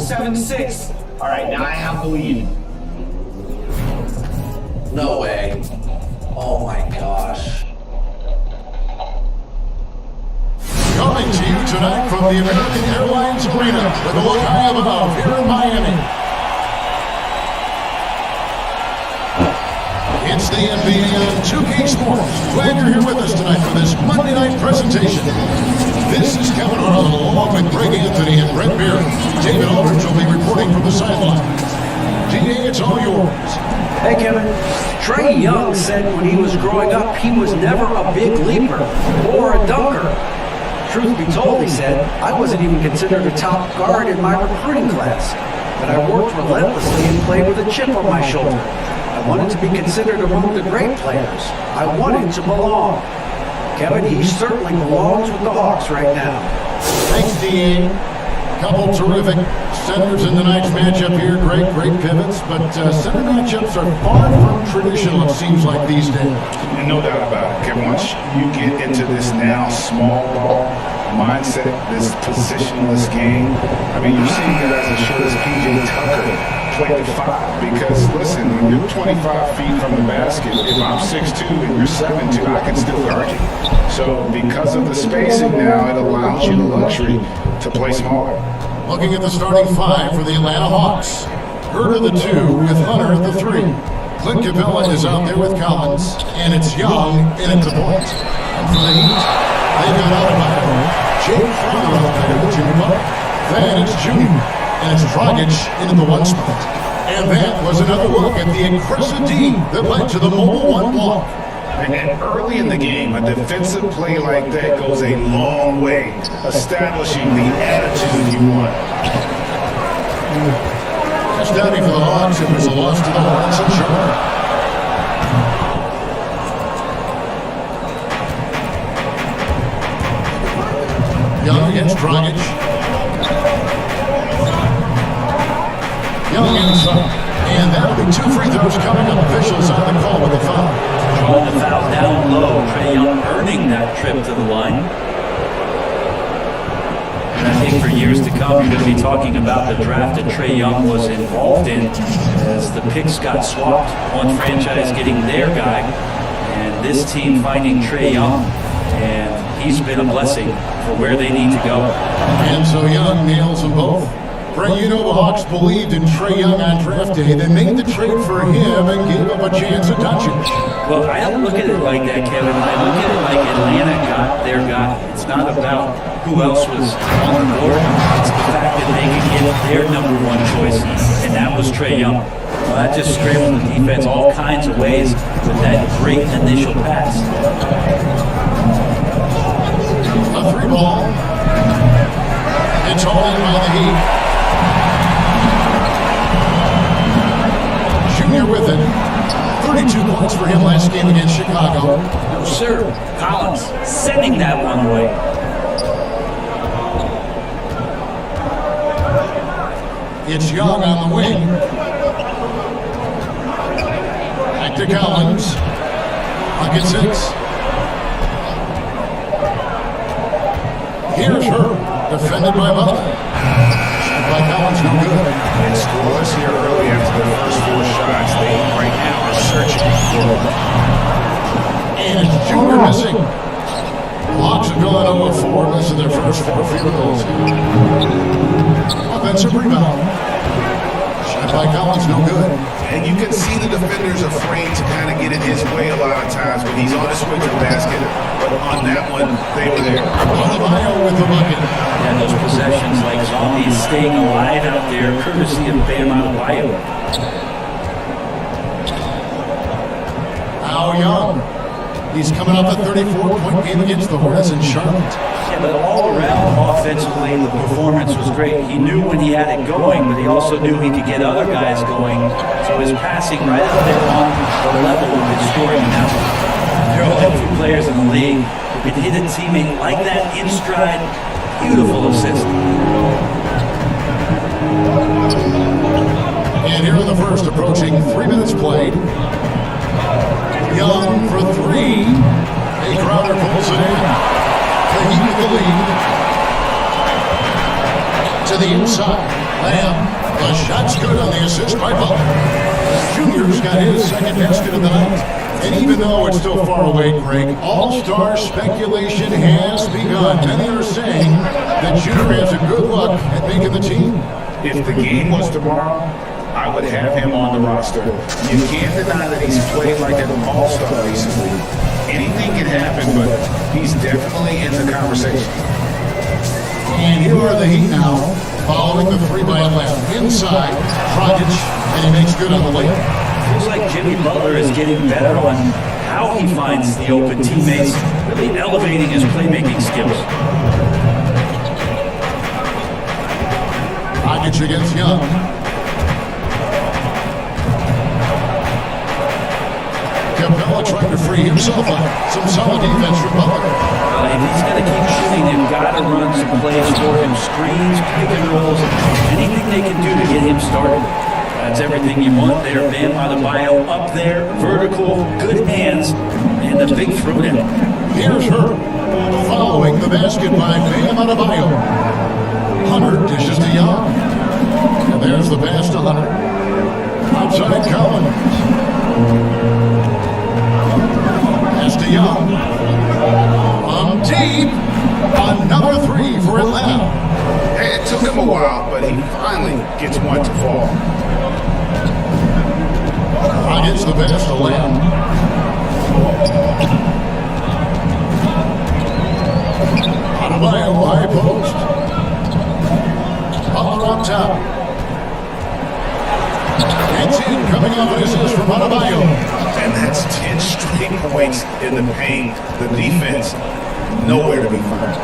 7-6. All right, now I have the lead. No way. Oh my gosh. Coming to you tonight from the American Airlines Arena with a look high above here in Miami. It's the NBA on 2K Sports. Glad you're here with us tonight for this Monday night presentation. This is Kevin Harlan along with Greg Anthony and Brett Beard. David Aldridge will be reporting from the sidelines. DA, it's all yours. Hey, Kevin. Trae Young said when he was growing up, he was never a big leaper or a dunker. Truth be told, he said, I wasn't even considered a top guard in my recruiting class. But I worked relentlessly and played with a chip on my shoulder. I wanted to be considered among the great players. I wanted to belong. Kevin, he certainly belongs with the Hawks right now. Thanks, D.A. Couple terrific centers in tonight's matchup here. Great pivots, but center matchups are far from traditional, it seems like, these days. And no doubt about it, Kevin. Once you get into this now small ball mindset, this positionless game, I mean, you're seeing it as short as P.J. Tucker play the 5. Because, listen, when you're 25 feet from the basket, if I'm 6'2" and you're 7'2", I can still guard you. So because of the spacing now, it allows you the luxury to play smaller. Looking at the starting 5 for the Atlanta Hawks. Hurt at the 2 with Hunter at the 3. Clint Capella is out there with Collins, and it's Young in at the point. And for the Heat, they've got Adebayo, Jake Crowder out there with Jimmy Butler. Then it's Junior, and it's Dragic into the 1 spot. And that was another look at the aggressive D that led to the mobile 1 block. And early in the game, a defensive play like that goes a long way, establishing the attitude you want. Just doubting for the Hawks, it was a loss to the Hornets in Charlotte. Young against Dragic. Young inside. And that'll be 2 free throws coming up. Officials on the call with the foul. Drawing the foul down low. Trae Young earning that trip to the line. And I think for years to come, you're going to be talking about the draft that Trae Young was involved in as the picks got swapped. One franchise getting their guy, and this team finding Trae Young. And he's been a blessing for where they need to go. And so Young nails them both. Brett, you know the Hawks believed in Trae Young on draft day. They made the trade for him and gave up a chance at Doncic. Well, I don't look at it like that, Kevin. I look at it like Atlanta got their guy. It's not about who else was on the board. It's the fact that they could get their number 1 choice, and that was Trae Young. Well, that just scrambled the defense all kinds of ways with that great initial pass. A 3 ball. It's all in by the Heat. Junior with it. 32 points for him last game against Chicago. No, sir. Collins sending that one away. It's Young on the wing. Back to Collins. Bucket 6. Here's her. Defended by Butler. By Collins, no good. And scoreless here early after the first 4 shots. They right now are searching for and it's Junior missing. Hawks have gone 0-4, missing their first 4 field goals. Offensive rebound. Shot by Collins, no good. And you can see the defenders afraid to kind of get in his way a lot of times when he's on his way to the basket. But on that one, they were there. Adebayo with the bucket. Yeah, those possessions like zombies staying alive out there, courtesy of Bam Adebayo. Now Young. He's coming off a 34-point game against the Hornets in Charlotte. Yeah, but all around offensively, the performance was great. He knew when he had it going, but he also knew he could get other guys going. So his passing right up there on the level of his scoring now. There are only 2 players in the league who can hit a teammate like that in stride. Beautiful assist. And here in the first, approaching 3 minutes played. Young for 3. A Crowder pulls it in. The Heat with the lead. To the inside. Lamb Young. The shot's good on the assist by Butler. Junior's got his second basket of the night. And even though it's still far away, Greg, all-star speculation has begun. Many are saying that Junior has a good luck at making the team. If the game was tomorrow, I would have him on the roster. You can't deny that he's played like an all-star recently. Anything can happen, but he's definitely in the conversation. And here are the Heat now, following the 3 by Atlanta. Inside, Dragic, and he makes good on the layup. Feels like Jimmy Butler is getting better on how he finds the open teammates, really elevating his playmaking skills. Dragic against Young. Capella trying to free himself up. Some solid defense from Butler. If he's going to keep shooting, they've got to run some plays for him. Screens, pick and rolls, anything they can do to get him started. That's everything you want there. Bam Adebayo up there, vertical, good hands, and a big throwdown. Here's her, following the basket by Bam Adebayo. Hunter dishes to Young. And there's the pass to Hunter. Outside Collins. Pass to Young. On deep. Another 3 for Atlanta. Hey, it took him a while, but he finally gets one to fall. Gets the pass to Lamb. Adebayo high post. Butler on top. Gets in, coming off an assist from Adebayo. And that's 10 straight points in the paint. The defense, nowhere to be found.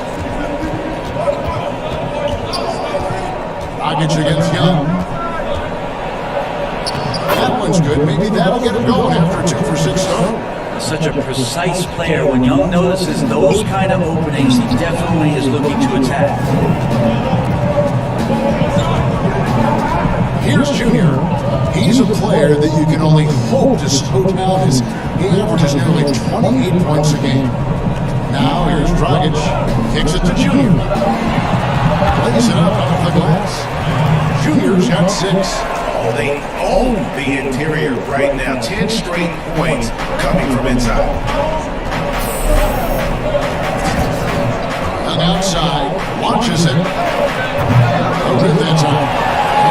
Dragic against Young. That one's good. Maybe that'll get him going after 2 for 6 start. Such a precise player. When Young notices those kind of openings, he definitely is looking to attack. Here's Junior. He's a player that you can only hope to slow down. He averages nearly 28 points a game. Now here's Dragic. Kicks it to Junior. Plays it up off the glass. Junior's got 6. Oh, they own the interior right now. 10 straight points coming from inside. And outside, launches it. Over that time.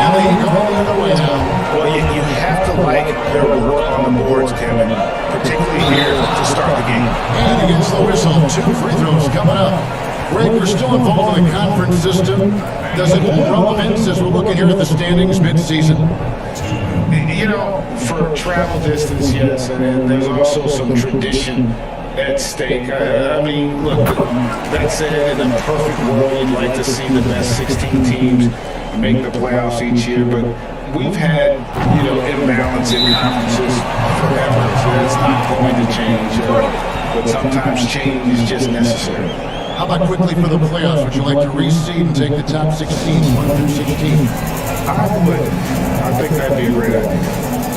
And they go the other way now. Well, you have to like their work on the boards, Kevin, particularly here to start the game. And he gets the whistle. 2 free throws coming up. Greg, we're still involved in the conference system. Does it hold relevance as we're looking here at the standings mid-season? You know, for travel distance, yes, and there's also some tradition at stake. I mean, look, that said, in a perfect world, you'd like to see the best 16 teams make the playoffs each year, but we've had, imbalance in conferences forever, so that's not going to change. But sometimes change is just necessary. How about quickly for the playoffs? Would you like to reseed and take the top 16, 1 through 16? I would. I think that'd be a great idea.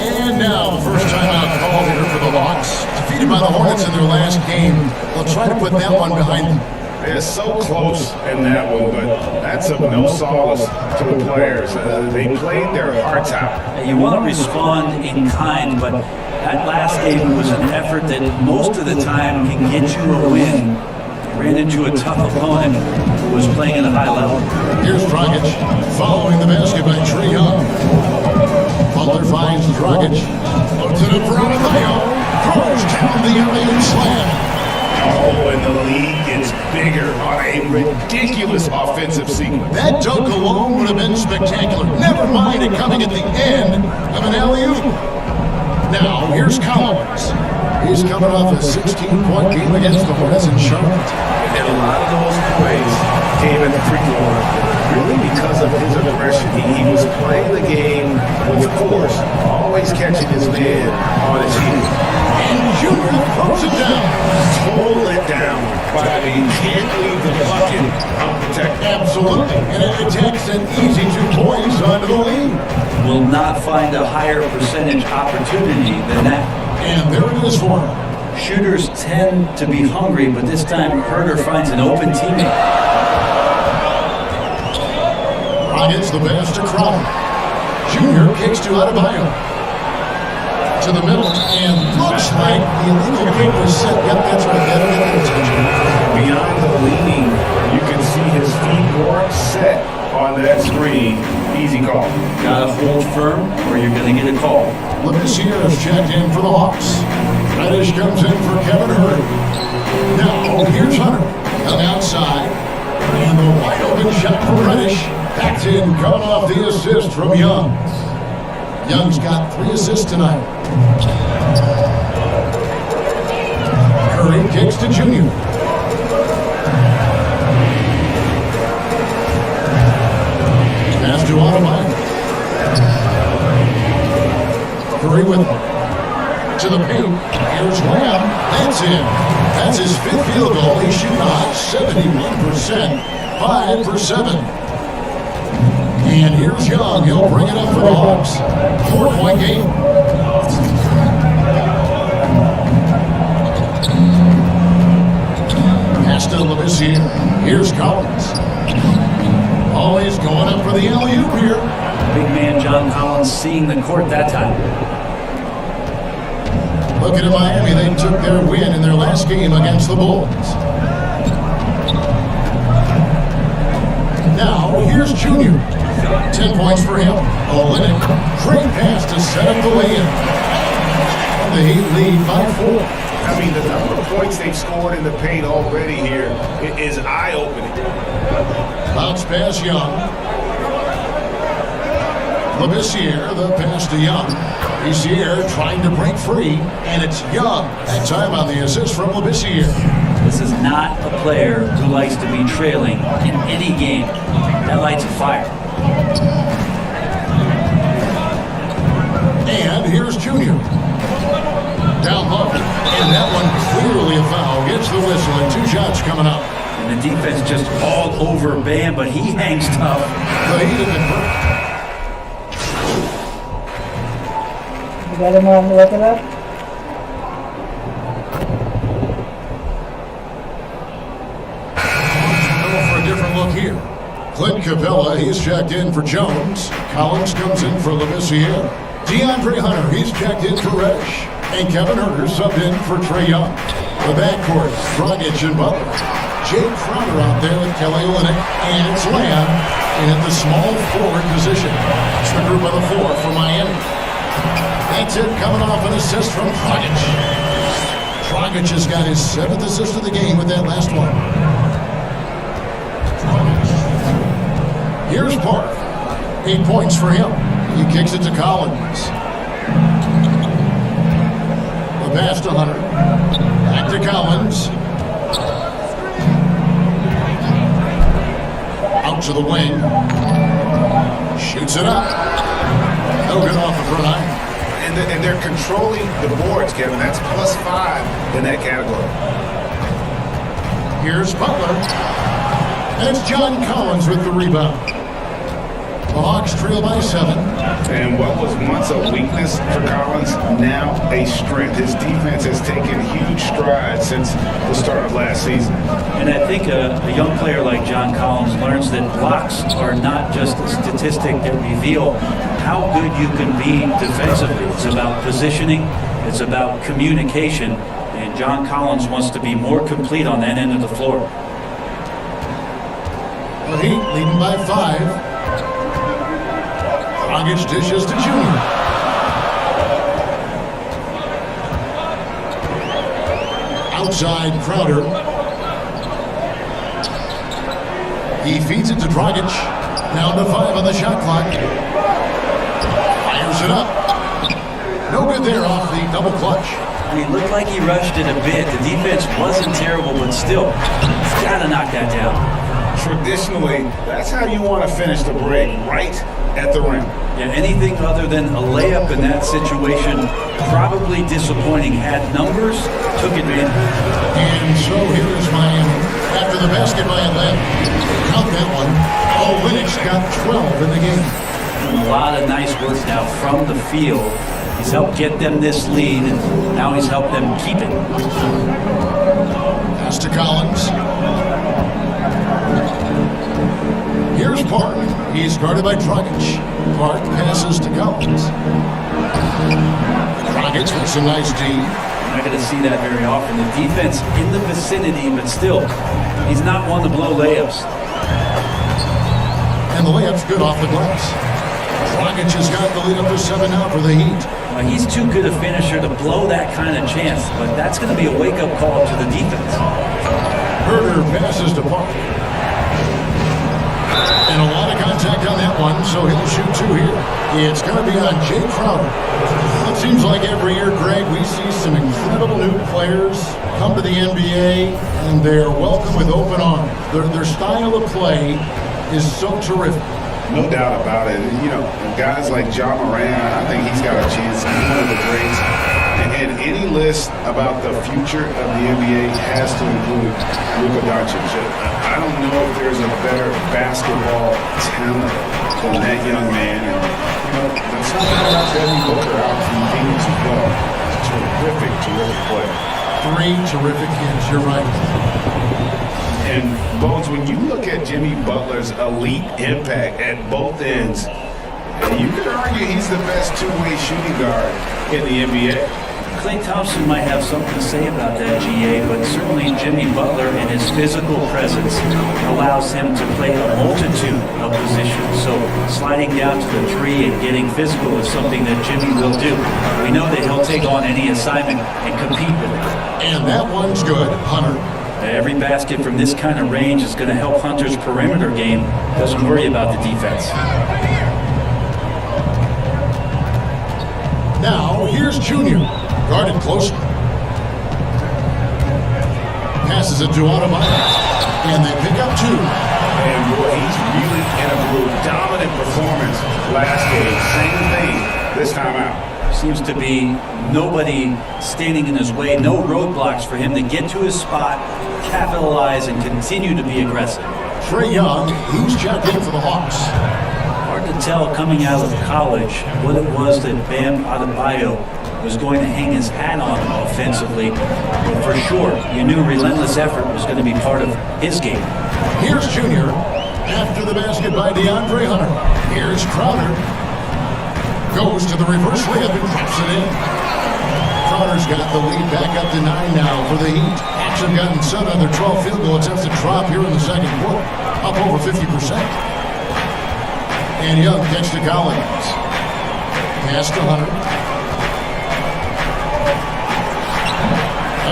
And now, the first time out call here for the Hawks. Defeated by the Hornets in their last game. They'll try to put that one behind them. They're so close in that one, but that's of no solace to the players. They played their hearts out. You want to respond in kind, but that last game was an effort that most of the time can get you a win. Ran into a tough opponent who was playing at a high level. Here's Dragic, following the basket by Trae Young. Butler finds Dragic. Up to the front of Adebayo. Throws down the alley-oop slam. Oh, and the lead gets bigger on a ridiculous offensive sequence. That dunk alone would have been spectacular. Never mind it coming at the end of an alley-oop. Now, here's Collins. He's coming off a 16-point game against the Hornets in Charlotte. And a lot of those plays came at the free throw line, really because of his aggression. He was playing the game with force, always catching his man on his heels. And Junior throws it down. Total it down by the can't leave the bucket unprotected. Absolutely. And it takes an easy 2 points onto the lead. Will not find a higher percentage opportunity than that. And there it is for him. Shooters tend to be hungry, but this time Herter finds an open teammate. Dragons the pass to Crowder. Junior kicks to Adebayo. To the middle, and looks like the illegal kick was set. Yep, that's right. That'll get their attention. Beyond the leaning, you can see his feet weren't set on that screen. Easy call. Gotta hold firm or you're gonna get a call. Labissiere is checked in for the Hawks. Reddish comes in for Kevin Hurd. Now, here's Hunter. On the outside. And the wide open shot for Reddish. That's in, coming off the assist from Young. Young's got 3 assists tonight. Curry kicks to Junior. Pass to Adebayo. Curry with to the paint. Here's Lamb. That's in. That's his 5th field goal. He shoots hot 71%. 5 for 7. And here's Young. He'll bring it up for the Hawks. 4-point game. Pass to Labissiere. Here's Collins. Always going up for the alley-oop here. Big man John Collins seeing the court that time. Looking at Miami, they took their win in their last game against the Bulls. Now, here's Junior. 10 points for him. Olynyk, great pass to set up the lay-in. The Heat lead by 4. I mean, the number of points they've scored in the paint already here is eye-opening. Bounce pass Young. Labissiere, the pass to Young. Labissiere trying to break free, and it's Young. That time on the assist from Labissiere. This is not a player who likes to be trailing in any game. That lights a fire. And here's Junior. Down low. And that one clearly a foul. Gets the whistle and 2 shots coming up. And the defense just all over Bam, but he hangs tough. The Heat have been hurt. You got him on the record up? For a different look here. Clint Capella, he's checked in for Jones. Collins comes in for Labissiere. DeAndre Hunter, he's checked in for Reddish. And Kevin Huerter subbed in for Trae Young. The backcourt, Dragic and Butler. Jay Crowder out there with Kelly Olynyk. And it's Lamb in at the small forward position. It's the group of the 4 for Miami. That's it, coming off an assist from Dragic. Dragic has got his 7th assist of the game with that last one. Here's Park. 8 points for him. He kicks it to Collins. The pass to Hunter. Back to Collins. Out to the wing. Shoots it up. Hogan off the front iron. And they're controlling the boards, Kevin. That's +5 in that category. Here's Butler. And it's John Collins with the rebound. The Hawks trail by 7. And what was once a weakness for Collins, now a strength. His defense has taken huge strides since the start of last season. And I think a young player like John Collins learns that blocks are not just a statistic that reveal how good you can be defensively. It's about positioning. It's about communication. And John Collins wants to be more complete on that end of the floor. The Heat leading by 5. Dragic dishes to Junior. Outside Crowder. He feeds it to Dragic. Down to 5 on the shot clock. Fires it up. No good there off the double clutch. He looked like he rushed it a bit. The defense wasn't terrible, but still, he's got to knock that down. Traditionally, that's how you want to finish the break, right at the rim. Yeah, anything other than a layup in that situation, probably disappointing. Had numbers, took it in. And so here's Miami. After the basket by 11, count that one. Olynyk's got 12 in the game. A lot of nice work now from the field. He's helped get them this lead, and now he's helped them keep it. Pass to Collins. Here's Here's Park. He's guarded by Dragic. Park passes to Collins. Dragic with some nice D. You're not going to see that very often. The defense in the vicinity, but still, he's not one to blow layups. And the layup's good off the glass. Dragic has got the lead up to 7 now for the Heat. Well, he's too good a finisher to blow that kind of chance, but that's going to be a wake-up call to the defense. Herder passes to Park. And a lot of contact on that one, so he'll shoot 2 here. It's going to be on Jay Crowder. It seems like every year, Greg, we see some incredible new players come to the NBA, and they're welcome with open arms. Their style of play is so terrific. No doubt about it. You know, guys like John Moran, I think he's got a chance to be one of the greats. And any list about the future of the NBA has to include Luka Doncic. I don't know if there's a better basketball talent than that young man. And, you know, there's something about Devin Booker out from Phoenix as well. Terrific, terrific player. 3 terrific hits, you're right. And, Bones, when you look at Jimmy Butler's elite impact at both ends, you could argue he's the best two-way shooting guard in the NBA. Klay Thompson might have something to say about that, GA, but certainly Jimmy Butler and his physical presence allows him to play a multitude of positions. So sliding down to the 3 and getting physical is something that Jimmy will do. We know that he'll take on any assignment and compete with it. And that one's good, Hunter. Every basket from this kind of range is going to help Hunter's perimeter game. Doesn't worry about the defense. Now, here's Junior. Guarded closely. Passes it to Adebayo. And they pick up 2. And boy, he's really in a groove. Dominant performance last game. Same thing this time out. Seems to be nobody standing in his way, no roadblocks for him to get to his spot, capitalize, and continue to be aggressive. Trae Young, he's checked in for the Hawks. Hard to tell coming out of college what it was that Bam Adebayo was going to hang his hat on offensively, but for sure, you knew relentless effort was going to be part of his game. Here's Junior. After the basket by DeAndre Hunter. Here's Crowder. Goes to the reverse layup and drops it in. Crowder's got the lead back up to 9 now for the Heat. Hawks have gotten 7 of their 12 field goal attempts to drop here in the second quarter. Up over 50%. And Young gets to Collins. Pass to Hunter.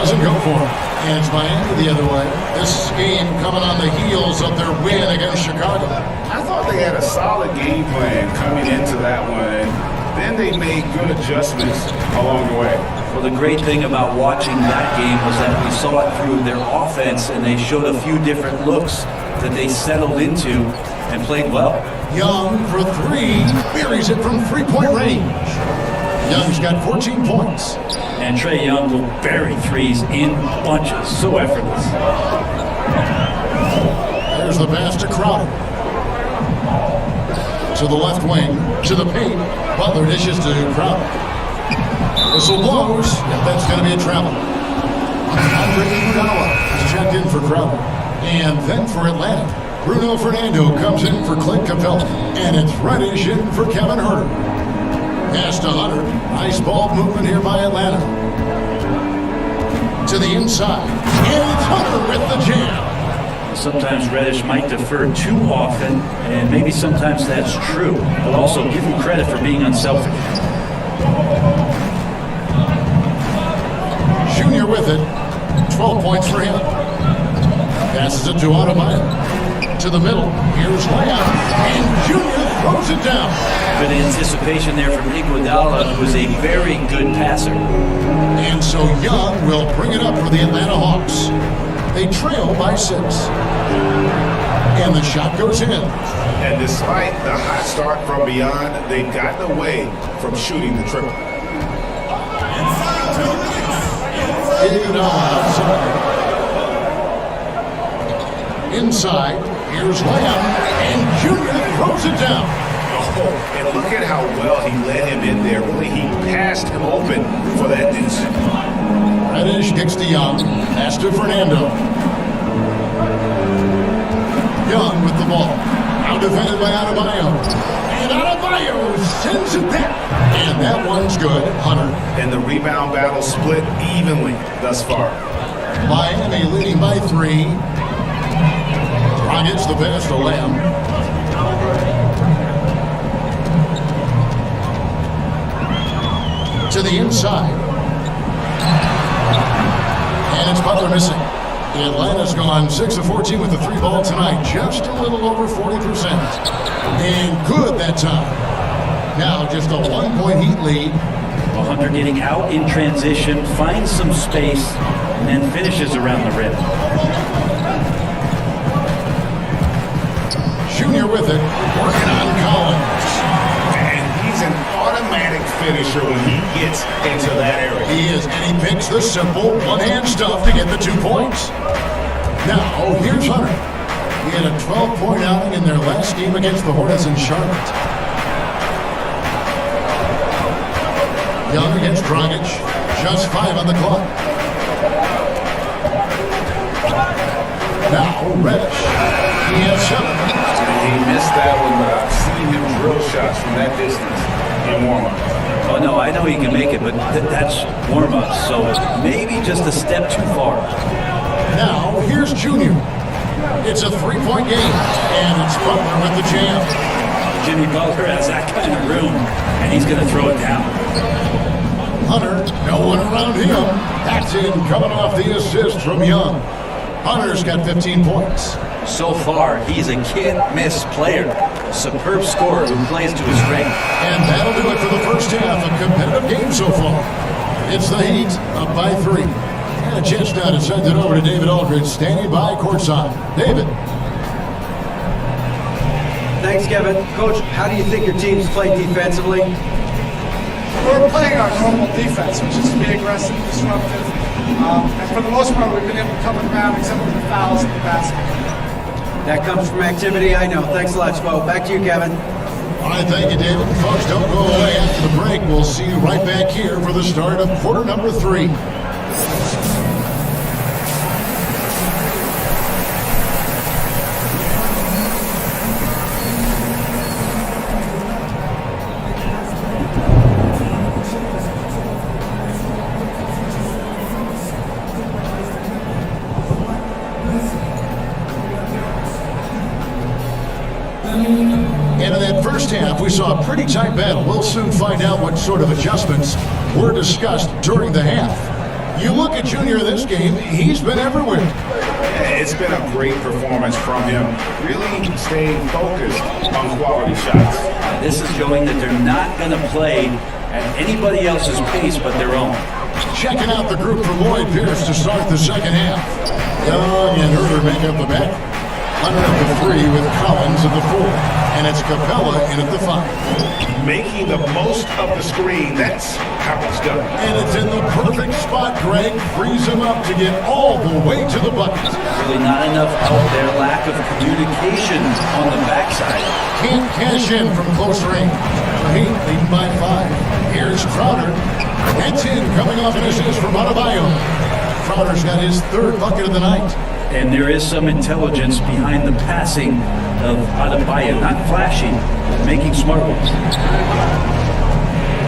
Doesn't go for him. And it's Miami the other way. This game coming on the heels of their win against Chicago. I thought they had a solid game plan coming into that one, and then they made good adjustments along the way. Well, the great thing about watching that game was that we saw it through their offense, and they showed a few different looks that they settled into and played well. Young for 3, buries it from 3-point range. Young's got 14 points. And Trae Young will bury threes in bunches, so effortless. There's the pass to Crowder. To the left wing, to the paint. Butler dishes to Crowder. Whistle blows, and that's going to be a travel. Andre Iguodala is checked in for Crowder. And then for Atlanta, Bruno Fernando comes in for Clint Capella. And it's Reddish in for Kevin Herter. Pass to Hunter. Nice ball movement here by Atlanta. To the inside. And it's Hunter with the jam. Sometimes Reddish might defer too often, and maybe sometimes that's true, but also give him credit for being unselfish. Junior with it. 12 points for him. Passes it to Adebayo. To the middle. Here's layup. And Junior throws it down. Good anticipation there from Iguodala, who is a very good passer. And so Young will bring it up for the Atlanta Hawks. They trail by 6. And the shot goes in. And despite the hot start from beyond, they've gotten away from shooting the triple. Iguodala outside. Inside. Here's layup. And Junior throws it down. Oh, and look at how well he led him in there. Really, he passed him open for that deuce. Reddish kicks to Young. Pass to Fernando. Young with the ball. Now defended by Adebayo. And Adebayo sends it back. And that one's good. Hunter. And the rebound battle split evenly thus far. Miami leading by 3. Dragic the pass to Lamb. To the inside. And it's Butler missing. Atlanta's gone 6 of 14 with the 3 ball tonight. Just a little over 40%. And good that time. Now just a 1-point Heat lead. Well, Hunter getting out in transition, finds some space, and then finishes around the rim. Junior with it, working on Collins. And he's an automatic finisher when he gets into that area. He is, and he picks the simple one-hand stuff to get the 2 points. Now, here's Hunter. He had a 12-point outing in their last game against the Hornets in Charlotte. Young against Dragic, just 5 on the clock. Now, Reddish. He has 7. He missed that one, but I've seen him drill shots from that distance in warm-up. Oh, no, I know he can make it, but that's warm-up, so maybe just a step too far. Now, here's Junior. It's a 3-point game, and it's Butler with the jam. Jimmy Butler has that kind of room, and he's going to throw it down. Hunter, no one around him. That's in, coming off the assist from Young. Hunter's got 15 points. So far, he's a can't-miss player. A superb scorer who plays to his strength. And that'll do it for the first half. A competitive game so far. It's the Heat, up by 3. And a chance now to send it over to David Aldridge, standing by courtside. David. Thanks, Kevin. Coach, how do you think your team's played defensively? We're playing our normal defense, which is to be aggressive, disruptive. And for the most part, we've been able to come around except for the fouls in the basket. That comes from activity, I know. Thanks a lot, Spo. Back to you, Kevin. All right, thank you, David. Folks, don't go away after the break. We'll see you right back here for the start of quarter number 3. And in that first half, we saw a pretty tight battle. We'll soon find out what sort of adjustments were discussed during the half. You look at Junior in this game, he's been everywhere. Yeah, it's been a great performance from him. Really staying focused on quality shots. This is showing that they're not going to play at anybody else's pace but their own. Checking out the group from Lloyd Pierce to start the second half. Young and Herder make up the back. Hunter at the 3 with Collins at the 4. And it's Capella in at the 5. Making the most of the screen. That's how it's done. And it's in the perfect spot, Greg. Frees him up to get all the way to the bucket. Really not enough help there. Lack of communication on the backside. Can't cash in from close range. The Heat leading by 5. Here's Crowder. That's in, coming off an assist from Adebayo. Crowder's got his 3rd bucket of the night. And there is some intelligence behind the passing of Adebayo. Not flashy, but making smart ones.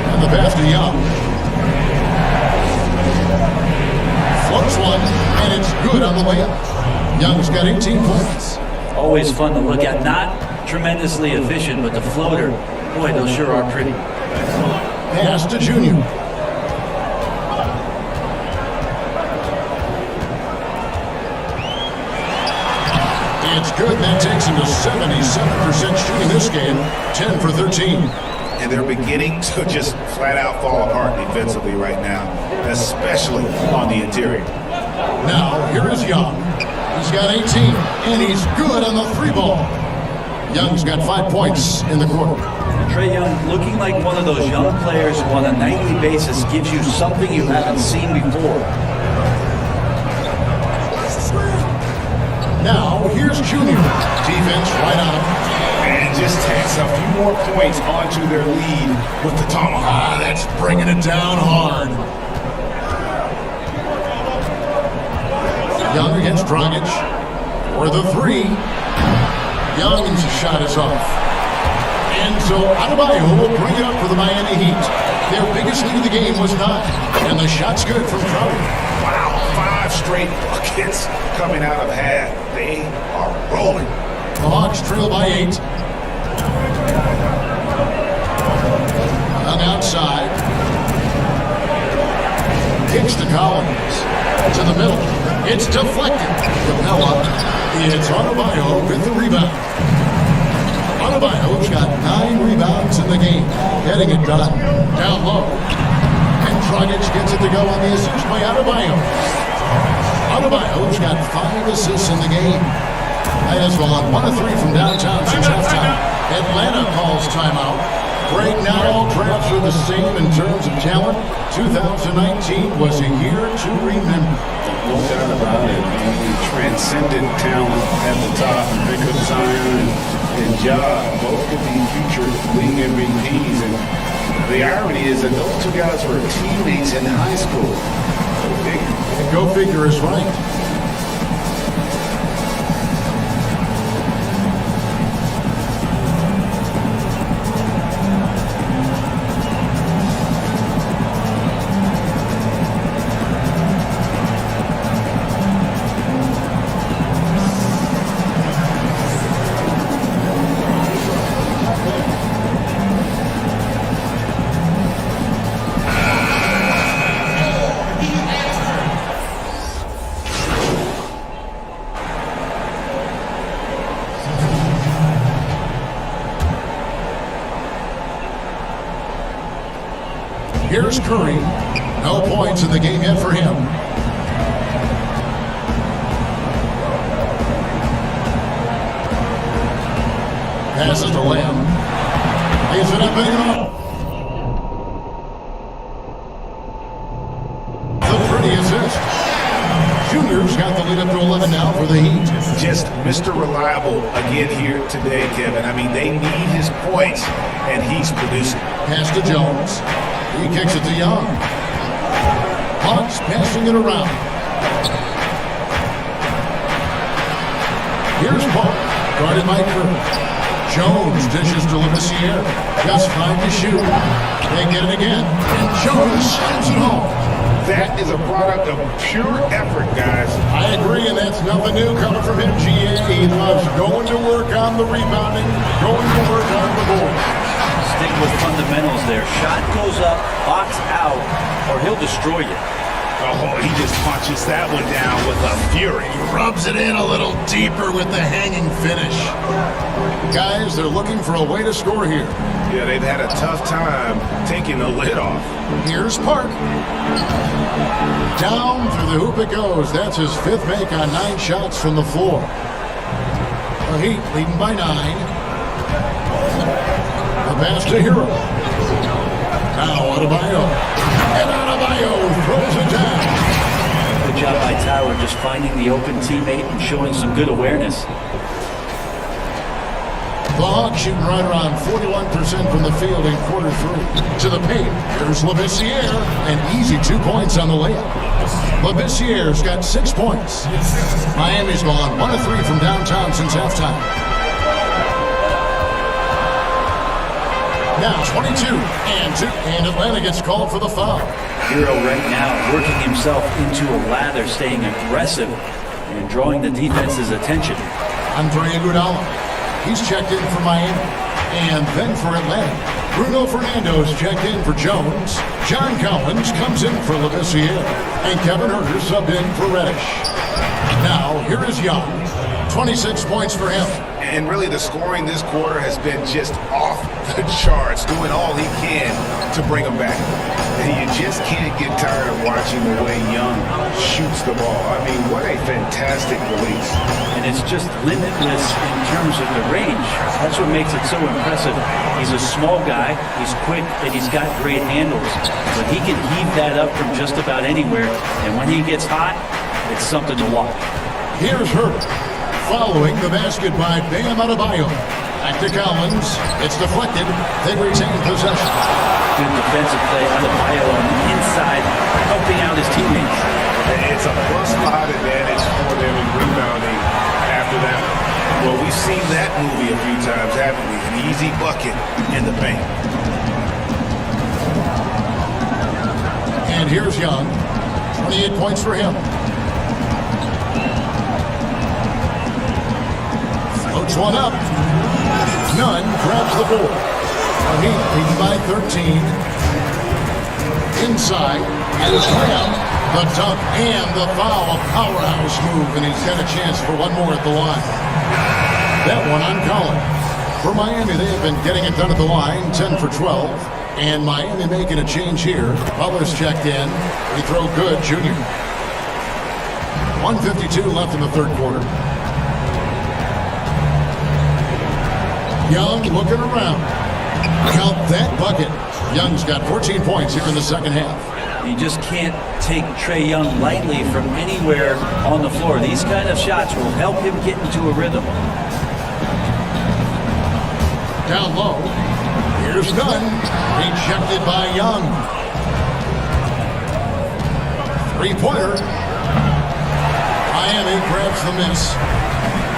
And the pass to Young. Floats one, and it's good on the layup. Young's got 18 points. Always fun to look at. Not tremendously efficient, but the floater, boy, those sure are pretty. Pass to Junior. It's good. That takes him to 77% shooting this game. 10 for 13. And they're beginning to just flat out fall apart defensively right now, especially on the interior. Now, here is Young. He's got 18, and he's good on the 3 ball. Young's got 5 points in the quarter. Trae Young looking like one of those young players who on a nightly basis gives you something you haven't seen before. Now, here's Junior. Defense right on him. And just takes a few more points onto their lead with the tomahawk. That's bringing it down hard. Young against Dragic for the 3. Young's shot is off. And so Adebayo will bring it up for the Miami Heat. Their biggest lead of the game was 9. And the shot's good from Crowder. Wow, 5 straight buckets coming out of half. They are rolling. The Hawks trail by 8. Young outside. Kicks to Collins. To the middle. It's deflected. Capella. It's Adebayo with the rebound. Adebayo's got 9 rebounds in the game. Getting it done. Down low. And Dragic gets it to go on the assist by Adebayo. Adebayo's got 5 assists in the game. Has gone 1 of 3 from downtown since halftime. Atlanta calls timeout. Right now, all drafts are the same in terms of talent. 2019 was a year to remember. No doubt about it. The transcendent talent at the top. And pick up Zion and Ja, both could be future league MVPs. And the irony is that those 2 guys were teammates in high school. Go figure is right. Here's Curry. No points in the game yet for him. Passes to Lamb. Lays it up and up. The pretty assist. Junior's got the lead up to 11 now for the Heat. Just Mr. Reliable again here today, Kevin. I mean, they need his points, and he's producing. Pass to Jones. He kicks it to Young. Hawks passing it around. Here's Paul, guarded by Kerr. Jones dishes to Labissiere. Just 5 to shoot. They get it again. And Jones slams it home. That is a product of pure effort, guys. I agree, and that's nothing new coming from him, GA. He loves going to work on the rebounding, going to work on the board. Stick with fundamentals there. Shot goes up, box out, or he'll destroy you. Oh, he just punches that one down with a fury. Rubs it in a little deeper with the hanging finish. Guys, they're looking for a way to score here. Yeah, they've had a tough time taking the lid off. Here's Park. Down through the hoop it goes. That's his 5th make on 9 shots from the floor. The Heat leading by 9. The pass to Hero. Now Adebayo. And Adebayo throws it down. Good job by Tower just finding the open teammate and showing some good awareness. The Hawks shooting right around 41% from the field in quarter 3. To the paint, here's Labissiere, an easy 2 points on the layup. Labissiere's got 6 points. Miami's gone 1 of 3 from downtown since halftime. Now 22 and 2, and Atlanta gets called for the foul. Hero right now working himself into a lather, staying aggressive and drawing the defense's attention. Andre Iguodala. He's checked in for Miami. And then for Atlanta, Bruno Fernando's checked in for Jones. John Collins comes in for Labissiere. And Kevin Huerter subbed in for Reddish. Now, here is Young. 26 points for him. And really the scoring this quarter has been just off the charts, doing all he can to bring them back. And you just can't get tired of watching the way Young shoots the ball. I mean, what a fantastic release. And it's just limitless in terms of the range. That's what makes it so impressive. He's a small guy, he's quick, and he's got great handles. But he can heave that up from just about anywhere. And when he gets hot, it's something to watch. Here's Huerter. Following the basket by Bam Adebayo. Back to Collins. It's deflected. They retain possession. Good defensive play. Adebayo on the inside, helping out his teammates. It's a plus-spot advantage for them in rebounding after that. Well, we've seen that movie a few times, haven't we? An easy bucket in the paint. And here's Young. 28 points for him. Floats one up. Nunn grabs the board. Heat leading by 13. Inside. And Graham. The dunk and the foul. A powerhouse move. And he's got a chance for one more at the line. That one on Collin. For Miami, they have been getting it done at the line. 10 for 12. And Miami making a change here. Butler's checked in. Free throw good, Junior. 1:52 left in the third quarter. Young looking around. Count that bucket. Young's got 14 points here in the second half. You just can't take Trae Young lightly from anywhere on the floor. These kind of shots will help him get into a rhythm. Down low. Here's Nunn. Rejected by Young. Three-pointer. Miami grabs the miss.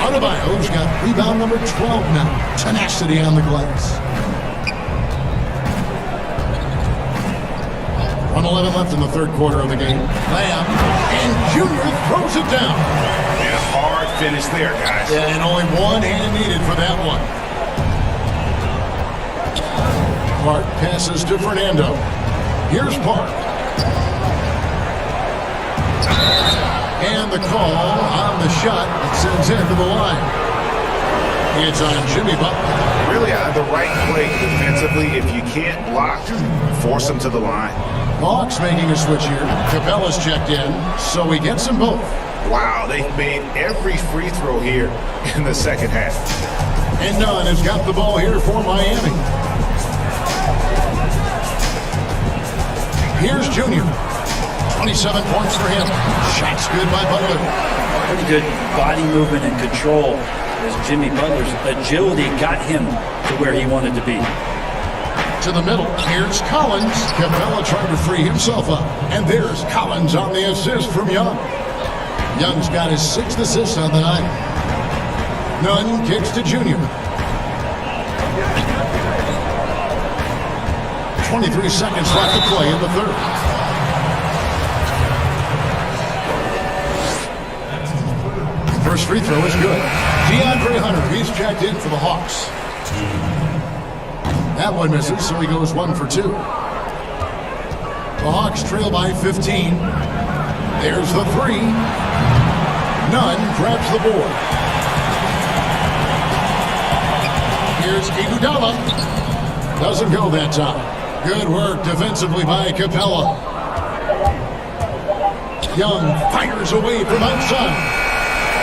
Adebayo's got rebound number 12 now. Tenacity on the glass. 1:11 left in the third quarter of the game. Lamb and Junior throws it down. And a hard finish there, guys. Yeah, and only one hand needed for that one. Park passes to Fernando. Here's Park. And the call on the shot that sends him to the line. It's on Jimmy Butler. Really the right play defensively. If you can't block, force him to the line. Hawks making a switch here. Capella's checked in, so he gets them both. Wow, they've made every free throw here in the second half. And Nunn has got the ball here for Miami. Here's Junior. 27 points for him. Shots good by Butler. Pretty good body movement and control as Jimmy Butler's agility got him to where he wanted to be. To the middle. Here's Collins. Capella trying to free himself up. And there's Collins on the assist from Young. Young's got his 6th assist on the night. Nunn kicks to Junior. 23 seconds left to play in the third. First free throw is good. DeAndre Hunter, he's checked in for the Hawks. That one misses, so he goes 1 for 2. The Hawks trail by 15. There's the three. Nunn grabs the board. Here's Iguodala. Doesn't go that time. Good work defensively by Capella. Young fires away from outside.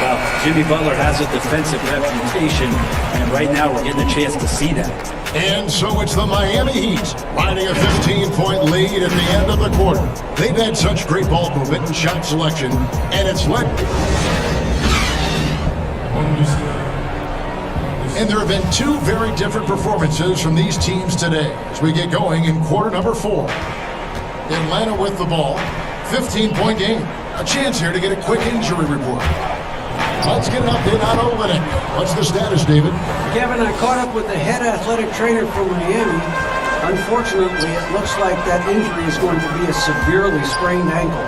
Well, Jimmy Butler has a defensive reputation, and right now we're getting a chance to see that. And so it's the Miami Heat riding a 15-point lead at the end of the quarter. They've had such great ball movement and shot selection, and it's led. And there have been two very different performances from these teams today as we get going in quarter number 4. Atlanta with the ball, 15-point game. A chance here to get a quick injury report. Let's get an update on Olenek. What's the status, David? Kevin, I caught up with the head athletic trainer from Miami. Unfortunately, it looks like that injury is going to be a severely sprained ankle.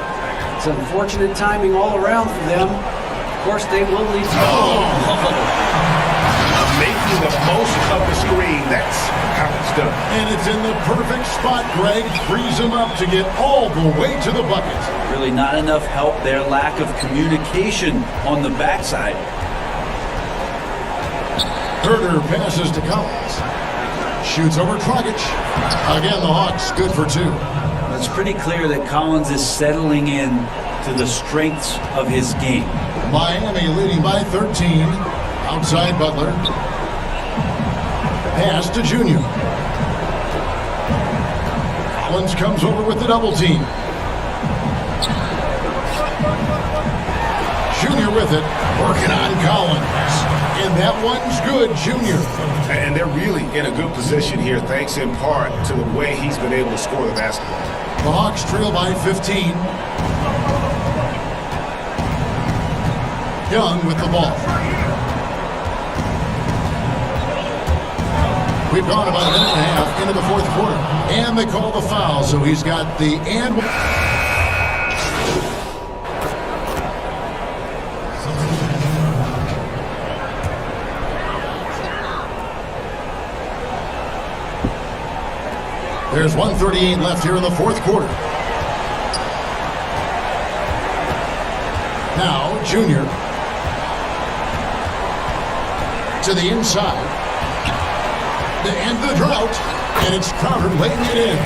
It's unfortunate timing all around for them. Of course, they will need to Making the most of the screen. That's how it's done. And it's in the perfect spot. Greg frees him up to get all the way to the bucket. Really not enough help there. Lack of communication on the backside. Herder passes to Collins. Shoots over Dragic. Again, the Hawks good for 2. It's pretty clear that Collins is settling in to the strengths of his game. Miami leading by 13. Outside Butler. Pass to Junior. Collins comes over with the double team. Junior with it. Working on Collins. And that one's good, Junior. And they're really in a good position here, thanks in part to the way he's been able to score the basketball. The Hawks trail by 15. Young with the ball. We've gone about a minute and a half into the fourth quarter. And they call the foul, so he's got the and. There's 1:38 left here in the fourth quarter. Now, Junior. To the inside. To end the drought. And it's Crowder laying it in.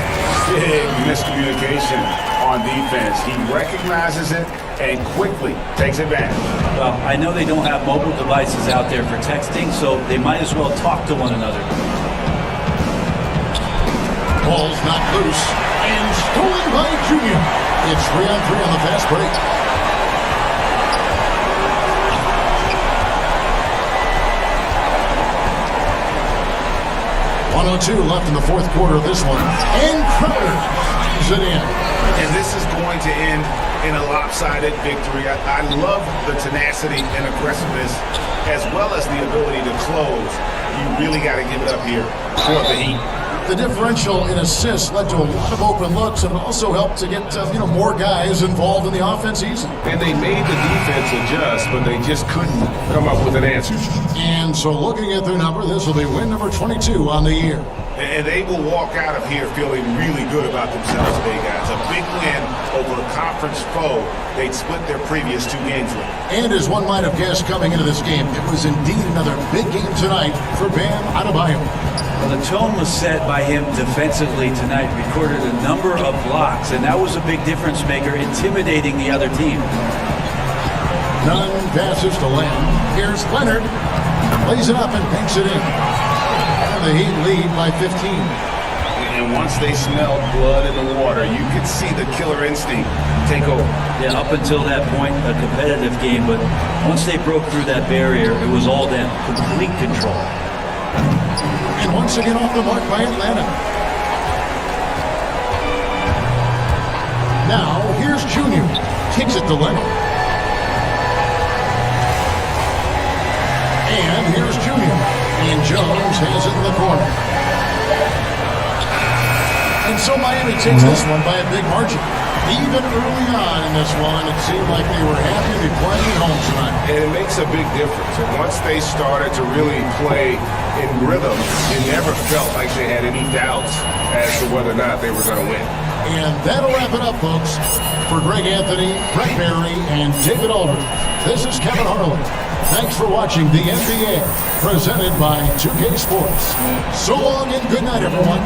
Big miscommunication on defense. He recognizes it and quickly takes it back. Well, I know they don't have mobile devices out there for texting, so they might as well talk to one another. Ball's knocked loose and stolen by Junior. It's 3-on-3 on the fast break. .102 left in the fourth quarter of this one. And Crowder is it in. And this is going to end in a lopsided victory. I love the tenacity and aggressiveness as well as the ability to close. You really got to give it up here for the Heat. The differential in assists led to a lot of open looks and also helped to get more guys involved in the offense easily. And they made the defense adjust, but they just couldn't come up with an answer. And so looking at their number, this will be win number 22 on the year. And they will walk out of here feeling really good about themselves today, guys. A big win over a conference foe they'd split their previous 2 games with. And as one might have guessed coming into this game, it was indeed another big game tonight for Bam Adebayo. Well, the tone was set by him defensively tonight, recorded a number of blocks, and that was a big difference maker, intimidating the other team. None passes to Lamb. Here's Leonard. Lays it up and banks it in. And the Heat lead by 15. And once they smelled blood in the water, you could see the killer instinct take over. Yeah, up until that point, a competitive game, but once they broke through that barrier, it was all them, complete control. And once again off the mark by Atlanta. Now, here's Junior. Kicks it to Leonard. And here's Junior. And Jones has it in the corner. And so Miami takes this one by a big margin. Even early on in this one, it seemed like they were happy to be playing at home tonight. And it makes a big difference. And once they started to really play in rhythm, you never felt like they had any doubts as to whether or not they were going to win. And that'll wrap it up, folks. For Greg Anthony, Brett Berry, and David Aldridge, this is Kevin Harlan. Thanks for watching the NBA, presented by 2K Sports. So long and good night, everyone.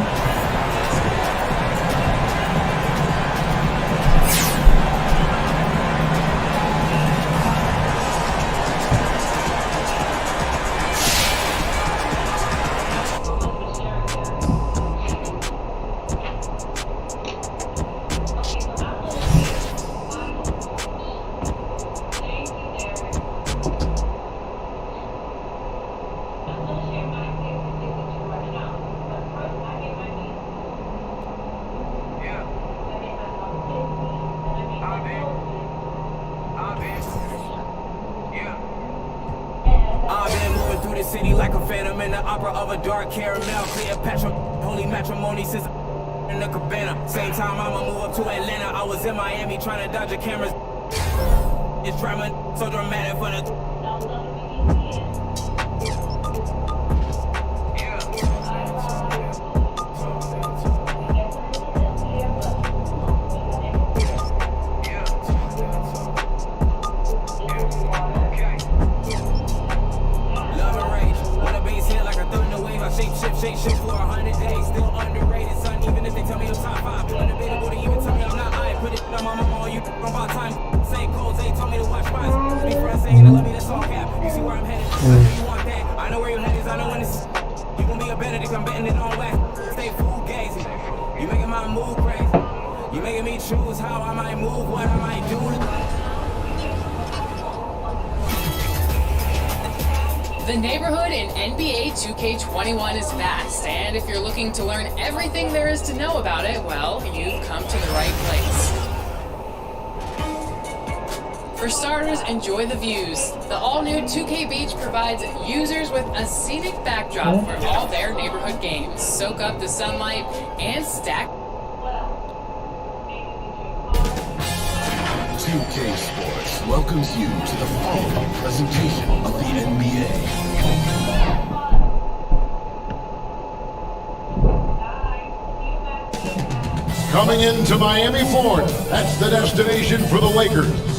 City like a phantom in the opera of a dark caramel. Cleopatra, holy matrimony since in the cabana. Same time I'ma move up to Atlanta. I was in Miami trying to dodge the cameras. It's drama so dramatic for the shake for 100 days, still underrated, son. Even if they tell me I'm top 5, undebatable to even tell me I'm not. I put it on my mama, you about time. Same codes, they told me to watch spies. Before I say it, I love me, that's all cap. You see where I'm headed? I know you want that. I know where your head is. I know when it's. You gon' be a Benedict, I'm betting it on wax. Stay fool gazing. You making my move crazy. You making me choose how I might move, what I might do. The neighborhood in NBA 2K21 is vast, and if you're looking to learn everything there is to know about it, well, you've come to the right place. For starters, enjoy the views. The all-new 2K Beach provides users with a scenic backdrop for all their neighborhood games. Soak up the sunlight and stack. 2K Sports welcomes you to the following presentation of the NBA. Coming into Miami, Florida, that's the destination for the Lakers.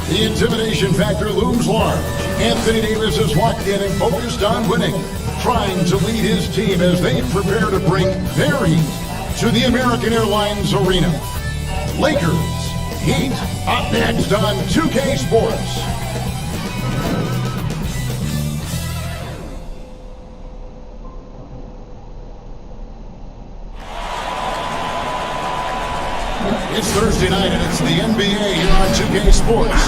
The intimidation factor looms large. Anthony Davis is locked in and focused on winning, trying to lead his team as they prepare to bring their heat to the American Airlines Arena. Lakers, Heat, up next on 2K Sports. It's Thursday night and it's the NBA here on 2K Sports.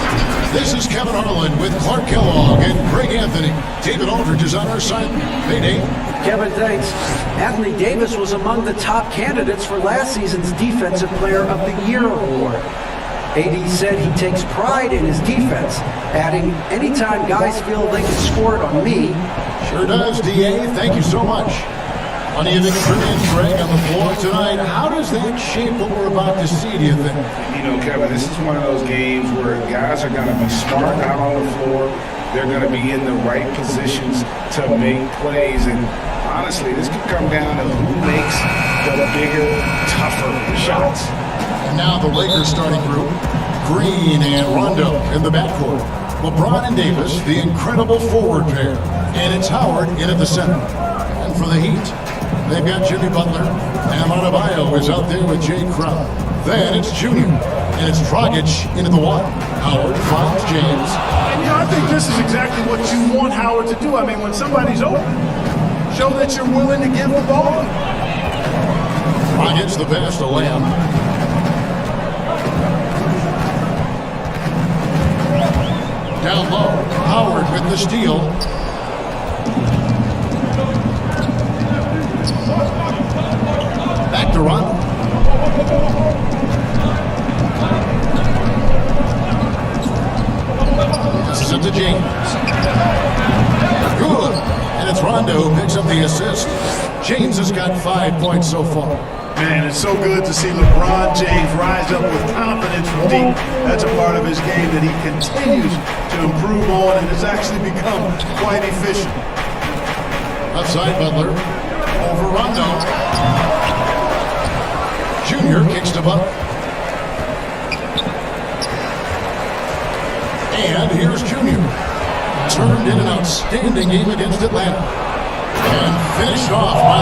This is Kevin Harlan with Clark Kellogg and Greg Anthony. David Aldridge is on our side. Hey, Dave. Kevin, thanks. Anthony Davis was among the top candidates for last season's Defensive Player of the Year award. AD said he takes pride in his defense, adding, anytime guys feel they can score it on me. Sure does, DA. Thank you so much. Plenty of experience, Greg, on the floor tonight. How does that shape what we're about to see, do you think? You know, Kevin, this is one of those games where guys are going to be smart out on the floor. They're going to be in the right positions to make plays. And honestly, this could come down to who makes the bigger, tougher shots. And now the Lakers starting group. Green and Rondo in the backcourt. LeBron and Davis, the incredible forward pair. And it's Howard in at the center. And for the Heat, they've got Jimmy Butler, and Adebayo is out there with Jay Crowder. Then it's Junior, and it's Dragic into the one. Howard finds James. And you know, I think this is exactly what you want Howard to do. I mean, when somebody's open, show that you're willing to give the ball. Dragic the pass to Lamb. Down low, Howard with the steal. Back to Rondo. Passes it to James. Good. And it's Rondo who picks up the assist. James has got 5 points so far. Man, it's so good to see LeBron James rise up with confidence from deep. That's a part of his game that he continues to improve on and has actually become quite efficient. Outside Butler. Over Rondo. Junior kicks to Butler. And here's Junior. Turned in an outstanding game against Atlanta. And finished off by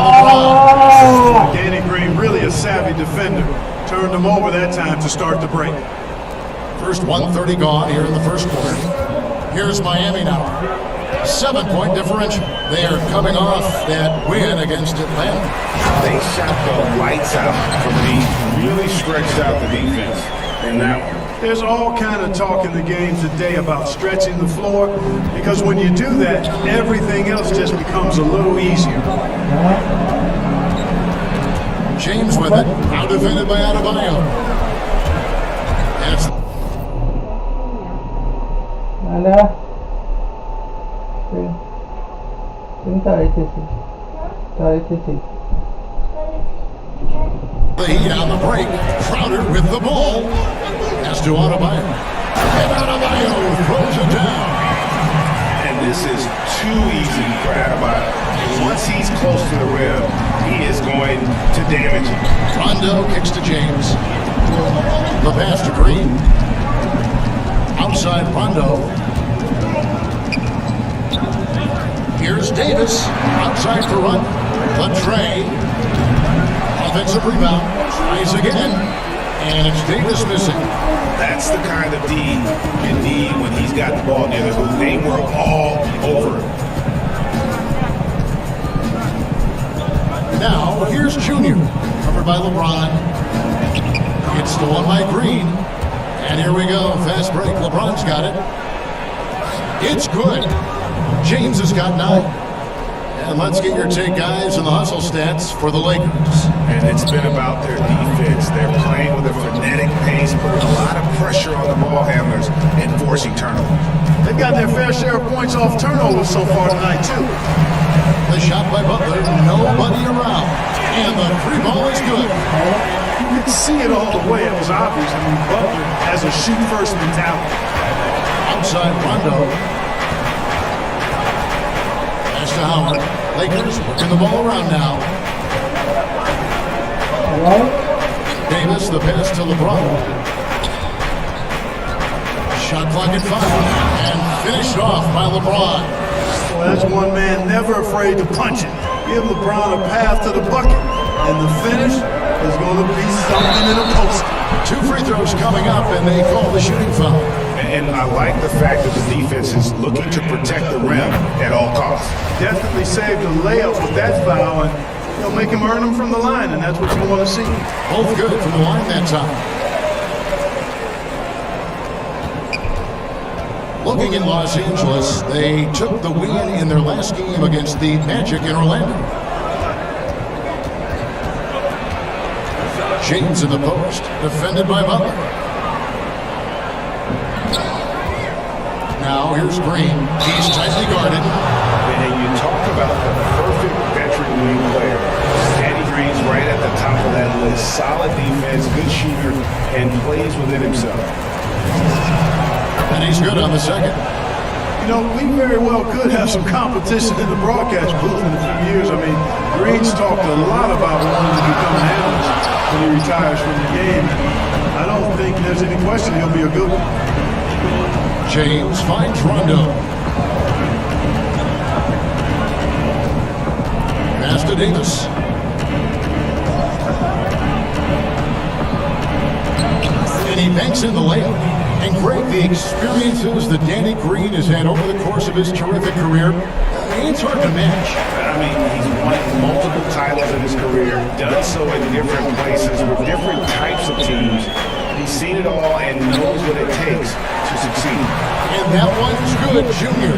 LeBron. Danny Green, really a savvy defender. Turned him over that time to start the break. First 1:30 gone here in the first quarter. Here's Miami now. 7-point differential. They are coming off that win against Atlanta. They shot the lights out from deep, really stretched out the defense in that one. There's all kind of talk in the game today about stretching the floor, because when you do that, everything else just becomes a little easier. James with it, out defended by Adebayo. That's the Heat on the break. Crowder with the ball. Has to Adebayo. And Adebayo throws it down. And this is too easy for Adebayo. Once he's close to the rim, he is going to damage it. Rondo kicks to James. The pass to Green. Outside Rondo. Here's Davis. Outside for Rondo. The tray. Offensive rebound. Tries again. And it's Davis missing. That's the kind of D you need when he's got the ball near the hoop. They were all over him. Now, here's Junior. Covered by LeBron. It's the one by Green. And here we go. Fast break. LeBron's got it. It's good. James has got 9. And let's get your take, guys, on the hustle stats for the Lakers. And it's been about their defense. They're playing with a frenetic pace, putting a lot of pressure on the ball handlers and forcing points off turnovers so far tonight, too. The shot by Butler, nobody around. And the free ball is good. You could see it all the way. It was obvious. I mean, Butler has a shoot-first mentality. Outside Rondo. Pass to Howard. Lakers working the ball around now. Davis, the pass to LeBron. Shot clock at 5. And finished off by LeBron. Well, that's one man never afraid to punch it. Give LeBron a path to the bucket. And the finish is going to be something in a post. 2 free throws coming up, and they call the shooting foul. And I like the fact that the defense is looking to protect the rim at all costs. Definitely saved a layup with that foul, and they'll make him earn them from the line, and that's what you want to see. Both good from the line that time. Looking in Los Angeles, they took the win in their last game against the Magic in Orlando. James in the post, defended by Butler. Now here's Green. He's tightly guarded. And you talk about the perfect veteran wing player. Danny Green's right at the top of that list. Solid defense, good shooter, and plays within himself. And he's good on the second. You know, we very well could have some competition in the broadcast booth in a few years. I mean, Green's talked a lot about wanting to become an analyst when he retires from the game. I don't think there's any question he'll be a good one. James finds Rondo. Pass to Davis. And he banks in the layup. And Greg, the experiences that Danny Green has had over the course of his terrific career, it's hard to match. I mean, he's won multiple titles in his career, done so in different places with different types of teams. He's seen it all and knows what it takes to succeed. And that one's good, Junior.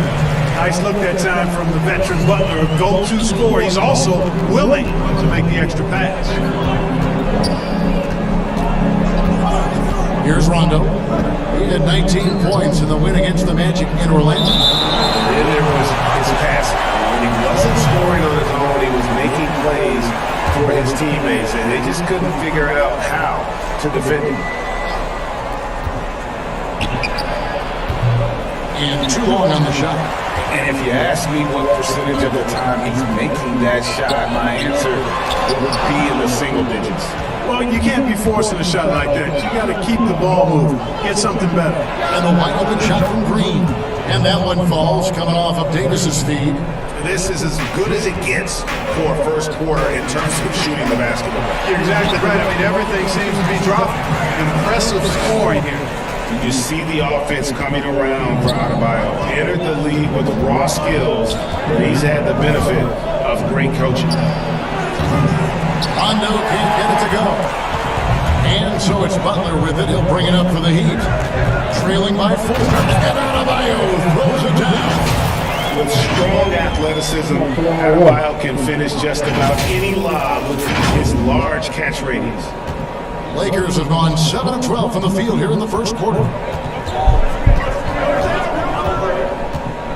Nice look that time from the veteran Butler, a go-to scorer. He's also willing to make the extra pass. Here's Rondo. He had 19 points in the win against the Magic in Orlando. Then there was his passing. When he wasn't scoring on his own, he was making plays for his teammates, and they just couldn't figure out how to defend him. And too long on the shot. And if you ask me what percentage of the time he's making that shot, my answer would be in the single digits. Well, you can't be forcing a shot like that. You got to keep the ball moving. Get something better. And a wide open shot from Green. And that one falls coming off of Davis's feed. This is as good as it gets for a first quarter in terms of shooting the basketball. You're exactly right. I mean, everything seems to be dropping. Impressive scoring here. You see the offense coming around for Adebayo. Entered the league with raw skills, but he's had the benefit of great coaching. Rondo can't get it to go. And so it's Butler with it. He'll bring it up for the Heat. Trailing by 4. And Adebayo throws it down. With strong athleticism, Adebayo can finish just about any lob with his large catch radius. Lakers have gone 7 of 12 from the field here in the first quarter.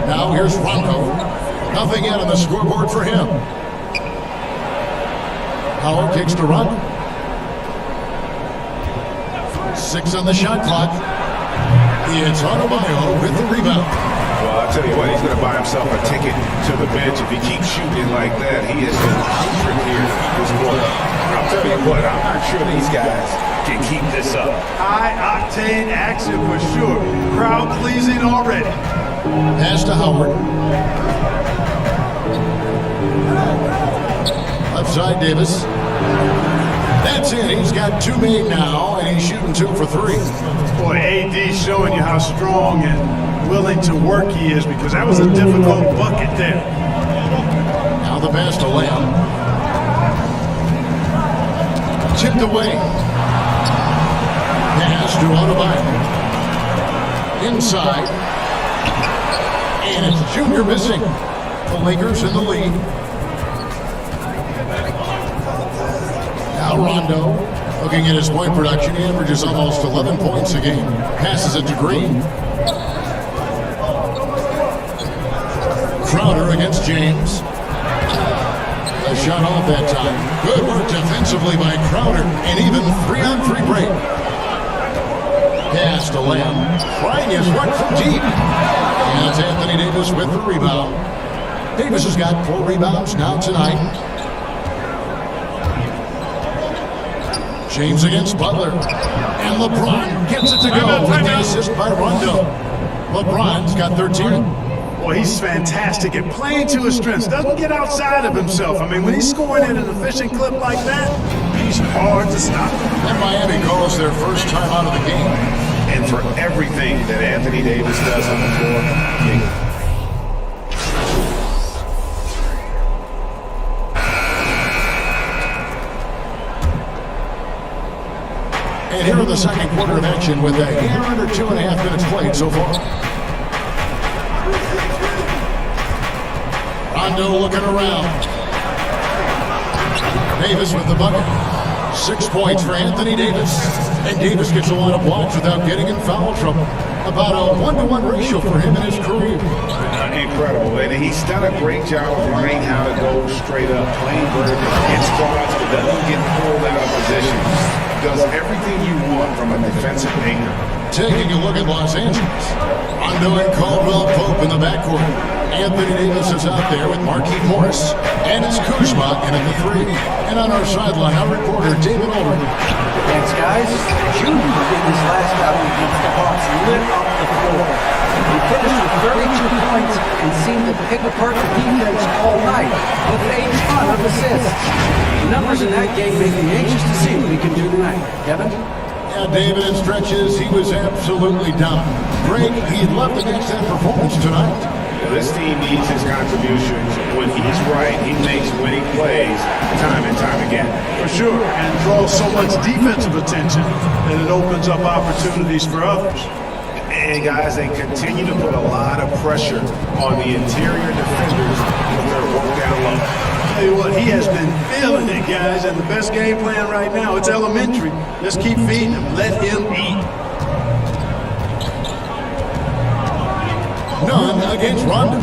Now here's Rondo. Nothing yet on the scoreboard for him. Howard kicks to Rondo. 6 on the shot clock. It's Adebayo with the rebound. Well, I'll tell you what, he's going to buy himself a ticket to the bench. If he keeps shooting like that, he is been putrid here this quarter. I'll tell you what, I'm not sure these guys can keep this up. High-octane action for sure. Crowd-pleasing already. Pass to Howard. Left side, Davis. That's it. He's got 2 made now, and he's shooting 2 for 3. Boy, AD showing you how strong and willing to work he is, because that was a difficult bucket there. Now the pass to Lamb. Chipped away. Pass to Adebayo. Inside. And it's Junior missing. The Lakers in the lead. Now Rondo, looking at his point production, he averages almost 11 points a game. Passes it to Green. Butler against James. A shot off that time. Good work defensively by Crowder. And even 3-on-3 break. Pass to Lamb. Trying his luck from deep. And it's Anthony Davis with the rebound. Davis has got 4 rebounds now tonight. James against Butler. And LeBron gets it to go with the assist by Rondo. LeBron's got 13. Well, he's fantastic at playing to his strengths. Doesn't get outside of himself. I mean, when he's scoring at an efficient clip like that, he's hard to stop. And Miami goes their first time out of the game. And for everything that Anthony Davis does on the floor, and here in the second quarter of action with a hair under 2.5 minutes played so far. Rondo looking around. Davis with the bucket. 6 points for Anthony Davis. And Davis gets a lot of blocks without getting in foul trouble. About a 1-to-1 ratio for him in his career. Incredible. And he's done a great job of learning how to go straight up, playing vertical, gets spots, but doesn't get pulled out of position. Does everything you want from a defensive anchor. Taking a look at Los Angeles. Rondo and Caldwell Pope in the backcourt. Anthony Davis is out there with Marquise Morris. And it's Kuzma in at the 3. And on our sideline, our reporter, David Ulrich. Thanks, guys. Junior in his last outing against the Hawks lit up the floor. He finished with 32 points and seemed to pick apart the defense all night with a ton of assists. The numbers in that game make me anxious to see what he can do tonight. Kevin? Yeah, David, in stretches, he was absolutely down. Greg, he'd love to match that performance tonight. Well, this team needs his contributions. When he's right, he makes winning plays time and time again. For sure, and draws so much defensive attention that it opens up opportunities for others. And guys, they continue to put a lot of pressure on the interior defenders with their work down low. Tell you what, he has been feeling it, guys, and the best game plan right now, it's elementary. Just keep feeding him. Let him eat. None against Rondo.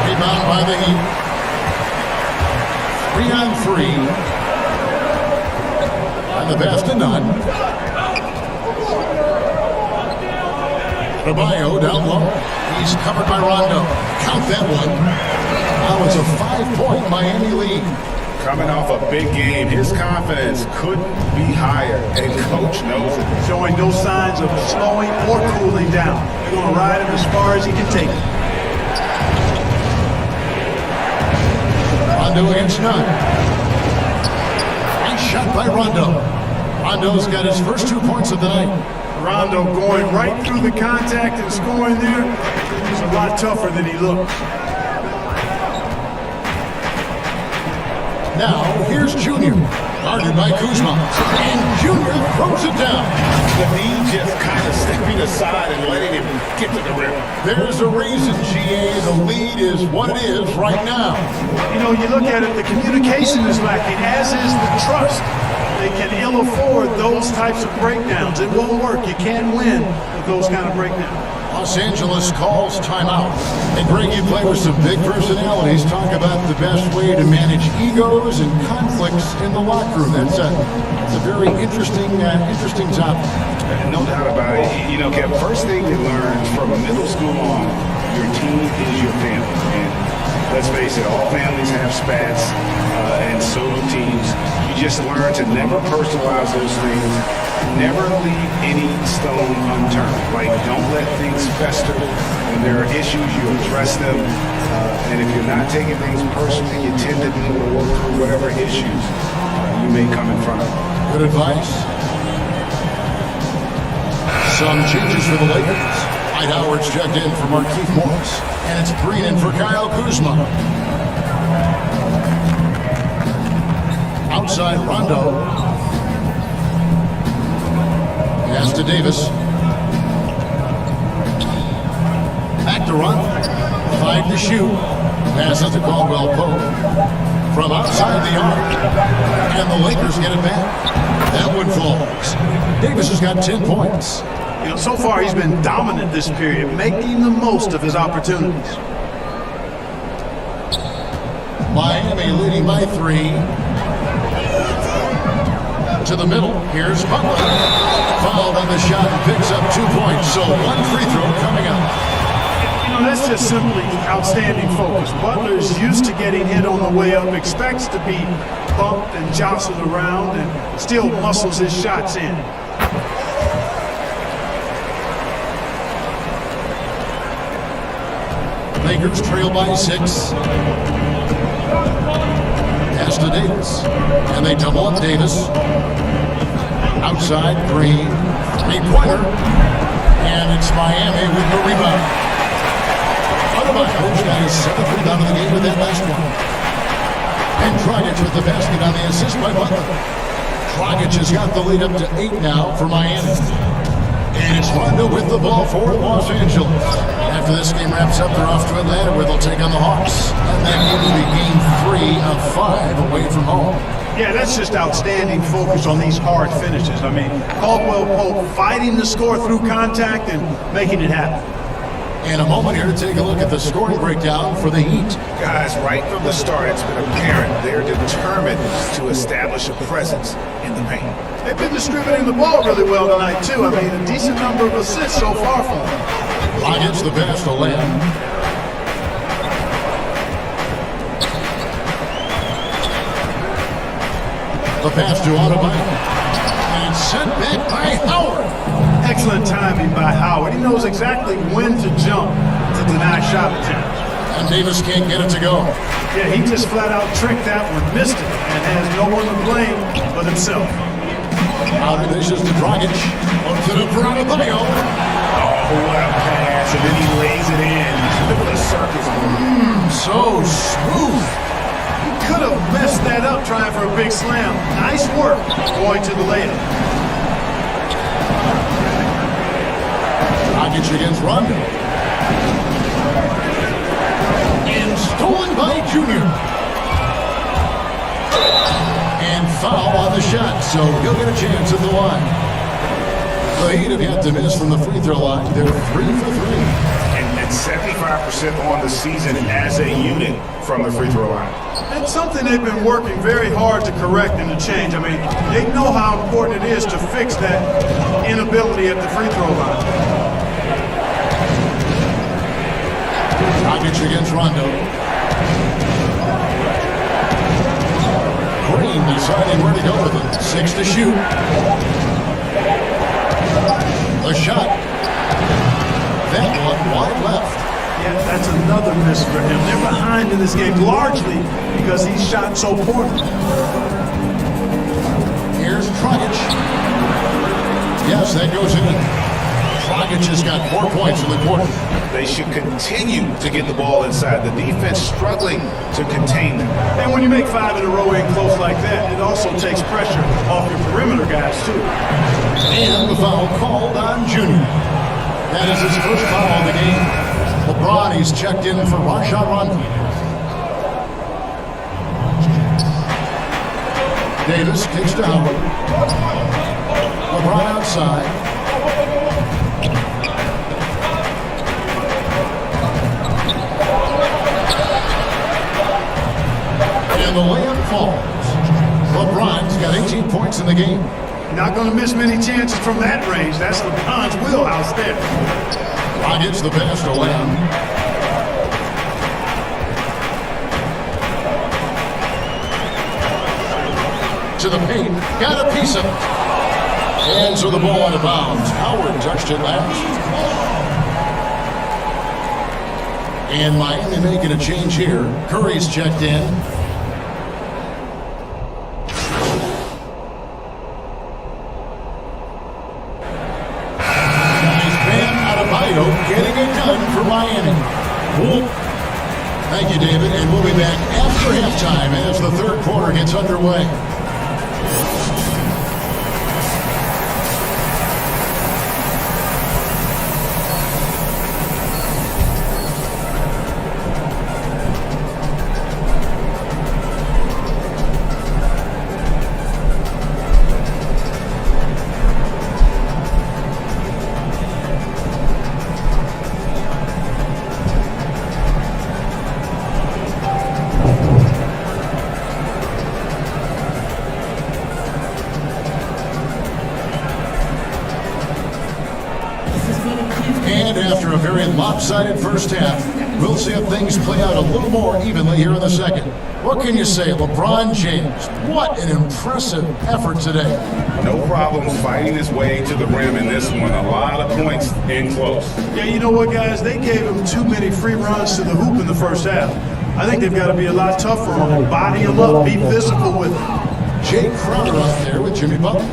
Rebound by the Heat. 3-on-3. And the best of none. Adebayo down low. He's covered by Rondo. Count that one. Now it's a 5-point Miami lead. Coming off a big game, his confidence couldn't be higher, and coach knows it. Showing no signs of slowing or cooling down. They're going to ride him as far as he can take it. Rondo against none. Nice shot by Rondo. Rondo's got his first 2 points of the night. Rondo going right through the contact and scoring there. He's a lot tougher than he looks. Now, here's Junior, guarded by Kuzma, and Junior throws it down. The knee just kind of stepping aside and letting him get to the rim. There's a reason, GA, the lead is what it is right now. You know, you look at it, the communication is lacking, as is the trust. They can ill afford those types of breakdowns. It won't work. You can't win with those kind of breakdowns. Los Angeles calls timeout. And Greg, you play with some big personalities. Talk about the best way to manage egos and conflicts in the locker room. That's a very interesting topic. No doubt about it. You know, Kev, first thing you learn from middle school on, your team is your family. And let's face it, all families have spats, and so do teams. You just learn to never personalize those things. Never leave any stone unturned. Like, don't let things fester. When there are issues, you address them. And if you're not taking things personally, you tend to be able to work through whatever issues you may come in front of. Good advice. Some changes for the Lakers. Dwight Howard's checked in for Marquise Morris. And it's Green in for Kyle Kuzma. Outside Rondo. Pass to Davis. Back to Rondo. 5 to shoot. Pass out to Caldwell Pope. From outside the arc. And the Lakers get it back. That one falls. Davis has got 10 points. You know, so far he's been dominant this period, making the most of his opportunities. Miami leading by 3. To the middle, here's Butler. Fouled on the shot and picks up 2 points, so 1 free throw coming up. You know, that's just simply outstanding focus. Butler's used to getting hit on the way up, expects to be bumped and jostled around, and still muscles his shots in. Lakers trail by 6. Pass to Davis. And they double up Davis. Outside, Green. 3-pointer. And it's Miami with the rebound. Adebayo got his 7th rebound of the game with that last one. And Dragic with the basket on the assist by Butler. Dragic has got the lead up to 8 now for Miami. And it's Rondo with the ball for Los Angeles. After this game wraps up, they're off to Atlanta where they'll take on the Hawks. And that game will be game 3 of 5 away from home. Yeah, that's just outstanding focus on these hard finishes. I mean, Caldwell Pope fighting the score through contact and making it happen. In a moment here to take a look at the scoring breakdown for the Heat. Guys, right from the start, it's been apparent they're determined to establish a presence in the paint. They've been distributing the ball really well tonight, too. I mean, a decent number of assists so far from them. Dragic the pass to Lamb. The pass to Adebayo. And sent back by Howard. Excellent timing by Howard. He knows exactly when to jump to deny shot attempts. And Davis can't get it to go. Yeah, he just flat out tricked that one, missed it, and has no one to blame but himself. Out of this is to Dragic. Up to the Adebayo. Oh, what a pass, and then he lays it in. Look at the circus. So smooth. He could have messed that up trying for a big slam. Nice work going to the layup. Dragic against Rondo. And stolen by Junior. And foul on the shot, so he'll get a chance at the line. The Heat have yet to miss from the free throw line. They're 3 for 3. And 75% on the season as a unit from the free throw line. It's something they've been working very hard to correct and to change. I mean, they know how important it is to fix that inability at the free throw line. Dragic against Rondo. Green deciding where to go with it. 6 to shoot. The shot. That one wide left. Yeah, that's another miss for him. They're behind in this game largely because he's shot so poorly. Here's Dragic. Yes, that goes in. Dragic has got 4 points in the quarter. They should continue to get the ball inside. The defense struggling to contain them. And when you make 5 in a row in close like that, it also takes pressure off your perimeter guys, too. And the foul called on Junior. That is his first foul of the game. LeBron, he's checked in for Rajon Rondo. Davis kicks to Howard. LeBron outside. And the layup falls. LeBron's got 18 points in the game. Not going to miss many chances from that range. That's LeBron's wheelhouse there. Dragic the pass to Lamb. To the paint. Got a piece of it. And so the ball out of bounds. Howard touched it last. And Miami making a change here. Curry's checked in. Getting it done for Miami. Cool. Thank you, David. And we'll be back after halftime as the third quarter gets underway. lopsided first half. We'll see if things play out a little more evenly here in the second. What can you say, LeBron James? What an impressive effort today. No problems fighting his way to the rim in this one. A lot of points in close. Yeah, you know what, guys? They gave him too many free runs to the hoop in the first half. I think they've got to be a lot tougher on him. Body him up. Be physical with him. Jake Crowder out there with Jimmy Butler.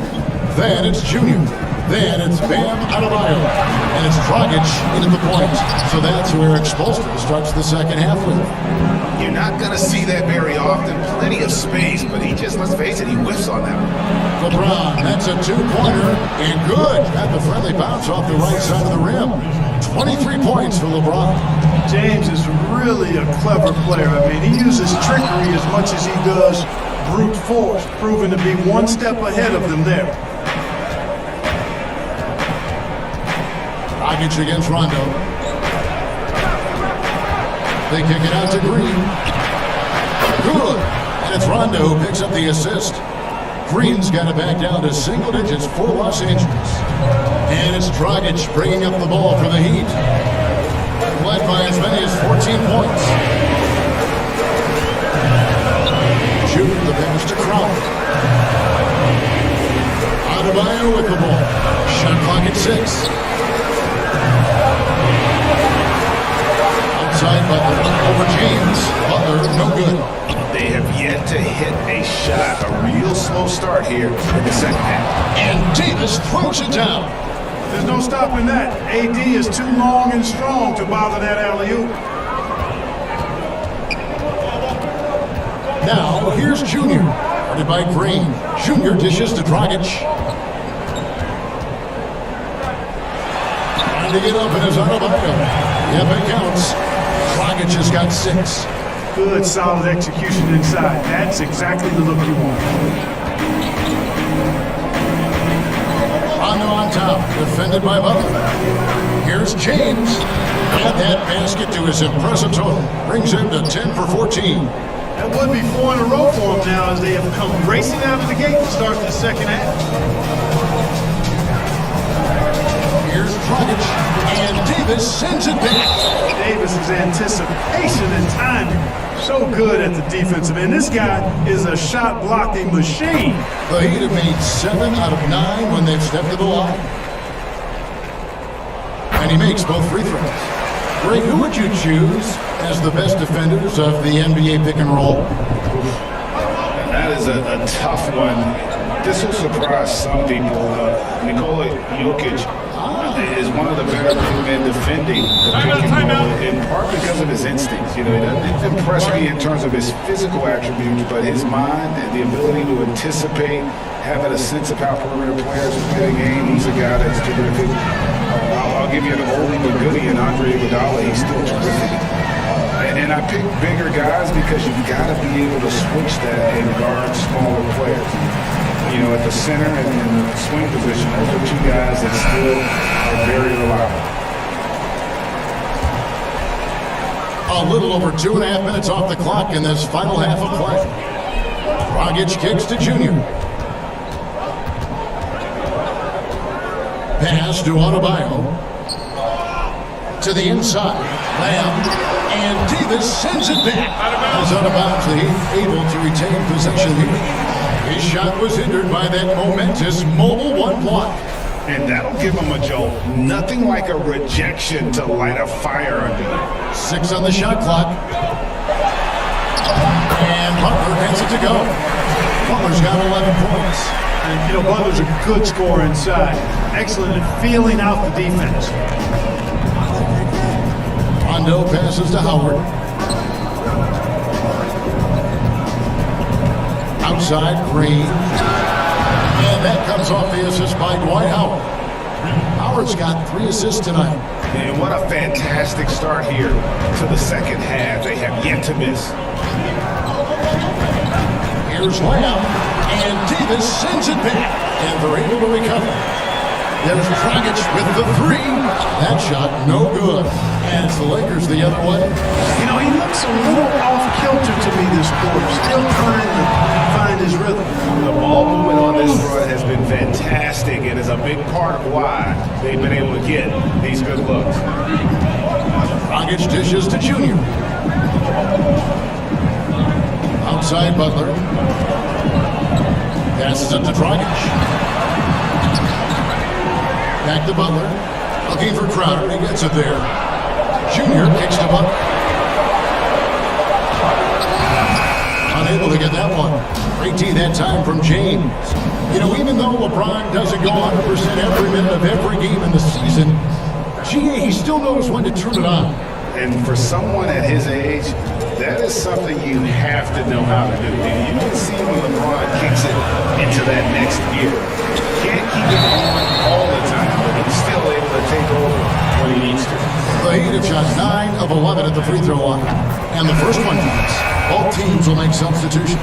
Then it's Junior. Then it's Bam Adebayo. And it's Dragic into the point. So that's where Expulston starts the second half with. You're not going to see that very often. Plenty of space, but he just, let's face it, he whiffs on that one. LeBron, that's a two-pointer. And good. Got the friendly bounce off the right side of the rim. 23 points for LeBron. James is really a clever player. I mean, he uses trickery as much as he does brute force, proving to be one step ahead of them there. Dragic against Rondo. They kick it out to Green. Good. And it's Rondo who picks up the assist. Green's got it back down to single digits for Los Angeles. And it's Dragic bringing up the ball for the Heat. Led by as many as 14 points. Shoot the pass to Crowder. Adebayo with the ball. Shot clock at 6. Outside Butler over James. Butler, no good. They have yet to hit a shot. A real slow start here in the second half. And Davis throws it down. There's no stopping that. AD is too long and strong to bother that alley-oop. Now, here's Junior. Guarded by Green. Junior dishes to Dragic. Trying to get up in his Adebayo. Yep, it counts. Dragic has got 6. Good, solid execution inside. That's exactly the look you want. Rondo on top, defended by Butler. Here's James. And that basket to his impressive total brings him to 10 for 14. That would be 4 in a row for him now as they have come racing out of the gate to start the second half. Here's Dragic, and Davis sends it back. Davis's anticipation and timing, so good at the defensive end. This guy is a shot blocking machine. The Heat have made 7 out of 9 when they've stepped to the line. And he makes both free throws. Greg, who would you choose as the best defenders of the NBA pick and roll? That is a tough one. This will surprise some people. Nikola Jokic is one of the better men defending the pick and roll, in part because of his instincts. You know, he doesn't impress me in terms of his physical attributes, but his mind and the ability to anticipate, having a sense of how perimeter players play the game. He's a guy that's terrific. I'll give you an oldie but goodie in Andre Iguodala. He's still terrific. And I pick bigger guys because you've got to be able to switch that and guard smaller players. You know, at the center and in the swing position, those are 2 guys that still are very reliable. A little over 2.5 minutes off the clock in this final half of play. Dragic kicks to Junior. Pass to Adebayo. To the inside. Lamb. And Davis sends it back. As out of bounds, the Heat able to retain possession here. His shot was hindered by that momentous mobile 1 block. And that'll give him a jolt. Nothing like a rejection to light a fire under. 6 on the shot clock. And Butler gets it to go. Butler's got 11 points. And, you know, Butler's a good scorer inside. Excellent at feeling out the defense. Rondo passes to Howard. Outside, Green. And that comes off the assist by Dwight Howard. Howard's got 3 assists tonight. And what a fantastic start here to the second half. They have yet to miss. Here's Lamb. And Davis sends it back. And they're able to recover. There's Dragic with the 3. That shot no good. And it's the Lakers the other way. You know, he looks a little off-kilter to me this quarter. Still trying to find his rhythm. The ball movement on this run has been fantastic and is a big part of why they've been able to get these good looks. Dragic dishes to Junior. Outside Butler. Passes it to Dragic. Back to Butler. Looking for Crowder. He gets it there. Junior kicks to Butler. Unable to get that one. Great D that time from James. You know, even though LeBron doesn't go 100% every minute of every game in the season, he still knows when to turn it on. And for someone at his age, that is something you have to know how to do. And you can see when LeBron kicks it into that next gear. Can't keep it on all the time, but he's still able to take over when he needs to. The Heat have shot 9 of 11 at the free throw line. And the first one counts. Both teams will make substitutions.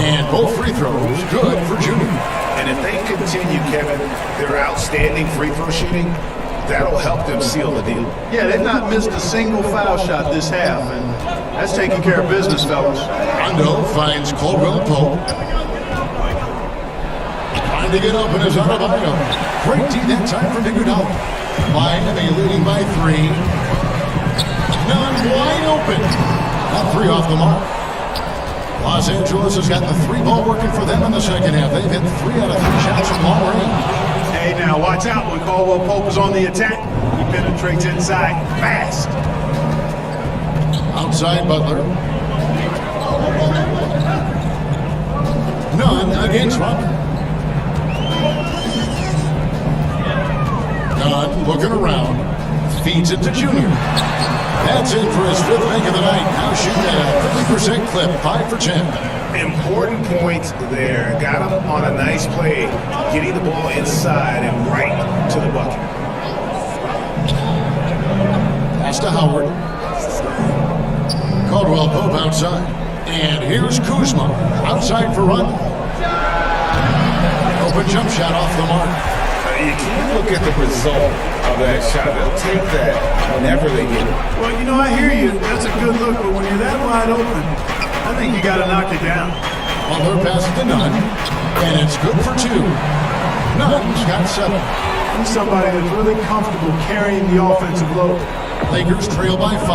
And both free throws good for Junior. And if they continue, Kevin, their outstanding free throw shooting, that'll help them seal the deal. Yeah, they've not missed a single foul shot this half, and that's taking care of business, fellas. Rondo finds Caldwell Pope. Trying to get open is Adebayo. Great D that time from Iguodala. Miami leading by 3. None wide open. That 3 off the mark. Los Angeles has got the 3 ball working for them in the second half. They've hit 3 out of 3 shots from long range. Hey, now watch out when Caldwell Pope is on the attack. He penetrates inside fast. Outside Butler. None against Robert. None looking around. Feeds it to Junior. That's in for his 5th make of the night. Now shooting at a 50% clip, 5 for 10. Important points there. Got him on a nice play, getting the ball inside and right to the bucket. Pass to Howard. Caldwell Pope outside. And here's Kuzma. Outside for Rondo. Open jump shot off the mark. You can't look at the result of that shot. They'll take that whenever they get it. Well, you know, I hear you. That's a good look, but when you're that wide open, I think you got to knock it down. Butler passes to Nunn, and it's good for 2. Nunn's got 7. He's somebody that's really comfortable carrying the offensive load. Lakers trail by 5.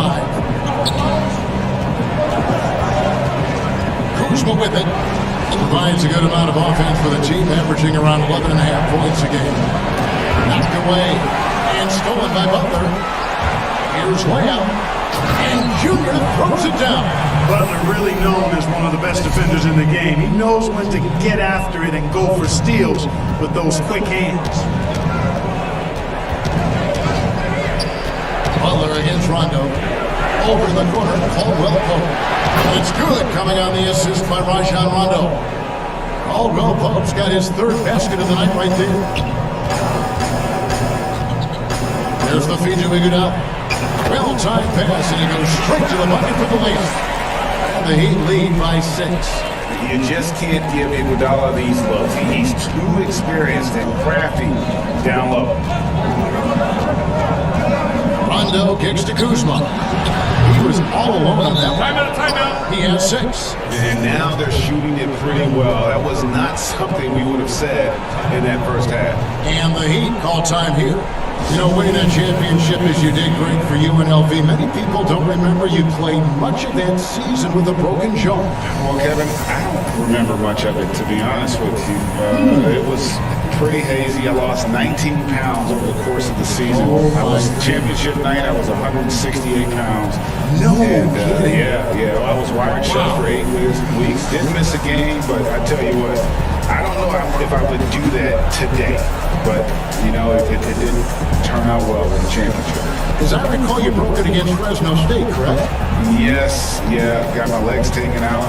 Kuzma with it. Provides a good amount of offense for the team, averaging around 11.5 points a game. Knocked away and stolen by Butler. Here's layup, and Junior throws it down. Butler really known as one of the best defenders in the game. He knows when to get after it and go for steals with those quick hands. Butler against Rondo. Over in the corner, Caldwell Pope. It's good coming on the assist by Rajon Rondo. Caldwell Pope's got his 3rd basket of the night right there. There's the feed to Iguodala. Well-timed pass, and he goes straight to the bucket for the layup. And the Heat lead by 6. You just can't give Iguodala these looks. He's too experienced and crafty down low. Rondo kicks to Kuzma. He was all alone on that one. Timeout. He has 6. And now they're shooting it pretty well. That was not something we would have said in that first half. And the Heat call time here. You know, winning that championship as you did great for UNLV. Many people don't remember you played much of that season with a broken jaw. Well, Kevin, I don't remember much of it, to be honest with you. It was pretty hazy. I lost 19 pounds over the course of the season. I was championship night. I was 168 pounds. No. And I was wired shut for 8 weeks. Didn't miss a game, but I tell you what, I don't know if I would do that today. But, you know, it didn't turn out well in the championship. As I recall, you broke it against Fresno State, correct? Yes, got my legs taken out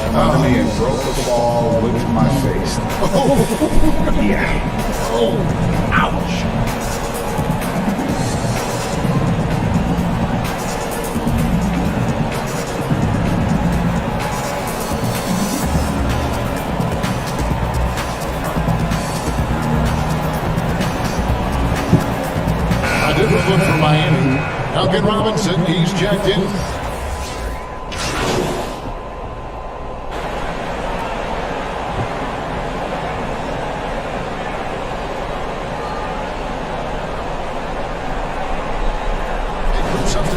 from under me and broke the ball with my face. Yeah. Oh, ouch. Different look for Miami. Duncan Robinson, he's checked in.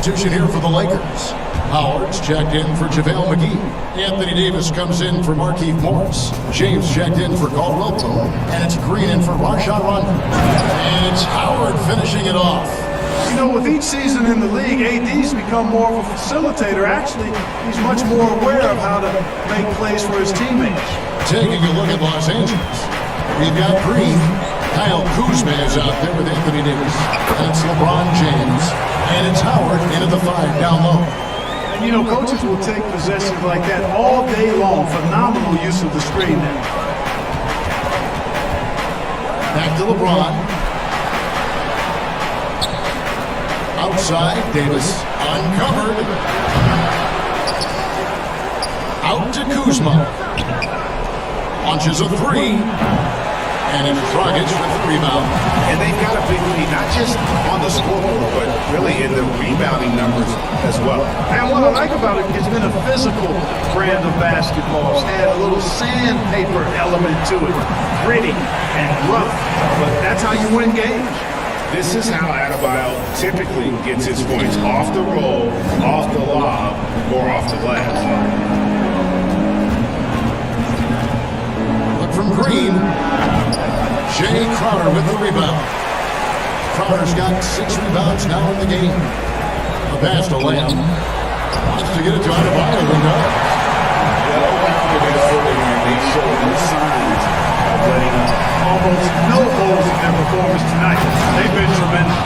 substitution here for the Lakers. Howard's checked in for JaVale McGee. Anthony Davis comes in for Markieff Morris. James checked in for Caldwell Pope. And it's Green in for Rajon Rondo. And it's Howard finishing it off. You know, with each season in the league, AD's become more of a facilitator. Actually, he's much more aware of how to make plays for his teammates. Taking a look at Los Angeles, we've got Green. Kyle Kuzma is out there with Anthony Davis. And it's LeBron James. And it's Howard into the 5 down low. And you know, coaches will take possessions like that all day long. Phenomenal use of the screen there. Back to LeBron. Outside, Davis uncovered. Out to Kuzma. Launches a 3. And it's Dragic with the rebound. And they've got a big lead, not just on the scoreboard, but really in the rebounding numbers as well. And what I like about it, it's been a physical brand of basketball. It's had a little sandpaper element to it. Gritty and rough, but that's how you win games. This is how Adebayo typically gets his points. Off the roll, off the lob, or off the glass. Look from Green. Jay Crowder with the rebound. Crowder's got 6 rebounds now in the game. A pass to Lamb. Wants to get it to Adebayo, who knows? They showed no signs of letting up. Almost no holes in their performance tonight. They've been tremendous.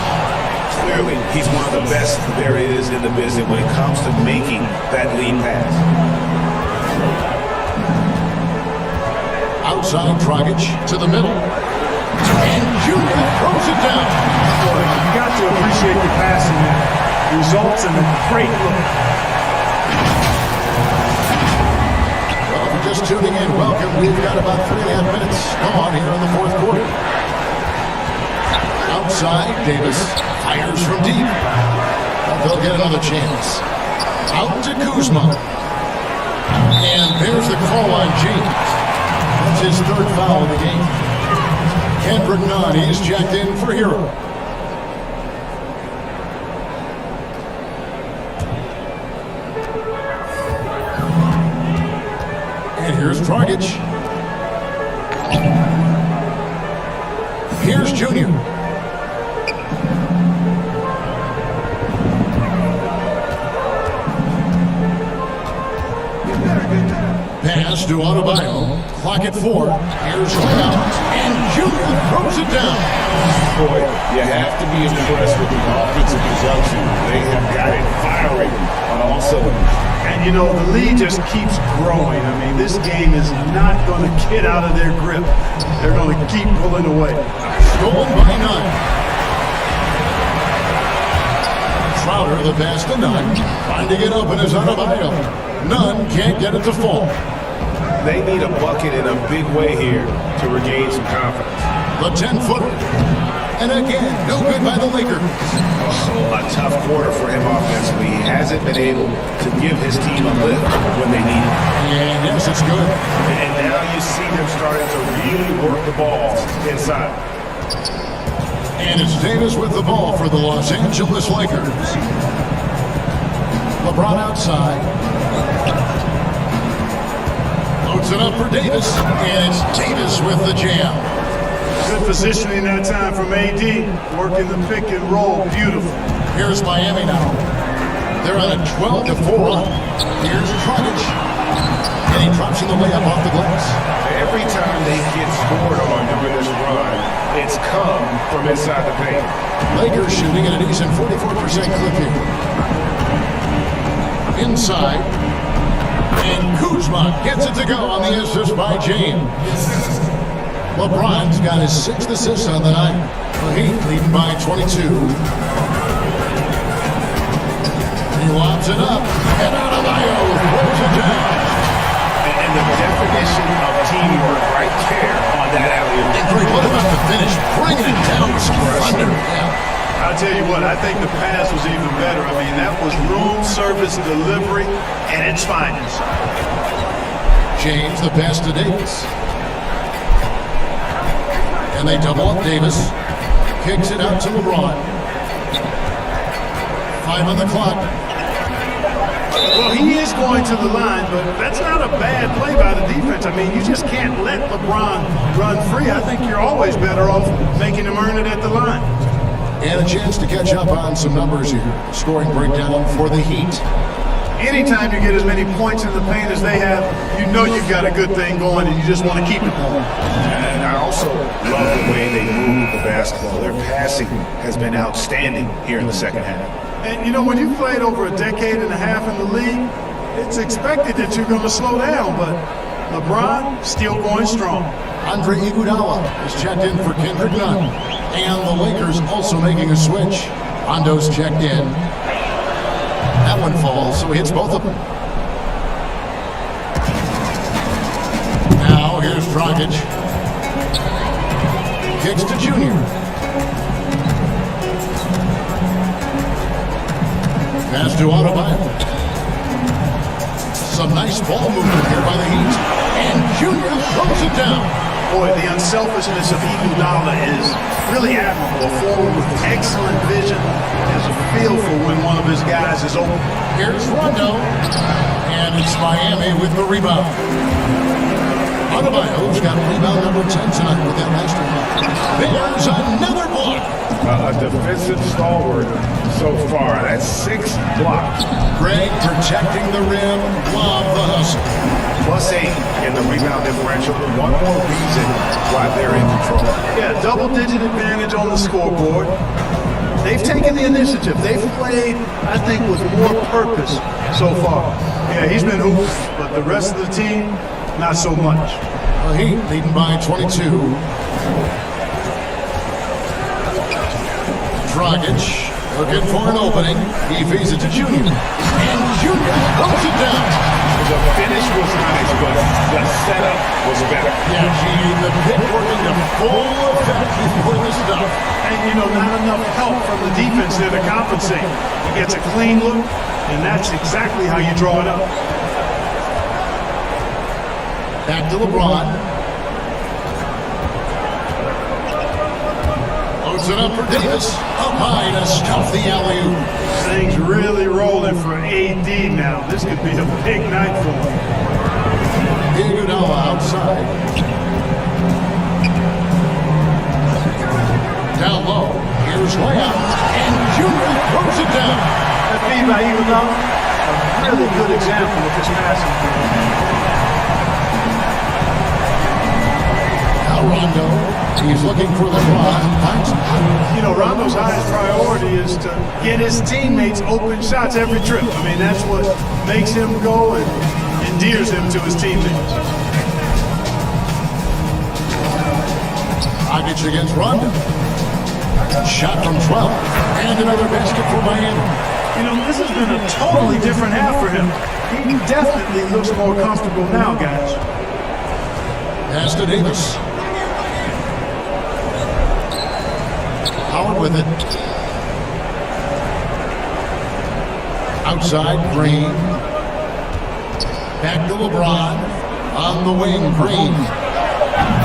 Clearly, he's one of the best there is in the business when it comes to making that lead pass. Outside Dragic to the middle. And Junior throws it down. Boy, you got to appreciate the passing there. Results in a great look. Well, if you're just tuning in, welcome. We've got about 3.5 minutes gone here in the 4th quarter. Outside, Davis fires from deep. They'll get another chance. Out to Kuzma. And there's the call on James. That's his 3rd foul of the game. Kendrick Nunn is checked in for Hero. And here's Dragic. Here's Junior. Pass to Adebayo. Clock at 4. Here's Lamb. And Junior throws it down. Boy, you have to be impressed with the offensive production. They have got it firing on all cylinders. And you know, the lead just keeps growing. I mean, this game is not going to get out of their grip. They're going to keep pulling away. Stolen by Nunn. Crowder the pass to Nunn. Finding it open is Adebayo. Nunn can't get it to fall. They need a bucket in a big way here to regain some confidence. The 10-footer. And again, no good by the Lakers. A tough quarter for him offensively. He hasn't been able to give his team a lift when they need it. And yes, it's good. And now you see them starting to really work the ball inside. And it's Davis with the ball for the Los Angeles Lakers. LeBron outside. Loads it up for Davis. And it's Davis with the jam. Good positioning that time from AD. Working the pick and roll. Beautiful. Here's Miami now. They're on a 12-4 run. Here's Dragic. And he drops in the layup off the glass. Every time they get scored on during this run, it's come from inside the paint. Lakers shooting at a decent 44% clip here. Inside. And Kuzma gets it to go on the assist by James. LeBron's got his 6th assist on the night. The Heat leading by 22. He lobs it up. And Adebayo throws it down. And the definition of teamwork right there on that alley-oop. And what about the finish? Bringing it down with some thunder. Yeah. I'll tell you what, I think the pass was even better. I mean, that was room service delivery at its finest. James, the pass to Davis. And they double up Davis. Kicks it out to LeBron. 5 on the clock. Well, he is going to the line, but that's not a bad play by the defense. I mean, you just can't let LeBron run free. I think you're always better off making him earn it at the line. And a chance to catch up on some numbers here. Scoring breakdown for the Heat. Anytime you get as many points in the paint as they have, you know you've got a good thing going and you just want to keep it going. And I also love the way they move the basketball. Their passing has been outstanding here in the second half. And you know, when you've played over a decade and a half in the league, it's expected that you're going to slow down, but LeBron still going strong. Andre Iguodala is checked in for Kendrick Nunn. And the Lakers also making a switch. Hondo's checked in. That one falls, so he hits both of them. Now here's Dragic. Kicks to Junior. Pass to Adebayo. Some nice ball movement here by the Heat. And Junior throws it down. Boy, the unselfishness of Iguodala is really admirable. A forward with excellent vision, has a feel for when one of his guys is open. Here's Rondo. And it's Miami with the rebound. Adebayo's got rebound number 10 tonight with that last one. There's another block. A defensive stalwart so far. That's 6 blocks. Greg protecting the rim. Love the hustle. +8 in the rebound differential. One more reason why they're in control. Yeah, double-digit advantage on the scoreboard. They've taken the initiative. They've played, I think, with more purpose so far. Yeah, he's been hooped, but the rest of the team, not so much. The Heat leading by 22. Dragic looking for an opening. He feeds it to Junior. And Junior throws it down. The finish was nice, but the setup was better. Yeah, the pick working to full effect before this stuff. And, you know, not enough help from the defense there to compensate. He gets a clean look, and that's exactly how you draw it up. Back to LeBron. Loads it up for Davis. Up high to stuff the alley-oop. Things really rolling for AD now. This could be a big night for him. Iguodala outside. Down low. Here's layup. And Junior throws it down. That feed by Iguodala, a really good example of his passing. Now Rondo. He's looking for LeBron. You know, Rondo's highest priority is to get his teammates open shots every trip. I mean, that's what makes him go and endears him to his teammates. Dragic against Rondo. Shot from 12. And another basket for Miami. You know, this has been a totally different half for him. He definitely looks more comfortable now, guys. Pass to Davis. Howard with it. Outside, Green. Back to LeBron. On the wing, Green.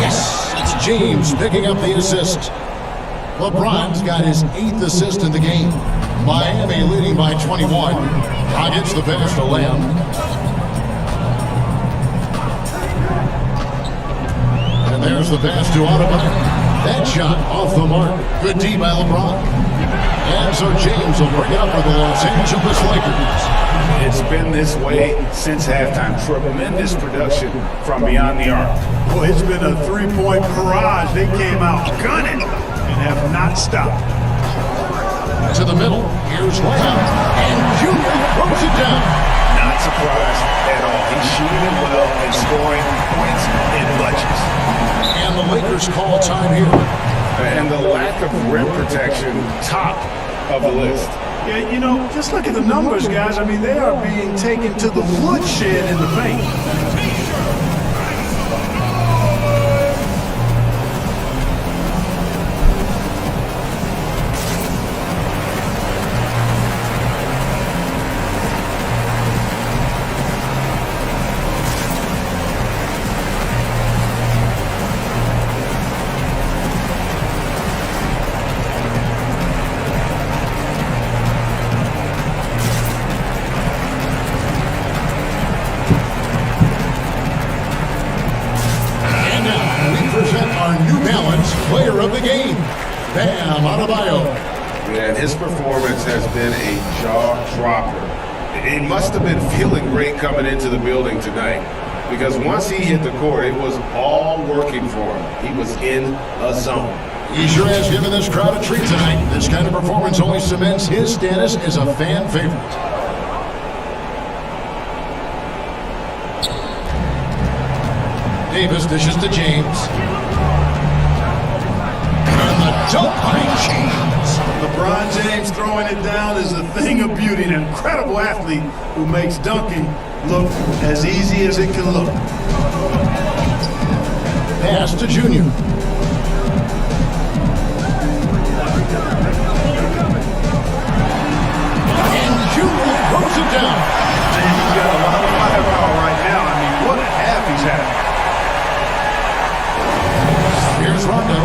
Yes, it's James picking up the assist. LeBron's got his 8th assist in the game. Miami leading by 21. Dragic the finish to Lamb. And there's the pass to Adebayo. That shot off the mark. Good D by LeBron. And so James will bring it up for the Los Angeles Lakers. It's been this way since halftime. Tremendous production from beyond the arc. Boy, it's been a three-point barrage. They came out gunning and have not stopped. To the middle. Here's Lamb. And Junior throws it down. Not surprised at all. He's shooting it well and scoring points in bunches. And the Lakers call time here. And the lack of rim protection, top of the list. Yeah, you know, just look at the numbers, guys. I mean, they are being taken to the woodshed in the paint. our New Balance Player of the Game, Bam Adebayo. Man, his performance has been a jaw dropper. He must have been feeling great coming into the building tonight, because once he hit the court, it was all working for him. He was in a zone. He sure has given this crowd a treat tonight. This kind of performance only cements his status as a fan favorite. Davis dishes to James. And the dunk by James. LeBron James throwing it down is a thing of beauty. An incredible athlete who makes dunking look as easy as it can look. Pass to Junior. And Junior throws it down. Man, he's got a lot of firepower right now. I mean, what a half he's having. Here's Rondo.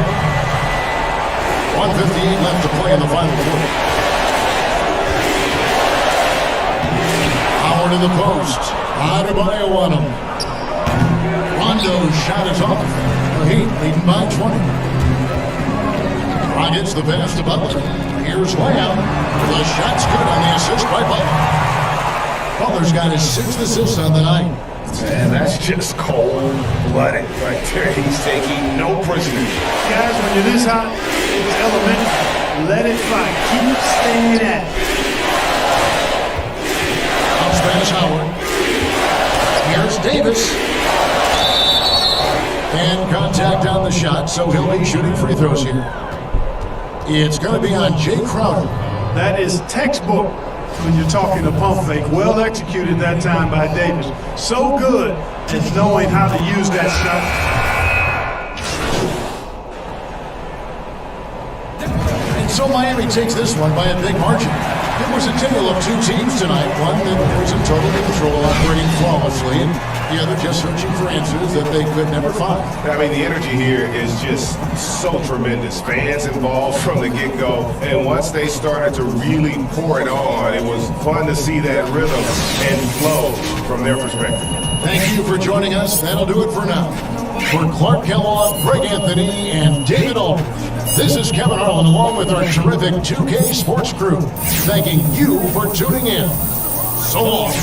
1:58 left to play in the final quarter. Howard in the post. Adebayo on him. Rondo's shot is off. The Heat leading by 20. Rockets the pass to Butler. Here's Lamb. The shot's good on the assist by Butler. Butler's got his 6th assist on the night. Man, that's just cold-blooded right there. He's taking no prisoners. Guys, when you're this hot, it's elementary. Let it fly. Keep staying at it. Bounce pass Howard. Here's Davis. And contact on the shot, so he'll be shooting free throws here. It's going to be on Jay Crowder. That is textbook when you're talking a pump fake. Well executed that time by Davis. So good at knowing how to use that shot. And so Miami takes this one by a big margin. It was a tale of two teams tonight. One that was in total control, operating flawlessly, and the other just searching for answers that they could never find. I mean, the energy here is just so tremendous. Fans involved from the get-go, and once they started to really pour it on, it was fun to see that rhythm and flow from their perspective. Thank you for joining us. That'll do it for now. For Clark Kellogg, Greg Anthony, and David Aldridge, this is Kevin Harlan along with our terrific 2K Sports crew, thanking you for tuning in. So long.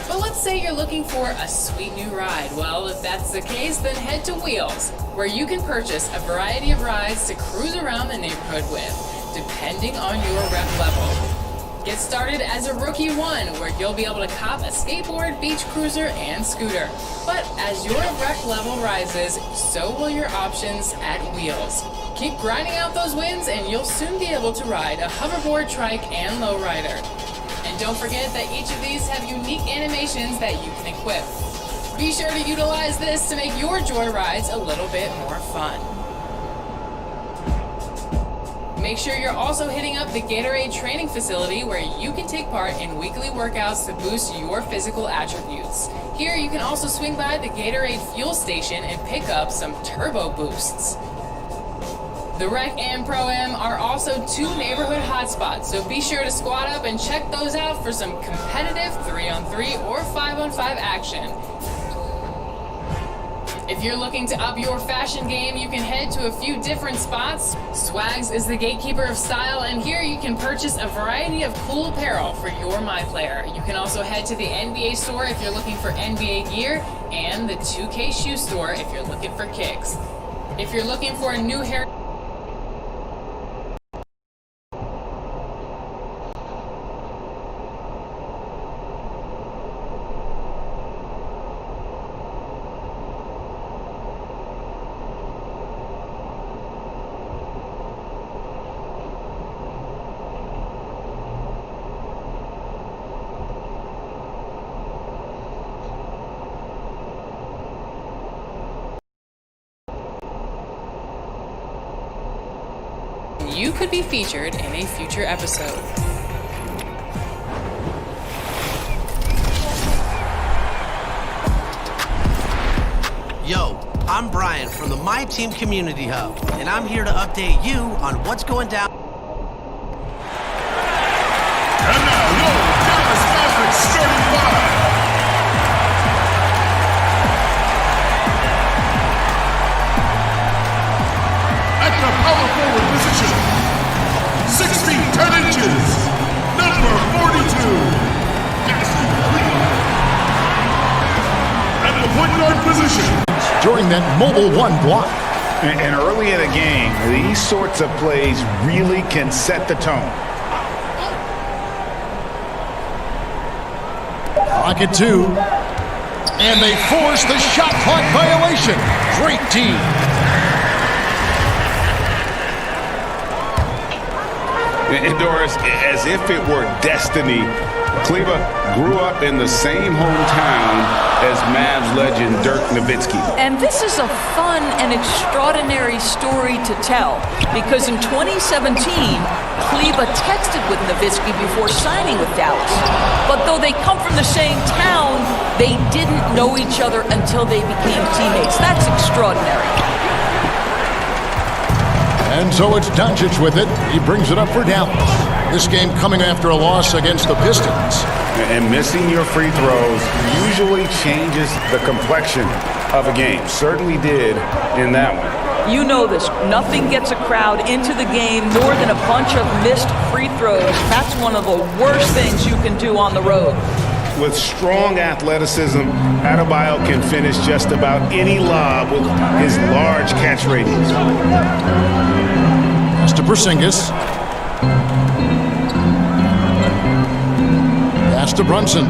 But let's say you're looking for a sweet new ride. Well, if that's the case, then head to Wheels, where you can purchase a variety of rides to cruise around the neighborhood with, depending on your rep level. Get started as a Rookie 1, where you'll be able to cop a skateboard, beach cruiser, and scooter. But as your rep level rises, so will your options at Wheels. Keep grinding out those wins, and you'll soon be able to ride a hoverboard, trike, and lowrider. And don't forget that each of these have unique animations that you can equip. Be sure to utilize this to make your joy rides a little bit more fun. Make sure you're also hitting up the Gatorade training facility, where you can take part in weekly workouts to boost your physical attributes. Here you can also swing by the Gatorade fuel station and pick up some turbo boosts. The Rec and Pro-Am are also two neighborhood hotspots, so be sure to squad up and check those out for some competitive 3-on-3 or 5-on-5 action. If you're looking to up your fashion game, you can head to a few different spots. Swags is the gatekeeper of style, and here you can purchase a variety of cool apparel for your MyPlayer. You can also head to the NBA store if you're looking for NBA gear, and the 2K shoe store if you're looking for kicks. If you're looking for a new hair... you could be featured in a future episode. Yo, I'm Brian from the My Team Community Hub, and I'm here to update you on what's going down. And now, your Dallas Mavericks starting five. At the power forward position, 6 feet 10 inches, number 42, Jackson Cleveland. At the point guard position, during that mobile one block. And early in the game, these sorts of plays really can set the tone. Pocket 2. And they force the shot clock violation. Great team. And Doris, as if it were destiny, Kleba grew up in the same hometown as Mavs legend Dirk Nowitzki. And this is a fun and extraordinary story to tell, because in 2017, Kleba texted with Nowitzki before signing with Dallas. But though they come from the same town, they didn't know each other until they became teammates. That's extraordinary. And so it's Doncic with it. He brings it up for Dallas. This game coming after a loss against the Pistons. And missing your free throws usually changes the complexion of a game. Certainly did in that one. You know this. Nothing gets a crowd into the game more than a bunch of missed free throws. That's one of the worst things you can do on the road. With strong athleticism, Adebayo can finish just about any lob with his large catch radius. Pass to Porzingis. Pass to Brunson.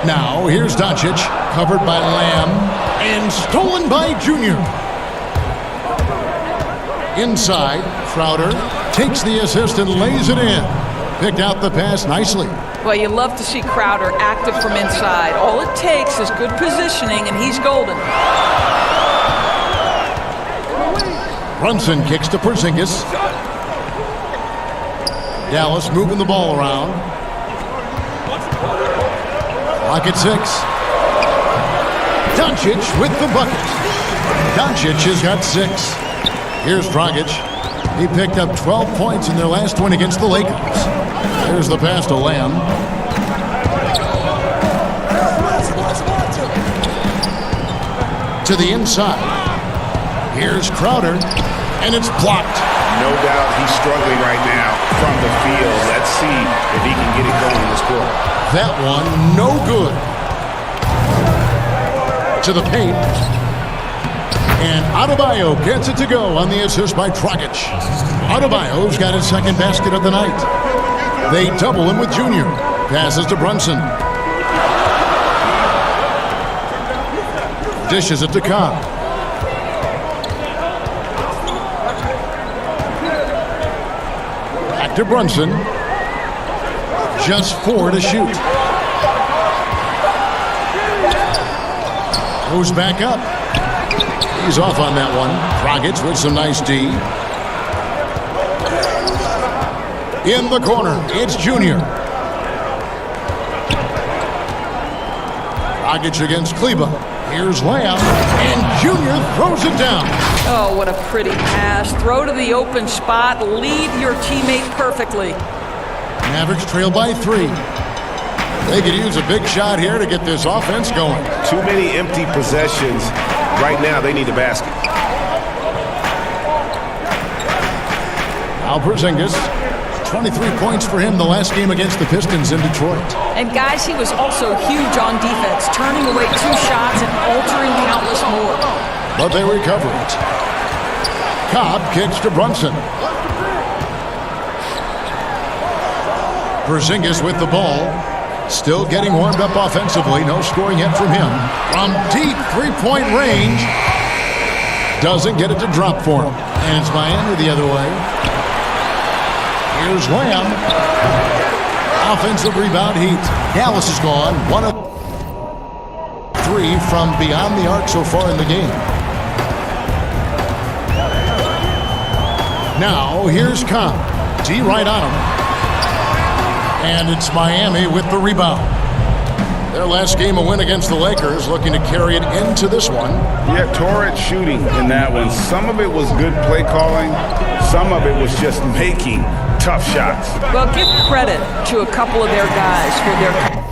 Now, here's Doncic, covered by Lamb, and stolen by Junior. Inside, Crowder takes the assist and lays it in. Picked out the pass nicely. Well, you love to see Crowder active from inside. All it takes is good positioning, and he's golden. Brunson kicks to Porzingis. Dallas moving the ball around. Pocket 6. Doncic with the bucket. Doncic has got 6. Here's Dragic. He picked up 12 points in their last win against the Lakers. There's the pass to Lamb. To the inside. Here's Crowder, and it's blocked. No doubt he's struggling right now from the field. Let's see if he can get it going this quarter. That one, no good. To the paint. And Adebayo gets it to go on the assist by Dragic. Adebayo's got his second basket of the night. They double him with Junior. Passes to Brunson. Dishes it to Cobb. Back to Brunson. Just 4 to shoot. Goes back up. He's off on that one. Dragic with some nice D. In the corner, it's Junior. Dragic against Kleba. Here's Lamb, and Junior throws it down. Oh, what a pretty pass. Throw to the open spot. Lead your teammate perfectly. Mavericks trail by 3. They could use a big shot here to get this offense going. Too many empty possessions. Right now, they need a basket. Now Porzingis, 23 points for him the last game against the Pistons in Detroit. And guys, he was also huge on defense, turning away 2 shots and altering countless more. But they recover it. Cobb kicks to Brunson. Porzingis with the ball. Still getting warmed up offensively. No scoring yet from him. From deep three-point range. Doesn't get it to drop for him. And it's Miami the other way. Here's Lamb. Offensive rebound Heat. Dallas is gone. 1 of 3 from beyond the arc so far in the game. Now, here's Con. D right on him. And it's Miami with the rebound. Their last game, a win against the Lakers, looking to carry it into this one. Yeah, torrid shooting in that one. Some of it was good play calling. Some of it was just making tough shots. Well, give credit to a couple of their guys for their...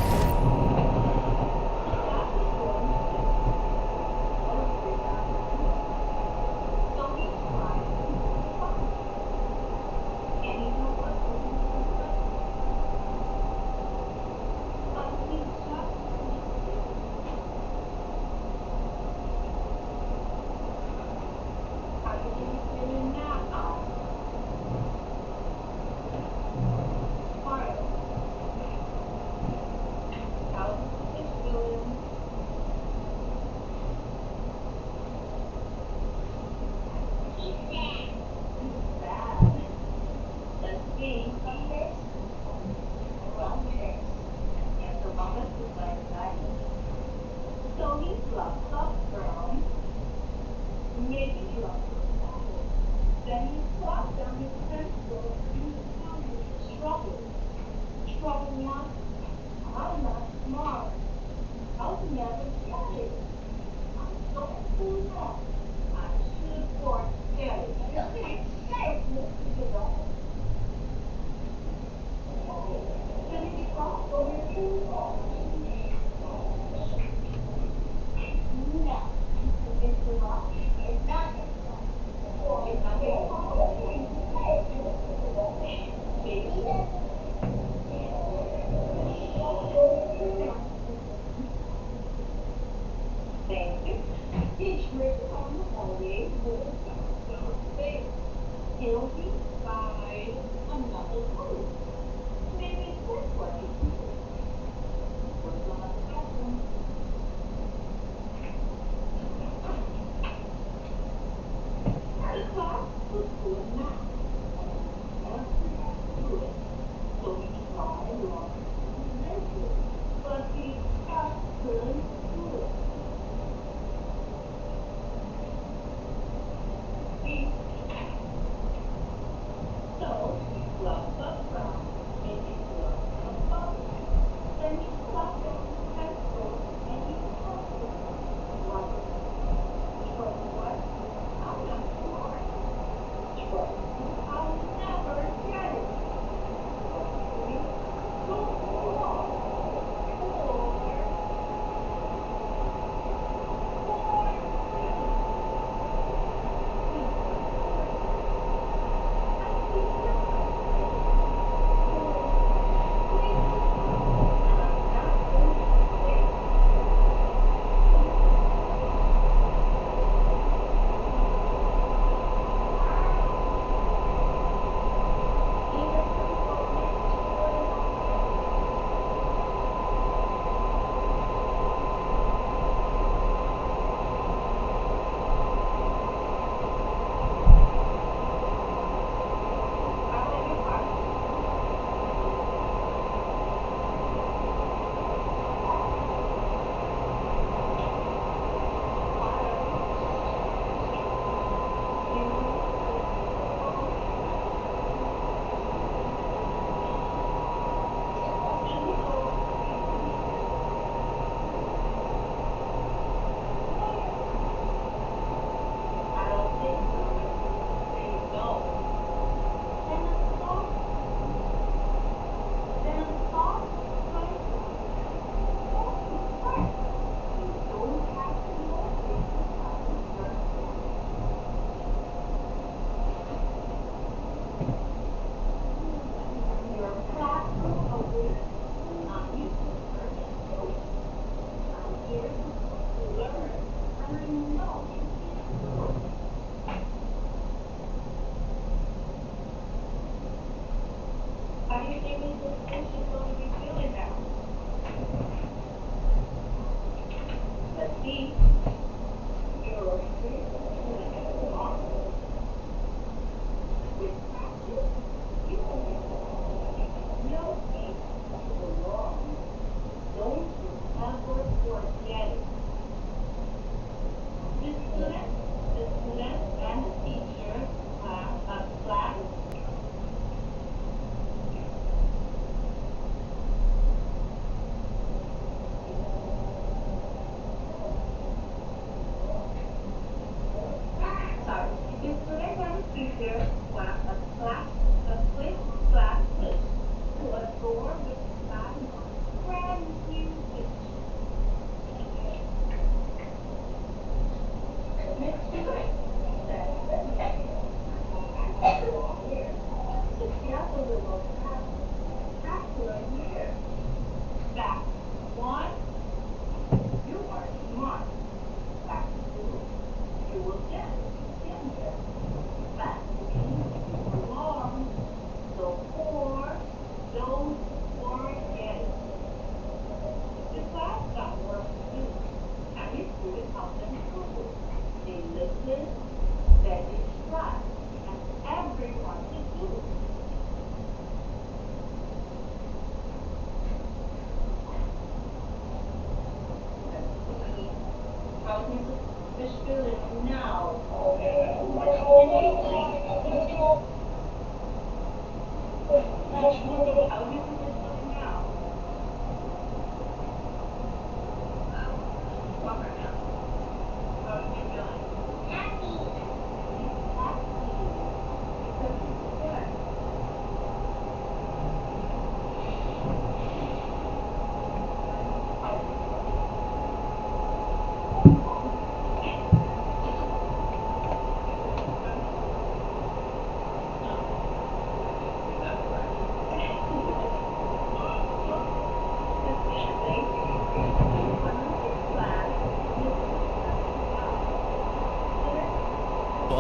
The students and the teacher have a class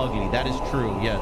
Ugly. That is true, yes.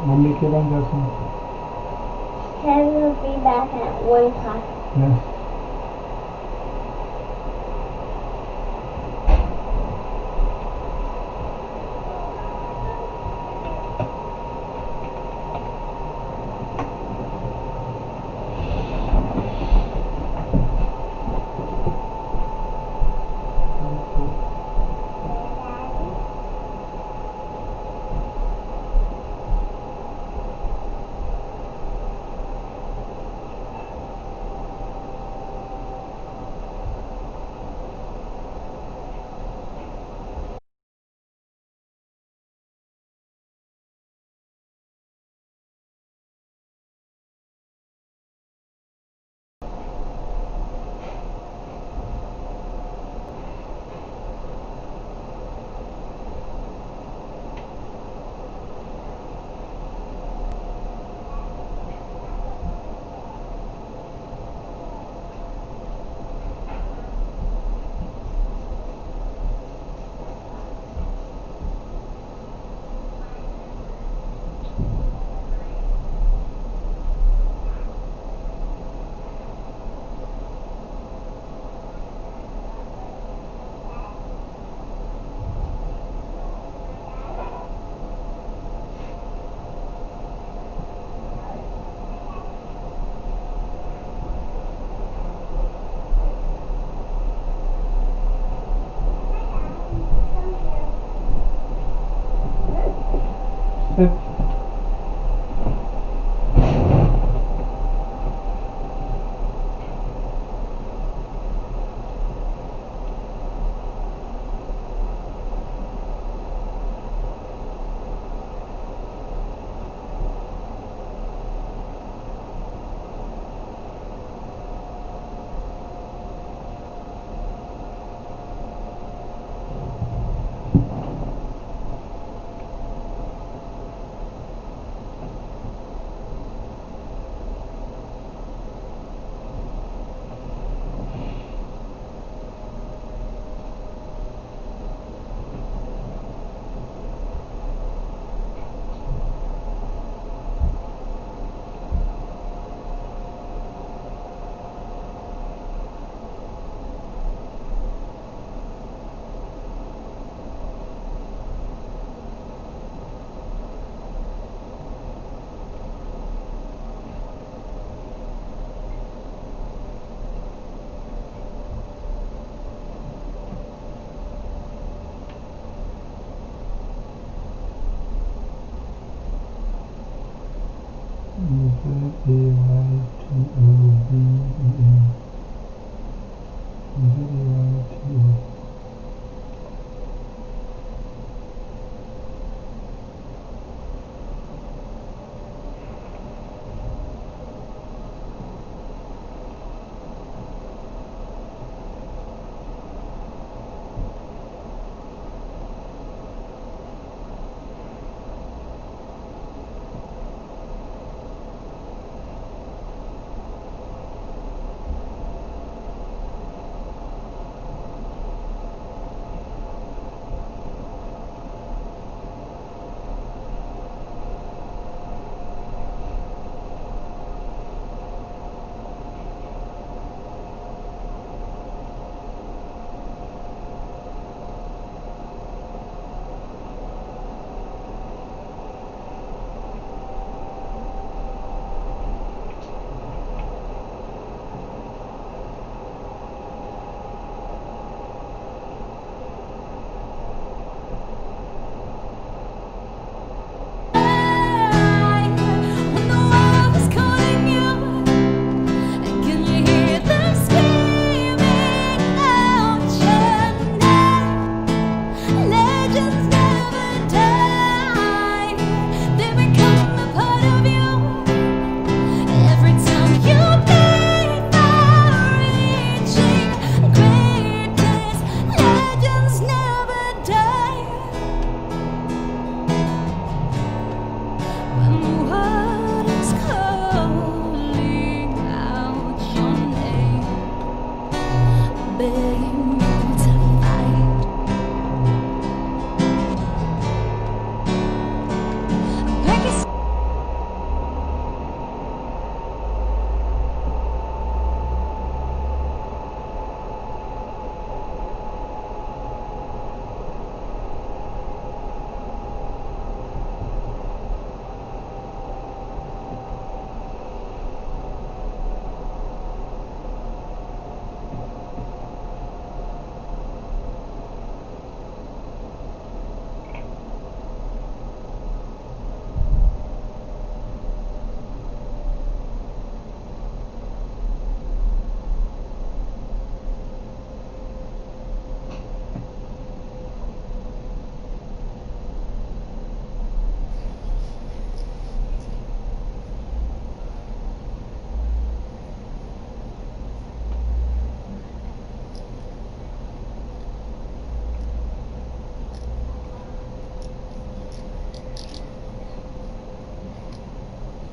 Mummy के पास जाते हैं. Ted will be back at 1 o'clock. Yes.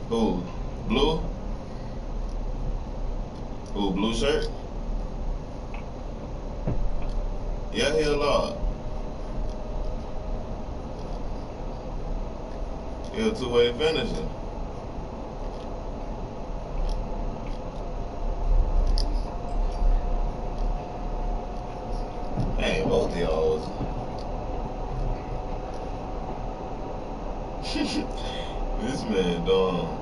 Who? Blue? Who, blue shirt? Yeah, he a lot. He a two-way finisher. Hey, both of y'all. This man dumb.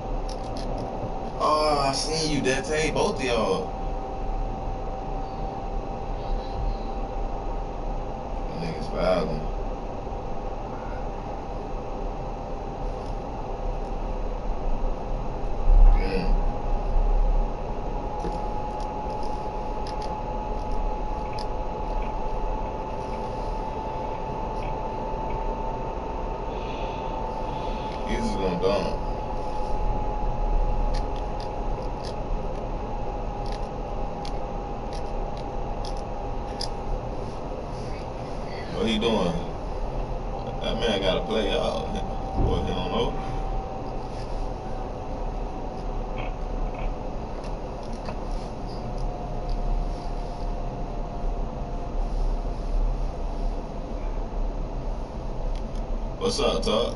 Oh, I seen you, Dante. Both of y'all. Niggas fouling. He's just gonna dump. What he doing? That man gotta play out. Boy, he don't know. What's up, Tuck?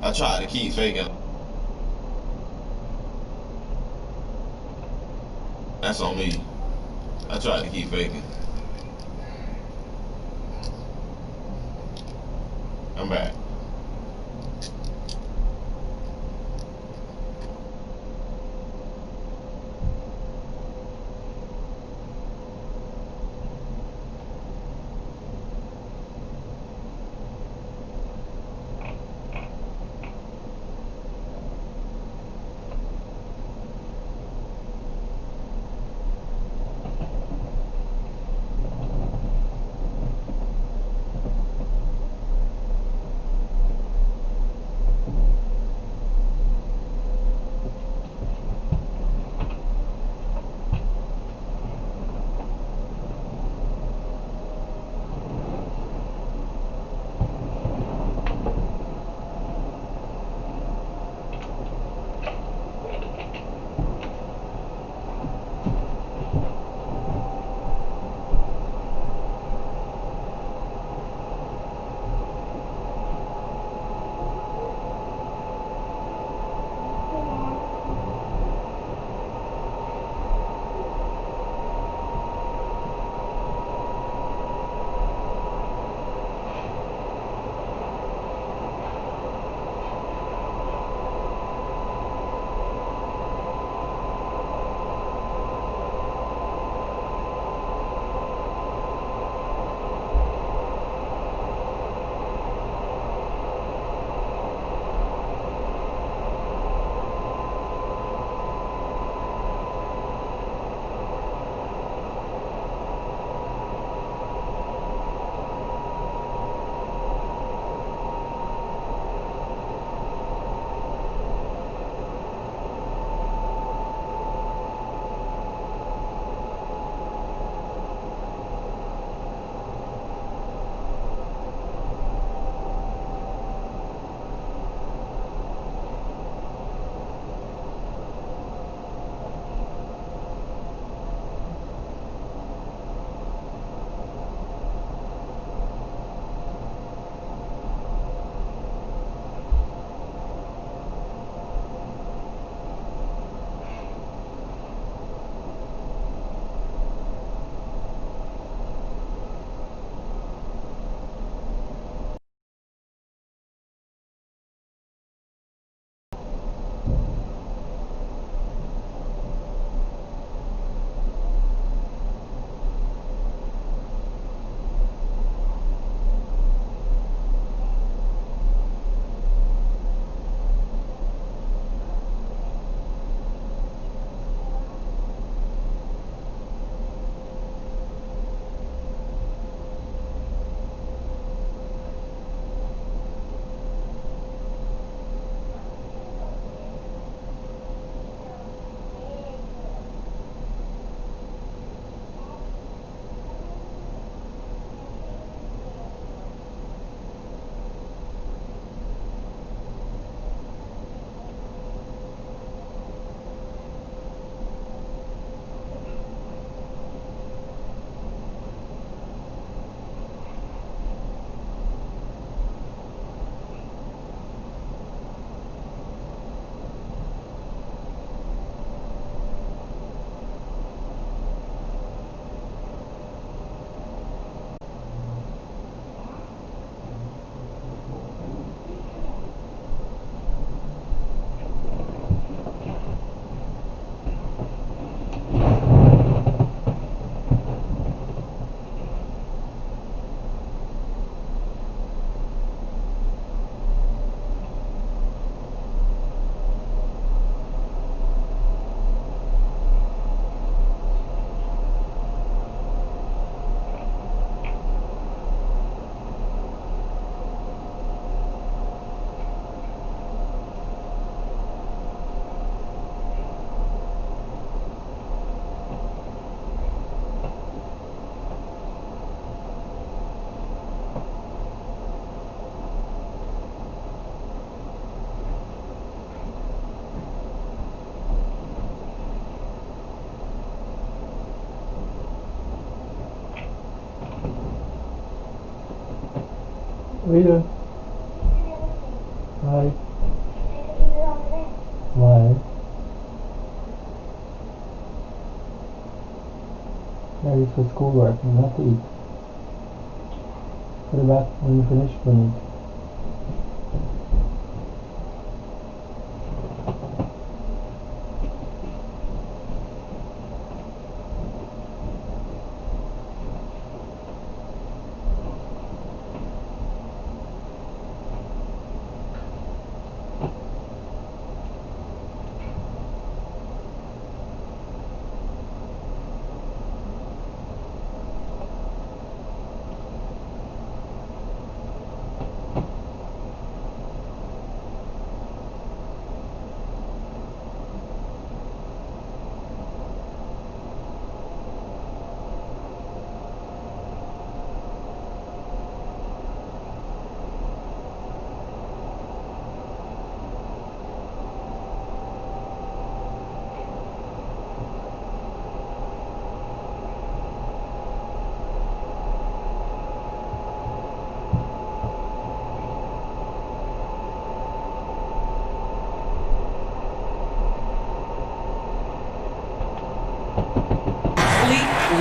I tried to keep faking. That's on me. I tried to keep faking. I'm back. What are you doing? Why? Why? Yeah, it's for schoolwork. You have to eat. Put it back when you finish when you eat.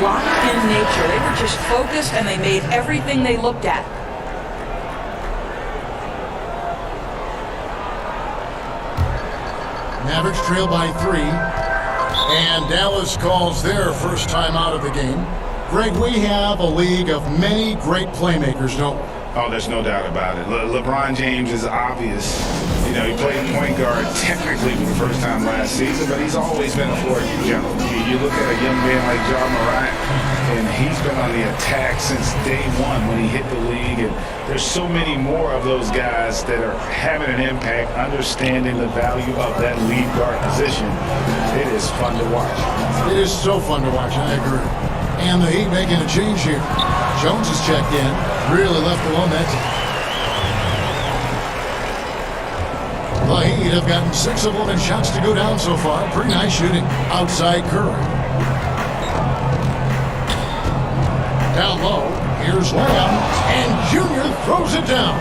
Locked in nature. They were just focused and they made everything they looked at. Mavericks trail by 3. And Dallas calls their first time out of the game. Greg, we have a league of many great playmakers, don't we? Oh, there's no doubt about it. LeBron James is obvious. You know, he played point guard technically for the first time last season, but he's always been a floor general. You look at a young man like Ja Morant, and he's been on the attack since day one when he hit the league. And there's so many more of those guys that are having an impact, understanding the value of that lead guard position. It is fun to watch. It is so fun to watch, I agree. And the Heat making a change here. Jones has checked in. Really left alone that time. The Heat have gotten 6 of 11 shots to go down so far. Pretty nice shooting. Outside Curry. Down low. Here's Lamb. And Junior throws it down.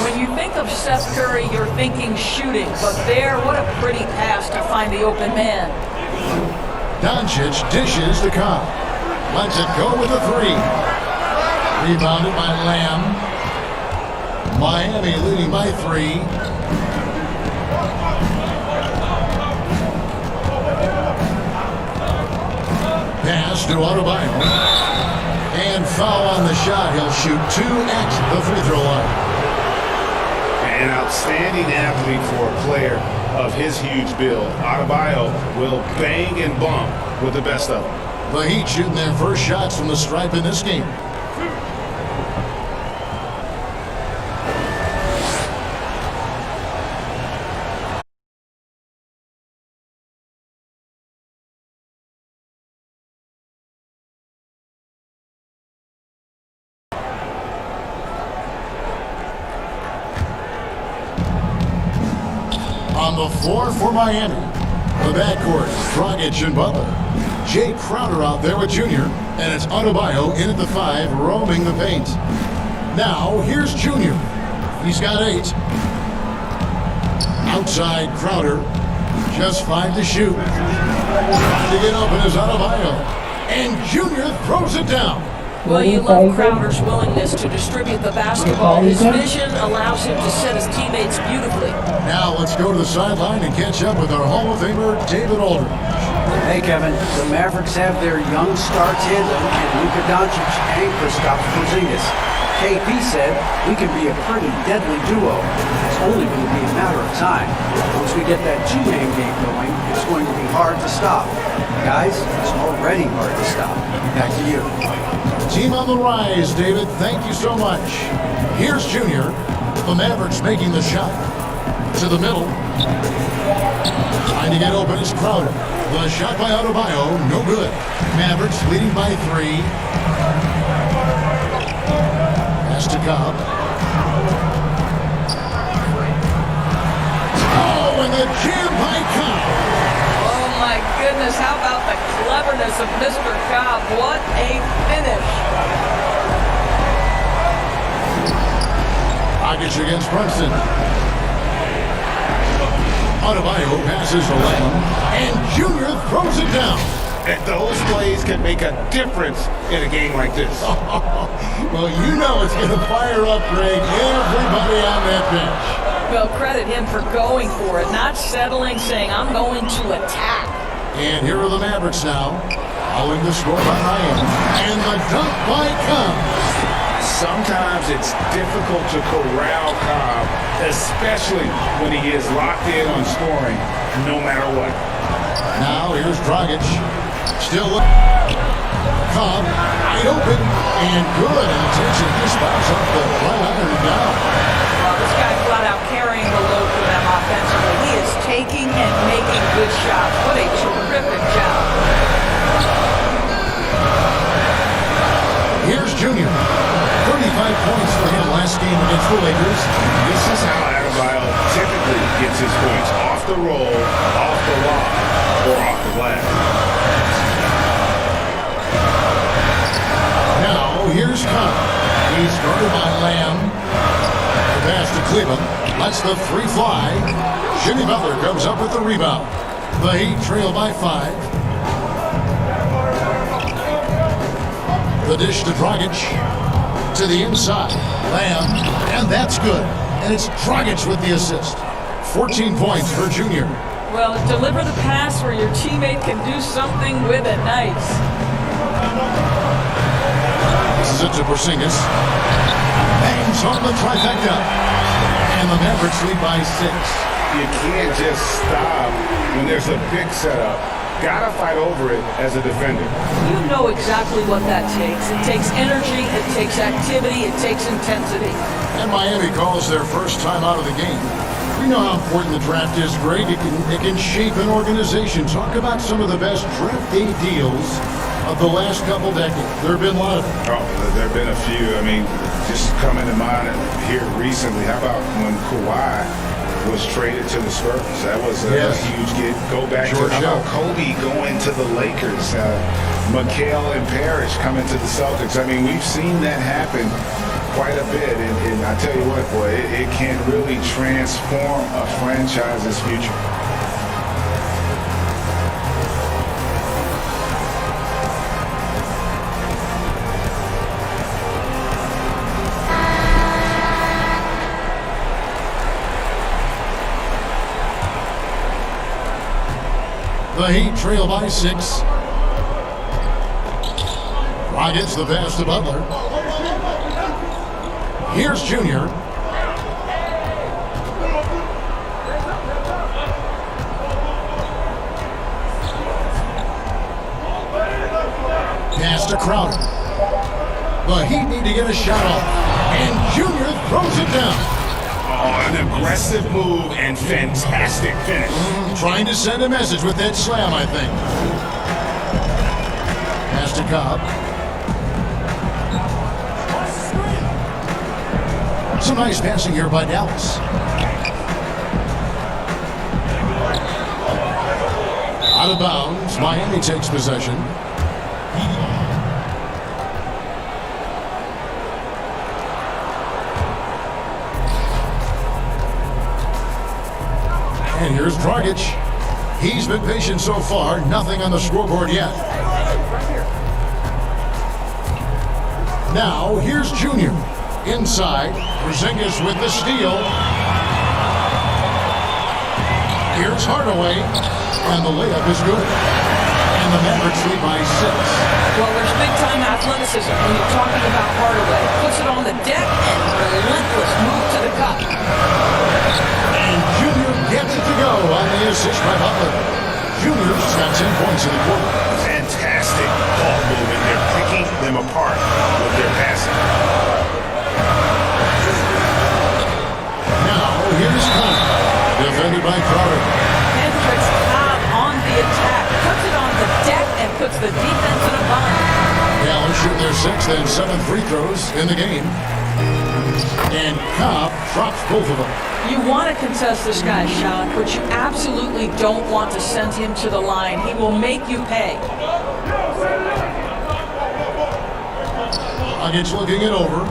When you think of Seth Curry, you're thinking shooting. But there, what a pretty pass to find the open man. Doncic dishes to Cobb. Lets it go with a 3. Rebounded by Lamb. Miami leading by 3. Pass to Adebayo. And foul on the shot. He'll shoot 2 at the free throw line. An outstanding athlete for a player of his huge build. Adebayo will bang and bump with the best of them. The Heat shooting their first shots from the stripe in this game. On the floor for Miami, the backcourt, Dragic and Butler. Jay Crowder out there with Junior, and it's Adebayo in at the 5, roaming the paint. Now, here's Junior. He's got 8. Outside Crowder, just 5 to shoot. Trying to get open is Adebayo, and Junior throws it down. Well, you love Crowder's willingness to distribute the basketball. His vision allows him to set his teammates beautifully. Now let's go to the sideline and catch up with our Hall of Famer, David Aldridge. Hey, Kevin, the Mavericks have their young star tandem in Luka Doncic and Kristaps Porzingis. KP said, we can be a pretty deadly duo. It's only going to be a matter of time. Once we get that two-man game going, it's going to be hard to stop. Guys, it's already hard to stop. Back to you. Team on the rise, David. Thank you so much. Here's Junior. The Mavericks making the shot. To the middle. Trying to get open is Crowder. The shot by Adebayo, no good. Mavericks leading by 3. Pass to Cobb. Oh, and the jam by Cobb. Oh my goodness, how about the cleverness of Mr. Cobb? What a finish. Dragic against Brunson. Adebayo passes to Lamb, and Junior throws it down. And those plays can make a difference in a game like this. Well, you know it's going to fire up, Greg, everybody on that bench. Well, credit him for going for it, not settling, saying, I'm going to attack. And here are the Mavericks now, following the score by Miami, and the dunk by Cobb. Sometimes it's difficult to corral Cobb, especially when he is locked in on scoring, no matter what. Now here's Dragic. Still Cobb, wide open, and good. And it takes a dispatch off the right iron down. Well, this guy flat out carrying the load for them offensively. He is taking and making good shots. What a terrific job. Here's Junior. 35 points for him last game against the Lakers. This is how Adebayo typically gets his points. Off the roll, off the lob, or off the glass. Now, here's Cobb. He's guarded by Lamb. The pass to Cleveland. Lets the three fly. Jimmy Butler comes up with the rebound. The Heat trail by 5. The dish to Dragic. To the inside. Lamb. And that's good. And it's Dragic with the assist. 14 points for Junior. Well, deliver the pass where your teammate can do something with it. Nice. This is it to Porzingis. Bangs on the trifecta. And the Mavericks lead by 6. You can't just stop when there's a big setup. Gotta fight over it as a defender. You know exactly what that takes. It takes energy, it takes activity, it takes intensity. And Miami calls their first time out of the game. We know how important the draft is, Greg. It can shape an organization. Talk about some of the best draft day deals of the last couple decades. There have been a lot of them. Oh, there have been a few. I mean, just coming to mind here recently. How about when Kawhi was traded to the Spurs? That was a huge get. Go back to how about Kobe going to the Lakers, McHale and Parrish coming to the Celtics. I mean, we've seen that happen quite a bit, and I tell you what, boy, it can really transform a franchise's future. The Heat trail by 6. Dragic the pass to Butler. Here's Junior. Pass to Crowder. The Heat need to get a shot off. And Junior throws it down. Oh, an aggressive move and fantastic finish. Trying to send a message with that slam, I think. Pass to Cobb. Some nice passing here by Dallas. Out of bounds. Miami takes possession. And here's Dragic. He's been patient so far. Nothing on the scoreboard yet. Now, here's Junior. Inside. Porzingis with the steal. Here's Hardaway. And the layup is good. And the Mavericks lead by 6. Well, there's big-time athleticism when you're talking about Hardaway. Puts it on the deck and relentless move to the cup. And Junior gets it to go on the assist by Butler. Junior's got 10 points in the quarter. Fantastic ball movement. They're picking them apart with their passing. Now, here's Cobb. Defended by Crowder. Hendricks Cobb on the attack. Puts it on the deck and puts the defense in a bind. Dallas shooting their 6th and 7th free throws in the game. And Cobb drops both of them. You want to contest this guy's shot, but you absolutely don't want to send him to the line. He will make you pay. Dragic looking it over.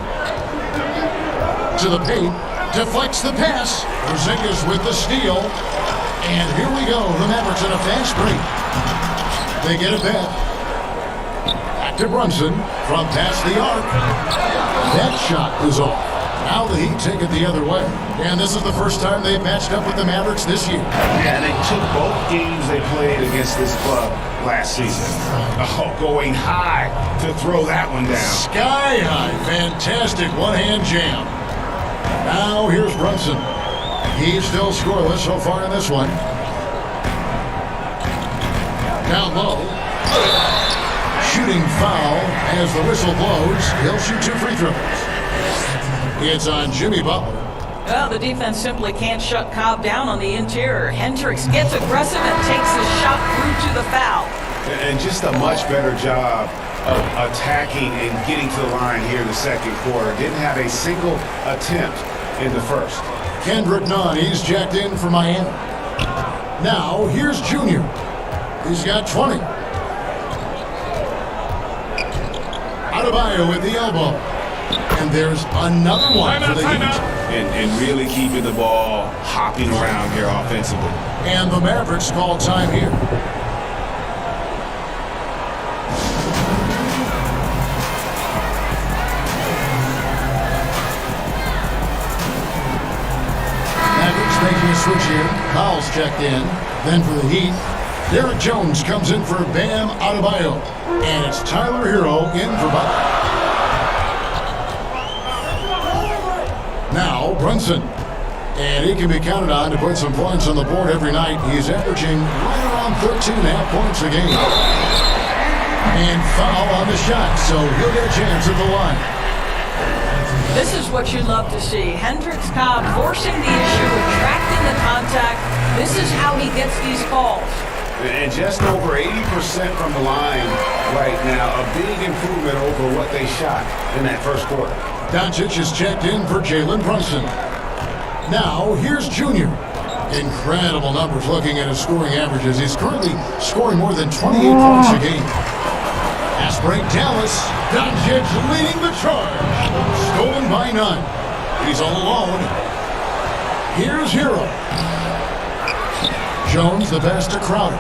To the paint. deflects the pass. Porzingis with the steal. And here we go. The Mavericks in a fast break. They get it back. Back to Brunson from past the arc. That shot is off. Now the Heat take it the other way. And this is the first time they've matched up with the Mavericks this year. Yeah, they took both games they played against this club last season. Oh, going high to throw that one down. Sky high. Fantastic one-hand jam. Now here's Brunson. He's still scoreless so far in this one. Down low. Shooting foul as the whistle blows. He'll shoot 2 free throws. It's on Jimmy Butler. Well, the defense simply can't shut Cobb down on the interior. Hendricks gets aggressive and takes his shot through to the foul. And just a much better job of attacking and getting to the line here in the second quarter. Didn't have a single attempt in the first. Kendrick Nunn, he's jacked in for Miami. Now, here's Junior. He's got 20. Adebayo with the elbow. And there's another one for the Heat. And really keeping the ball hopping around here offensively. And the Mavericks call time here. Mavericks making a switch here. Powell's checked in. Then for the Heat, Derek Jones comes in for Bam Adebayo. And it's Tyler Hero in for Butler. Now, Brunson. And he can be counted on to put some points on the board every night. He's averaging right around 13.5 points a game. And foul on the shot, so he'll get a chance at the line. This is what you love to see. Hendricks Cobb forcing the issue, attracting the contact. This is how he gets these calls. And just over 80% from the line right now. A big improvement over what they shot in that first quarter. Doncic is checked in for Jalen Brunson. Now, here's Junior. Incredible numbers looking at his scoring averages. He's currently scoring more than 28 points a game. Pass break, Dallas. Doncic leading the charge. Stolen by Nunn. He's all alone. Here's Hero. Jones the pass to Crowder.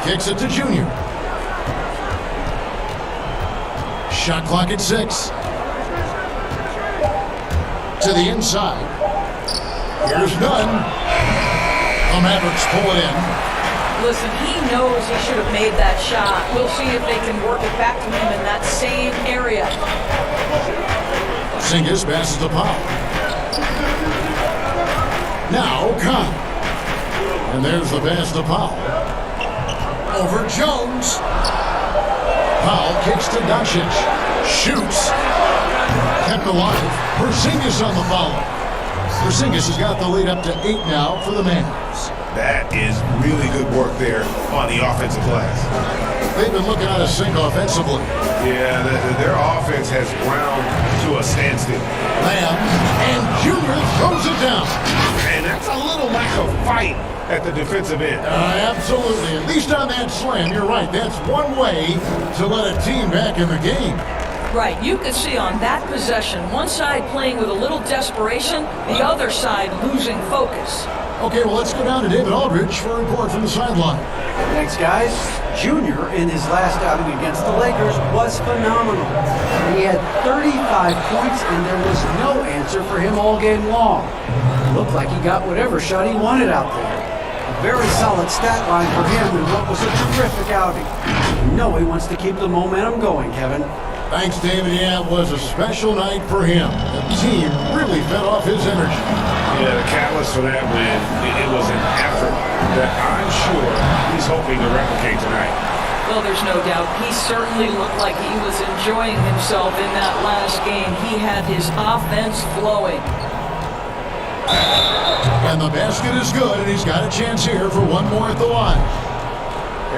Kicks it to Junior. Shot clock at 6. To the inside. Here's Nunn. The Mavericks pull it in. Listen, he knows he should have made that shot. We'll see if they can work it back to him in that same area. Porzingis passes to Powell. Now, Cobb. And there's the pass to Powell. Over Jones. Powell kicks to Doncic. Shoots. Kept alive. Porzingis on the follow. Porzingis has got the lead up to 8 now for the Mavs. That is really good work there on the offensive glass. They've been looking out of sync offensively. Yeah, their offense has ground to a standstill. Lamb and Junior throws it down. And that's a little lack of fight at the defensive end. Absolutely. At least on that slam, you're right. That's one way to let a team back in the game. Right, you could see on that possession, one side playing with a little desperation, the other side losing focus. Okay, well, let's go down to David Aldridge for a report from the sideline. Thanks, guys. Junior, in his last outing against the Lakers, was phenomenal. He had 35 points, and there was no answer for him all game long. It looked like he got whatever shot he wanted out there. A very solid stat line for him in what was a terrific outing. You know he wants to keep the momentum going, Kevin. Thanks, David. Yeah, it was a special night for him. The team really fed off his energy. Yeah, the catalyst for that win, it was an effort that I'm sure he's hoping to replicate tonight. Well, there's no doubt. He certainly looked like he was enjoying himself in that last game. He had his offense flowing. And the basket is good, and he's got a chance here for one more at the line.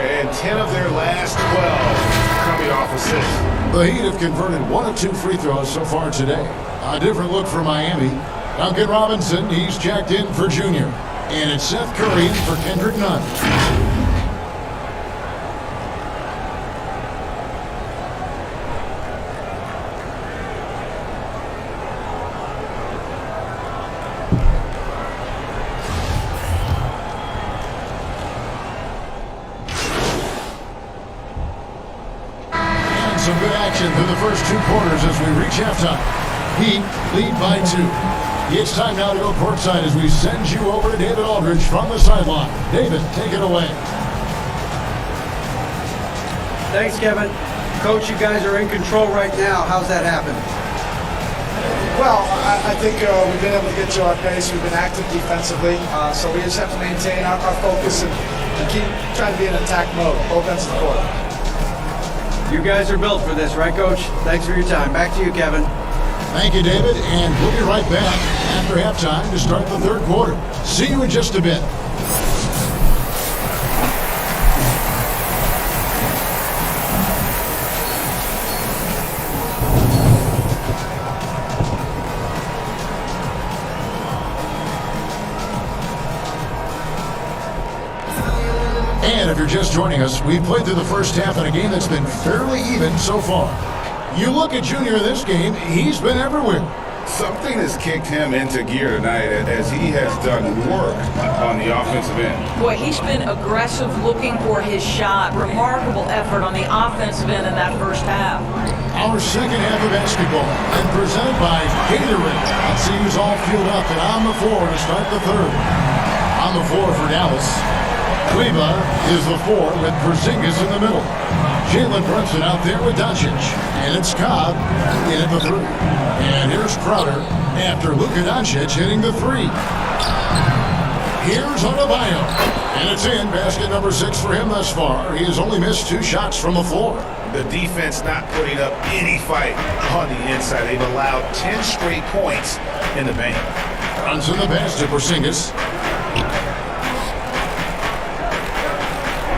And 10 of their last 12 coming off assists. The Heat have converted 1 of 2 free throws so far today. A different look for Miami. Duncan Robinson, he's checked in for Junior. And it's Seth Curry in for Kendrick Nunn. And some good action through the first 2 quarters as we reach halftime. Heat lead by 2. It's time now to go courtside as we send you over to David Aldridge from the sideline. David, take it away. Thanks, Kevin. Coach, you guys are in control right now. How's that happen? Well, I think we've been able to get to our pace. We've been active defensively, so we just have to maintain our focus and keep trying to be in attack mode, both ends of the court. You guys are built for this, right, Coach? Thanks for your time. Back to you, Kevin. Thank you, David, and we'll be right back after halftime to start the 3rd quarter. See you in just a bit. And if you're just joining us, we've played through the first half in a game that's been fairly even so far. You look at Junior in this game, he's been everywhere. Something has kicked him into gear tonight as he has done work on the offensive end. Boy, he's been aggressive looking for his shot. Remarkable effort on the offensive end in that first half. Our second half of basketball and presented by Gatorade. Let's see who's all fueled up and on the floor to start the 3rd. On the floor for Dallas, Kleba is the 4 with Porzingis in the middle. Jalen Brunson out there with Doncic. And it's Cobb in at the 3. And here's Crowder after Luka Doncic hitting the 3. Here's Adebayo. And it's in. Basket number 6 for him thus far. He has only missed 2 shots from the floor. The defense not putting up any fight on the inside. They've allowed 10 straight points in the paint. Brunson the pass to Porzingis.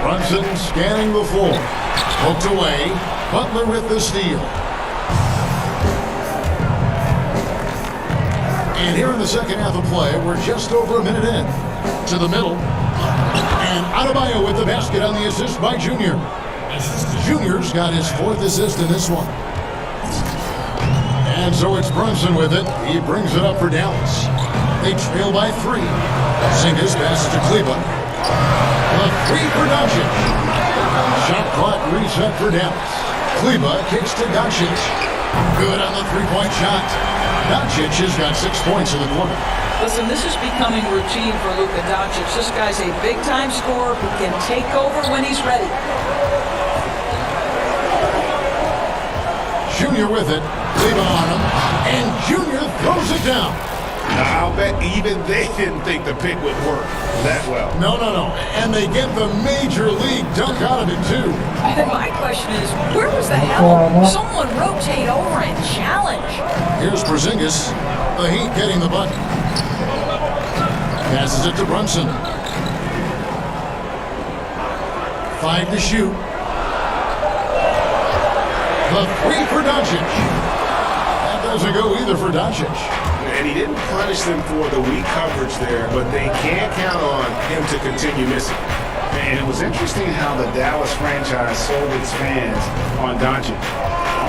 Brunson scanning the floor. Poked away. Butler with the steal. And here in the second half of play, we're just over a minute in. To the middle. And Adebayo with the basket on the assist by Junior. Junior's got his 4th assist in this one. And so it's Brunson with it. He brings it up for Dallas. They trail by 3. Porzingis passes to Kleba. The 3 for Doncic. Shot clock reset for Dallas. Kleba kicks to Doncic. Good on the 3-point shot. Doncic has got 6 points in the quarter. Listen, this is becoming routine for Luka Doncic. This guy's a big-time scorer who can take over when he's ready. Junior with it. Kleba on him. And Junior throws it down. Now, I'll bet even they didn't think the pick would work that well. No. And they get the major league dunk out of it, too. My question is, where was the hell? Someone rotate over and challenge. Here's Porzingis. The Heat getting the bucket. Passes it to Brunson. 5 to shoot. The 3 for Doncic. That doesn't go either for Doncic. And he didn't punish them for the weak coverage there, but they can't count on him to continue missing. And it was interesting how the Dallas franchise sold its fans on Doncic.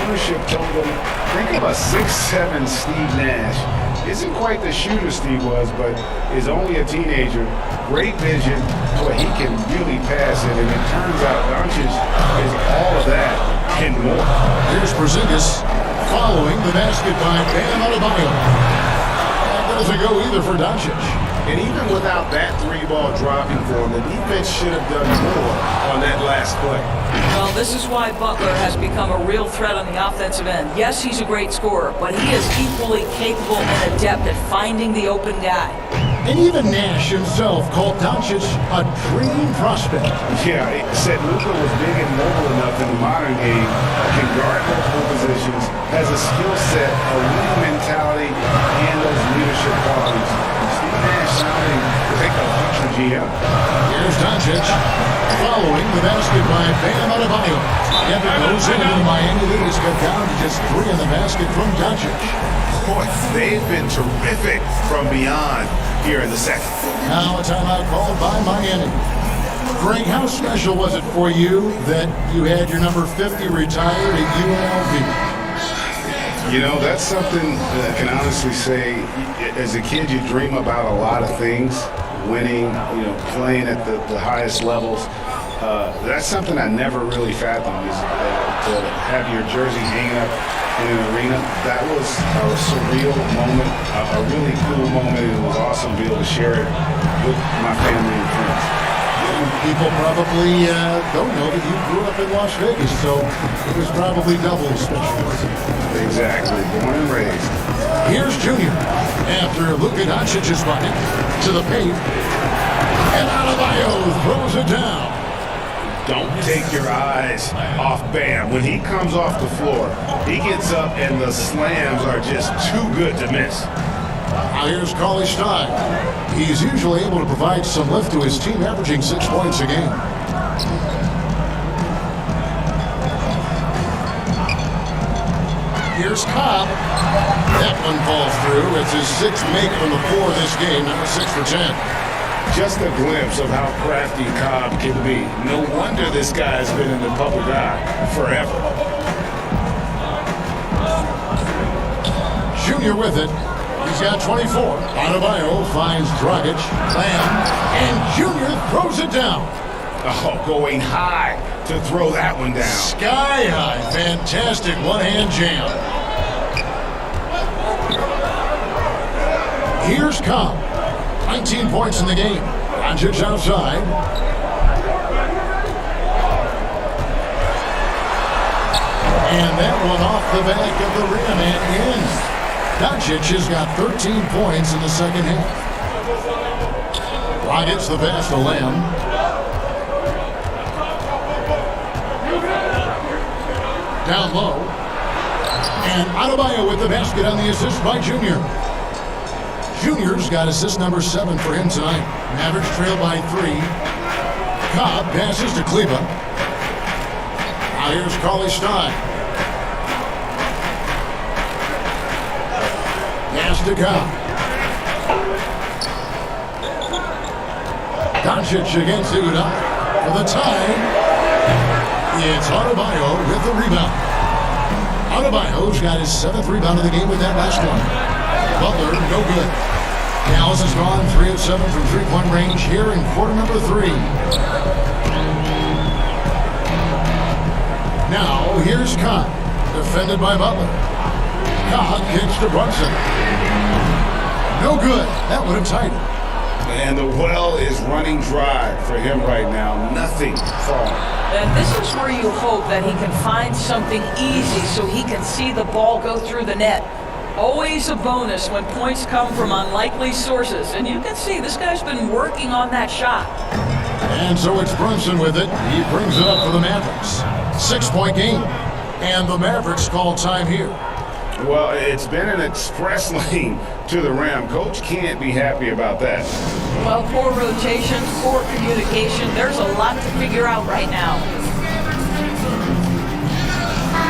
Ownership told them, think of a 6'7" Steve Nash. Isn't quite the shooter Steve was, but is only a teenager. Great vision, but he can really pass it. And it turns out Doncic is all of that and more. Here's Porzingis following the basket by Bam Adebayo. Doesn't go either for Doncic. And even without that 3-ball dropping for him, the defense should have done more on that last play. Well, this is why Butler has become a real threat on the offensive end. Yes, he's a great scorer, but he is equally capable and adept at finding the open guy. And even Nash himself called Doncic a dream prospect. Yeah, he said Luka was big and mobile enough in the modern game, can guard multiple positions, has a skill set, a winning mentality, and those leadership qualities. Steve Nash sounding like a future GM. Here's Doncic following the basket by Bam Adebayo. If it goes in, the Miami lead is cut down to just 3 in the basket from Doncic. Boy, they've been terrific from beyond here in the second. Now a timeout called by Miami. Greg, how special was it for you that you had your number 50 retired at UNLV? You know, that's something that I can honestly say. As a kid, you dream about a lot of things, winning, playing at the highest levels. That's something I never really fathomed, is to have your jersey hanging up in an arena. That was a surreal moment, a really cool moment. It was awesome to be able to share it with my family and friends. People probably don't know that you grew up in Las Vegas, so it was probably double special. Exactly, born and raised. Here's Junior after Luka Doncic's bucket to the paint, and Adebayo throws it down. Don't take your eyes off Bam. When he comes off the floor, he gets up and the slams are just too good to miss. Now here's Cauley Stein. He's usually able to provide some lift to his team, averaging 6 points a game. Here's Cobb. That one falls through. It's his 6th make from the floor this game, now 6 for 10. Just a glimpse of how crafty Cobb can be. No wonder this guy's been in the public eye forever. Junior with it. He's got 24. Adebayo finds Dragic, Lamb, and Junior throws it down. Oh, going high to throw that one down. Sky high. Fantastic one-hand jam. Here's Cobb. 19 points in the game. Doncic outside. And that one off the back of the rim and in. Doncic has got 13 points in the second half. Rockets the pass to Lamb. Down low. And Adebayo with the basket on the assist by Junior. Junior's got assist number 7 for him tonight. Mavericks trail by 3. Cobb passes to Kleba. Now here's Cauley Stein. Pass to Cobb. Doncic against Iguodala for the tie. It's Adebayo with the rebound. Adebayo's got his 7th rebound of the game with that last one. Butler, no good. Dallas has gone 3 of 7 from three-point range here in quarter number 3. Now, here's Cobb, defended by Butler. Cobb kicks to Brunson. No good. That would have tied it. And the well is running dry for him right now. Nothing falling. And this is where you hope that he can find something easy so he can see the ball go through the net. Always a bonus when points come from unlikely sources. And you can see this guy's been working on that shot. And so it's Brunson with it. He brings it up for the Mavericks. 6-point game. And the Mavericks call time here. Well, it's been an express lane to the rim. Coach can't be happy about that. Well, poor rotation, poor communication. There's a lot to figure out right now.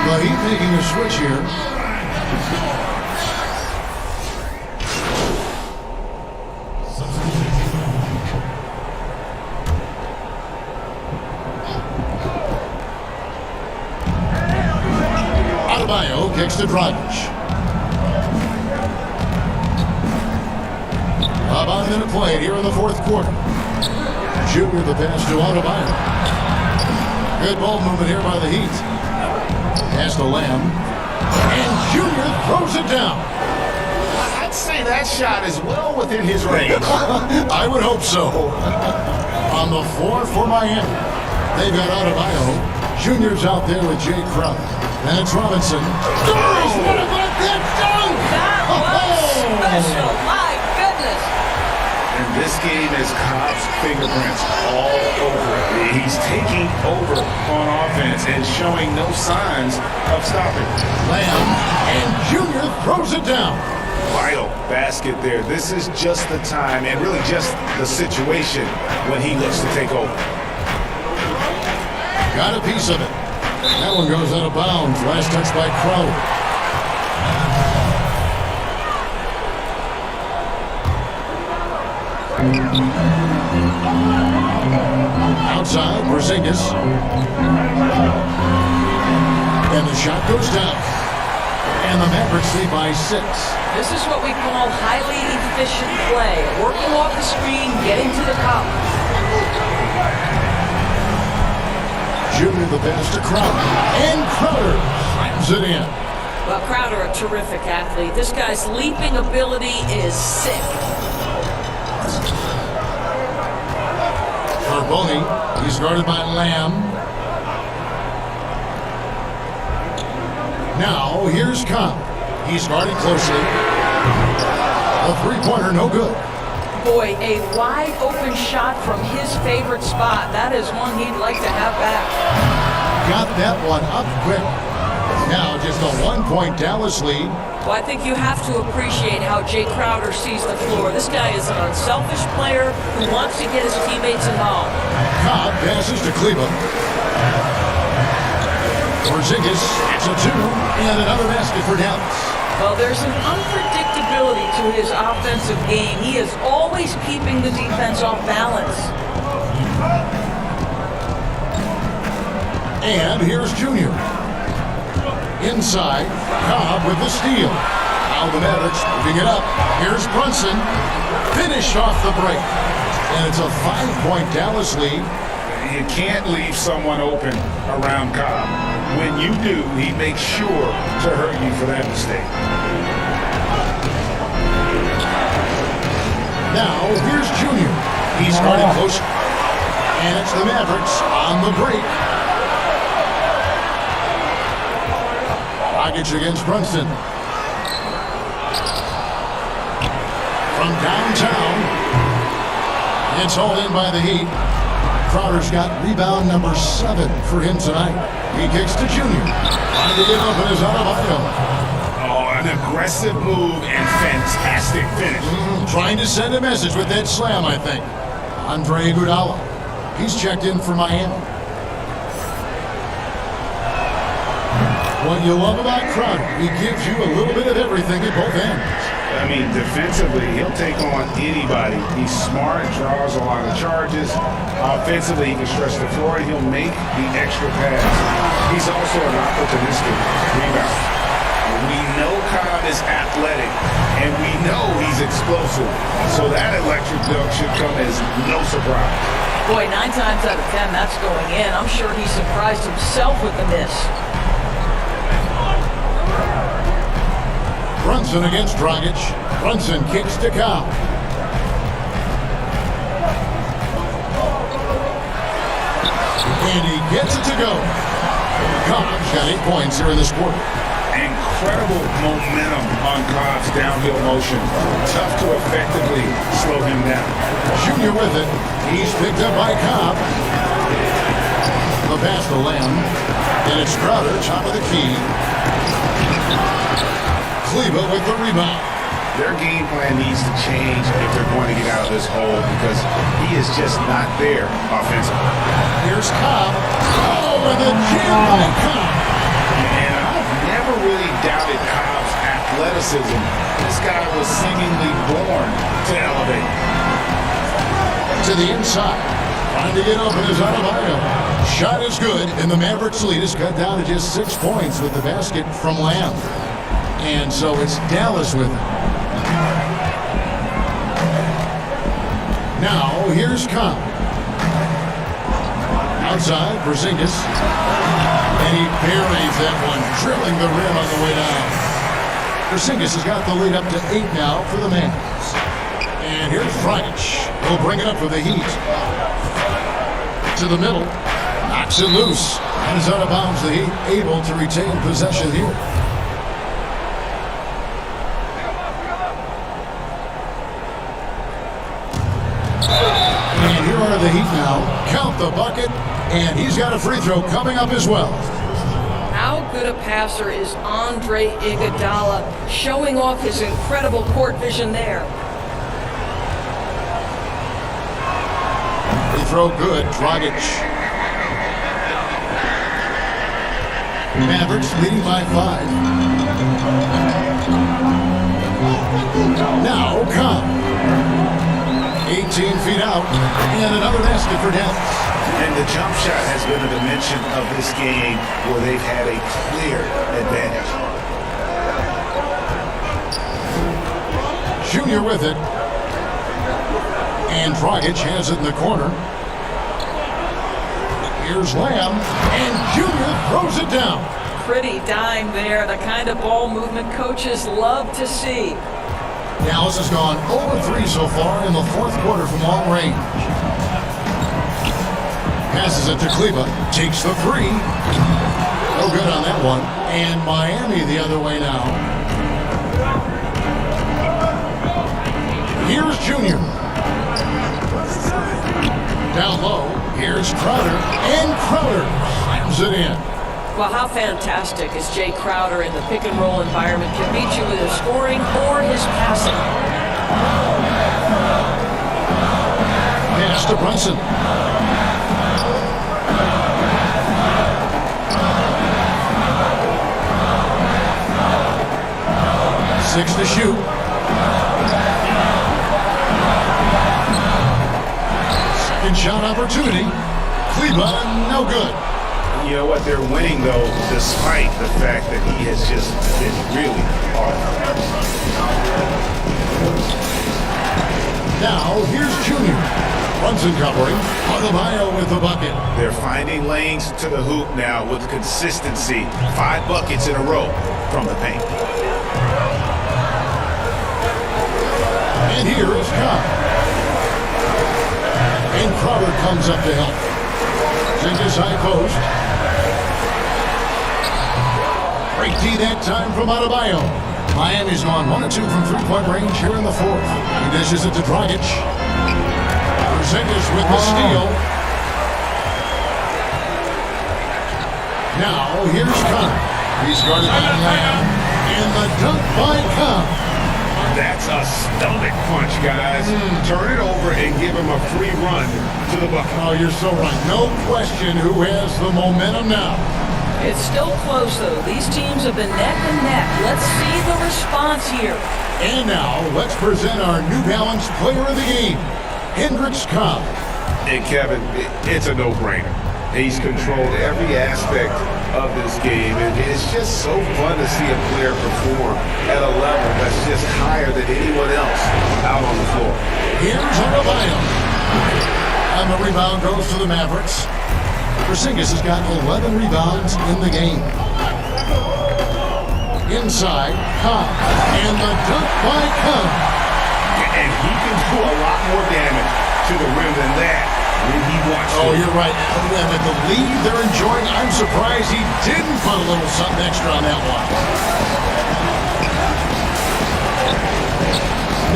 Well, he's making a switch here. Adebayo kicks to Dragic. About a minute played here in the 4th quarter. Junior the pass to Adebayo. Good ball movement here by the Heat. Pass to Lamb. And Junior throws it down. I'd say that shot is well within his range. I would hope so. On the floor for Miami. They've got Adebayo. Junior's out there with Jay Crowder. And it's Robinson. Doris, what about that dunk? That was special. My goodness. And this game is Cobb's fingerprints all over it. He's taking over on offense and showing no signs of stopping. Lamb and Junior throws it down. Vital basket there. This is just the time and really just the situation when he looks to take over. Got a piece of it. That one goes out of bounds. Last touch by Crowder. Outside, Porzingis. And the shot goes down. And the Mavericks lead by 6. This is what we call highly efficient play. Working off the screen, getting to the cup. Junior the pass to Crowder. And Crowder slams it in. Well, Crowder, a terrific athlete. This guy's leaping ability is sick. Carboni, he's guarded by Lamb. Now, here's Cobb. He's guarded closely. A three-pointer, no good. Boy, a wide open shot from his favorite spot. That is one he'd like to have back. Got that one up quick. Now just a 1-point Dallas lead. Well, I think you have to appreciate how Jay Crowder sees the floor. This guy is an unselfish player who wants to get his teammates involved. Cobb passes to Kleba. Porzingis, it's a 2, and another basket for Dallas. Well, there's an unpredictability to his offensive game. He is always keeping the defense off balance. And here's Junior. Inside, Cobb with the steal. Now the Mavericks moving it up. Here's Brunson. Finish off the break. And it's a 5-point Dallas lead. You can't leave someone open around Cobb. When you do, he makes sure to hurt you for that mistake. Now, here's Junior. He's guarded close. And it's the Mavericks on the break. Dragic against Brunson. From downtown. It's hauled in by the Heat. Crowder's got rebound number 7 for him tonight. He kicks to Junior. Trying to get open is Adebayo. Oh, an aggressive move and fantastic finish. Trying to send a message with that slam, I think. Andre Iguodala. He's checked in for Miami. What you love about Crowder, he gives you a little bit of everything at both ends. I mean, defensively, he'll take on anybody. He's smart, draws a lot of charges. Offensively, he can stretch the floor, and he'll make the extra pass. He's also an opportunistic rebounder. We know Cobb is athletic, and we know he's explosive. So that electric dunk should come as no surprise. Boy, 9 times out of 10, that's going in. I'm sure he surprised himself with the miss. Brunson against Dragic. Brunson kicks to Cobb. And he gets it to go. Cobb's got 8 points here in this quarter. Incredible momentum on Cobb's downhill motion. Tough to effectively slow him down. Junior with it. He's picked up by Cobb. The pass to Lamb. And it's Crowder, top of the key. Kleba with the rebound. Their game plan needs to change if they're going to get out of this hole because he is just not there offensively. Here's Cobb. Over the jam by Cobb. And I've never really doubted Cobb's athleticism. This guy was seemingly born to elevate. To the inside. Trying to get open is Adebayo. Shot is good, and the Mavericks lead is cut down to just 6 points with the basket from Lamb. And so it's Dallas with it. Now, here's Cobb. Outside, Porzingis. And he buries that one, drilling the rim on the way down. Porzingis has got the lead up to 8 now for the Mavs. And here's Dragic. He'll bring it up for the Heat. To the middle. Knocks it loose. And is out of bounds. The Heat able to retain possession here. And here are the Heat now. Count the bucket, and he's got a free throw coming up as well. How good a passer is Andre Iguodala, showing off his incredible court vision there. Free throw good, Dragic. Mavericks leading by 5. Now Cobb. 18 feet out, and another basket for Dallas. And the jump shot has been a dimension of this game where they've had a clear advantage. Junior with it. And Dragic has it in the corner. Here's Lamb, and Junior throws it down. Pretty dime there, the kind of ball movement coaches love to see. Dallas has gone 0-3 so far in the fourth quarter from long range. Passes it to Kleba, takes the three. No good on that one. And Miami the other way now. Here's Junior. Down low, here's Crowder, and Crowder slams it in. Well, how fantastic is Jay Crowder in the pick and roll environment? Can beat you with his scoring or his passing. Pass to Brunson. Six to shoot. Second shot opportunity. Kleba, no good. You know what? They're winning, though, despite the fact that he has just been really hard. Now, here's Junior. Brunson covering. Adebayo with the bucket. They're finding lanes to the hoop now with consistency. 5 buckets in a row from the paint. And here is Cobb. And Crowder comes up to help. Jenkins high post. Great D that time from Adebayo. Miami's gone 1-2 from three-point range here in the fourth. He dishes it to Dragic. Jenkins with the steal. Now here's Connor. He's guarded by Lamb. And the dunk by Cobb. That's a stomach punch, guys. Turn it over and give him a free run to the bucket. Oh, you're so right. No question who has the momentum now. It's still close, though. These teams have been neck and neck. Let's see the response here. And now, let's present our New Balance player of the game, Hendricks Cobb. And Kevin, it's a no-brainer. He's controlled every aspect of this game, and it's just so fun to see a player perform at a level that's just higher than anyone else out on the floor. Here's Adebayo. And the rebound goes to the Mavericks. Porzingis has got 11 rebounds in the game. Inside, Cobb. And the dunk by Cobb. And he can do a lot more damage to the rim than that when he wants to. Oh, you're right. And with the lead they're enjoying, I'm surprised he didn't put a little something extra on that one.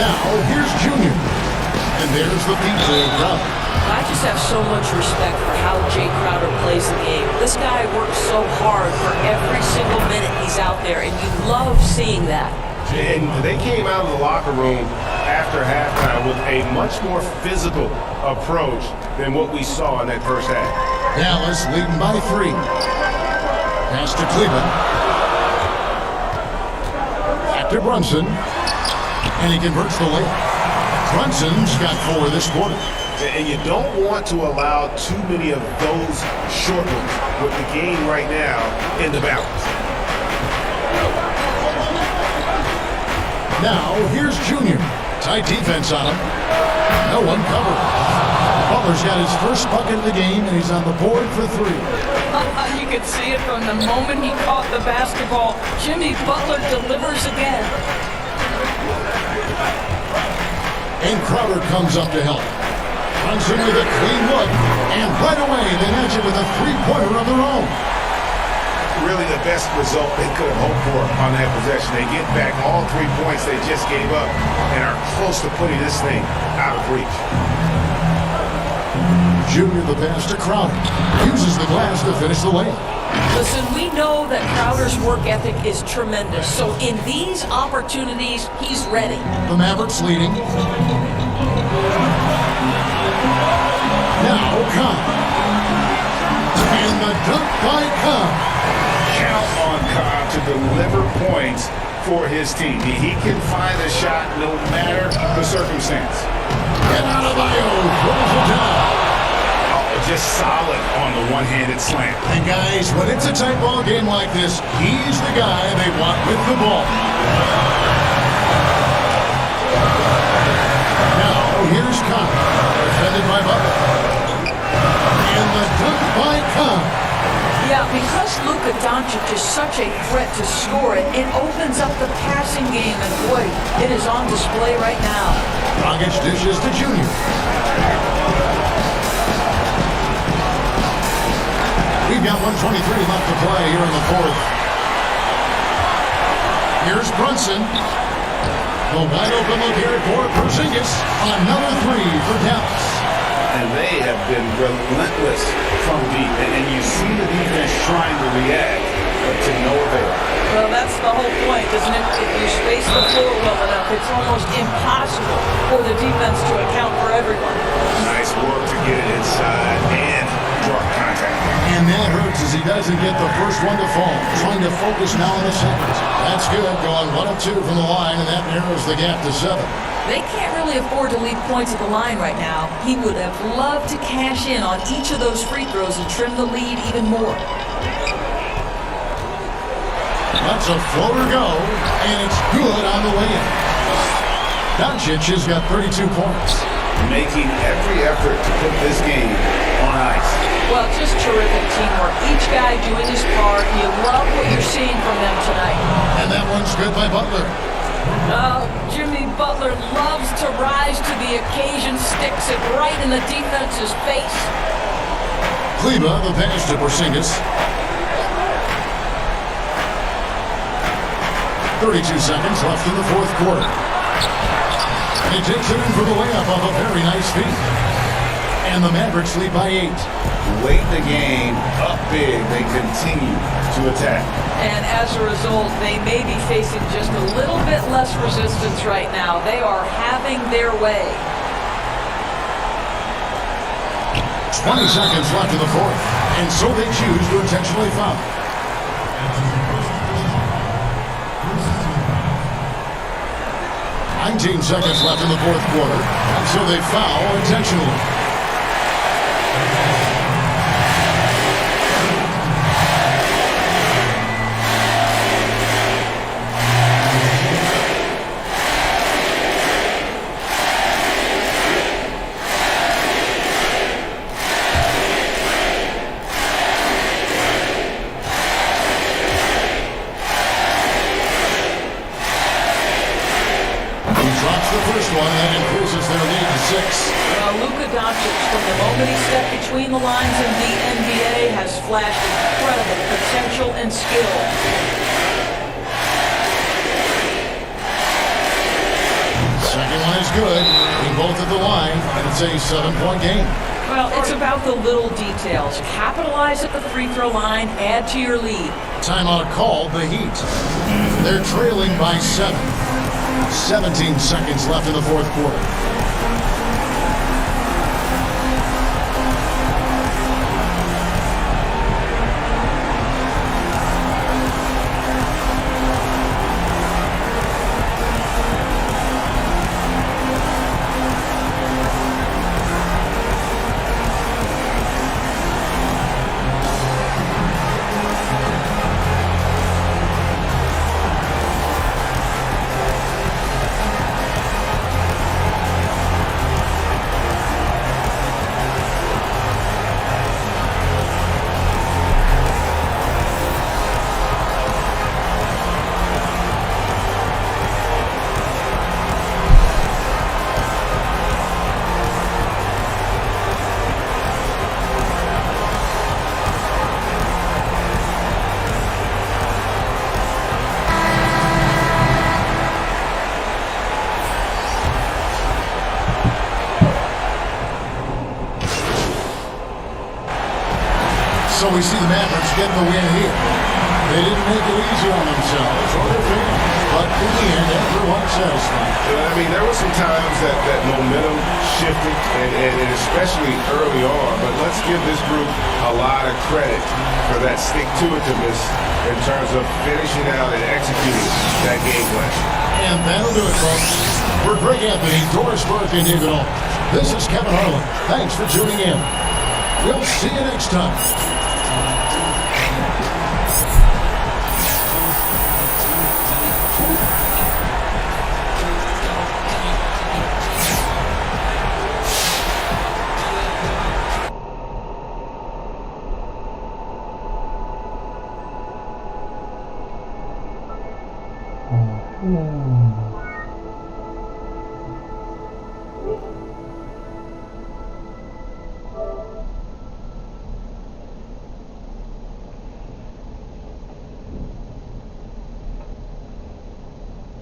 Now, here's Junior. And there's the PJ Crowder. I just have so much respect for how Jay Crowder plays the game. This guy works so hard for every single minute he's out there, and you love seeing that. And they came out of the locker room after halftime with a much more physical approach than what we saw in that first half. Dallas leading by 3. Pass to Cleveland. Back to Brunson. And he converts the layup. Brunson's got 4 this quarter. And you don't want to allow too many of those short ones with the game right now in the balance. Now, here's Junior. Tight defense on him. No one covered. Butler's got his first bucket of the game, and he's on the board for 3. You could see it from the moment he caught the basketball. Jimmy Butler delivers again. And Crowder comes up to help. Brunson with a clean look, and right away they match it with a three-pointer of their own. Really the best result they could have hoped for on that possession. They get back all 3 points they just gave up and are close to putting this thing out of reach. Junior the pass to Crowder. Uses the glass to finish the layup. Listen, we know that Crowder's work ethic is tremendous, so in these opportunities, he's ready. The Mavericks leading. Now Cobb. And the dunk by Cobb. Count on Cobb to deliver points for his team. He can find a shot no matter the circumstance. And Adebayo throws it down. Just solid on the one-handed slam. And guys, when it's a tight ball game like this, he's the guy they want with the ball. Luka Doncic is such a threat to score it. It opens up the passing game, and boy, it is on display right now. Dragic dishes to Junior. We've got 1:23 left to play here in the fourth. Here's Brunson. The wide open look here for Porzingis. Another three for Dallas. And they have been relentless from deep. And you see the defense trying to react, but to no avail. Well, that's the whole point, isn't it? If you space the floor well enough, it's almost impossible for the defense to account for everyone. Nice work to get it inside and draw contact. And that hurts as he doesn't get the first one to fall. Trying to focus now on the second. That's good. Going 1 of 2 from the line, and that narrows the gap to 7. They can't really afford to leave points at the line right now. He would have loved to cash in on each of those free throws and trim the lead even more. That's a floater go, and it's good on the way in. Doncic has got 32 points. Making every effort to put this game on ice. Well, just terrific teamwork. Each guy doing his part. You love what you're seeing from them tonight. And that one's good by Butler. Jimmy Butler loves to rise to the occasion, sticks it right in the defense's face. Kleba, the pass to Porzingis. 32 seconds left in the fourth quarter. And he takes it in for the layup off a very nice feed. And the Mavericks lead by 8. Late in the game, up big, they continue to attack. And as a result, they may be facing just a little bit less resistance right now. They are having their way. 20 seconds left in the fourth. And so they choose to intentionally foul. $19 seconds left in the fourth quarter. And so they foul intentionally. That increases their lead to 6. Well, Luka Doncic, from the moment he stepped between the lines in the NBA, has flashed incredible potential and skill. Second one is good. We both at the line, and it's a 7-point game. Well, it's about the little details. Capitalize at the free throw line, add to your lead. Timeout called the Heat. They're trailing by 7. 17 seconds left in the fourth quarter. So we see the Mavericks get the win here. They didn't make it easy on themselves or their fans, but in the end, everyone's satisfied. I mean, there were some times that momentum shifted, and especially early on, but let's give this group a lot of credit for that stick-to-itiveness in terms of finishing out and executing that game plan. And that'll do it, folks. For Greg Anthony, Doris Burke, and David Alt, this is Kevin Harlan. Thanks for tuning in. We'll see you next time. Hmm.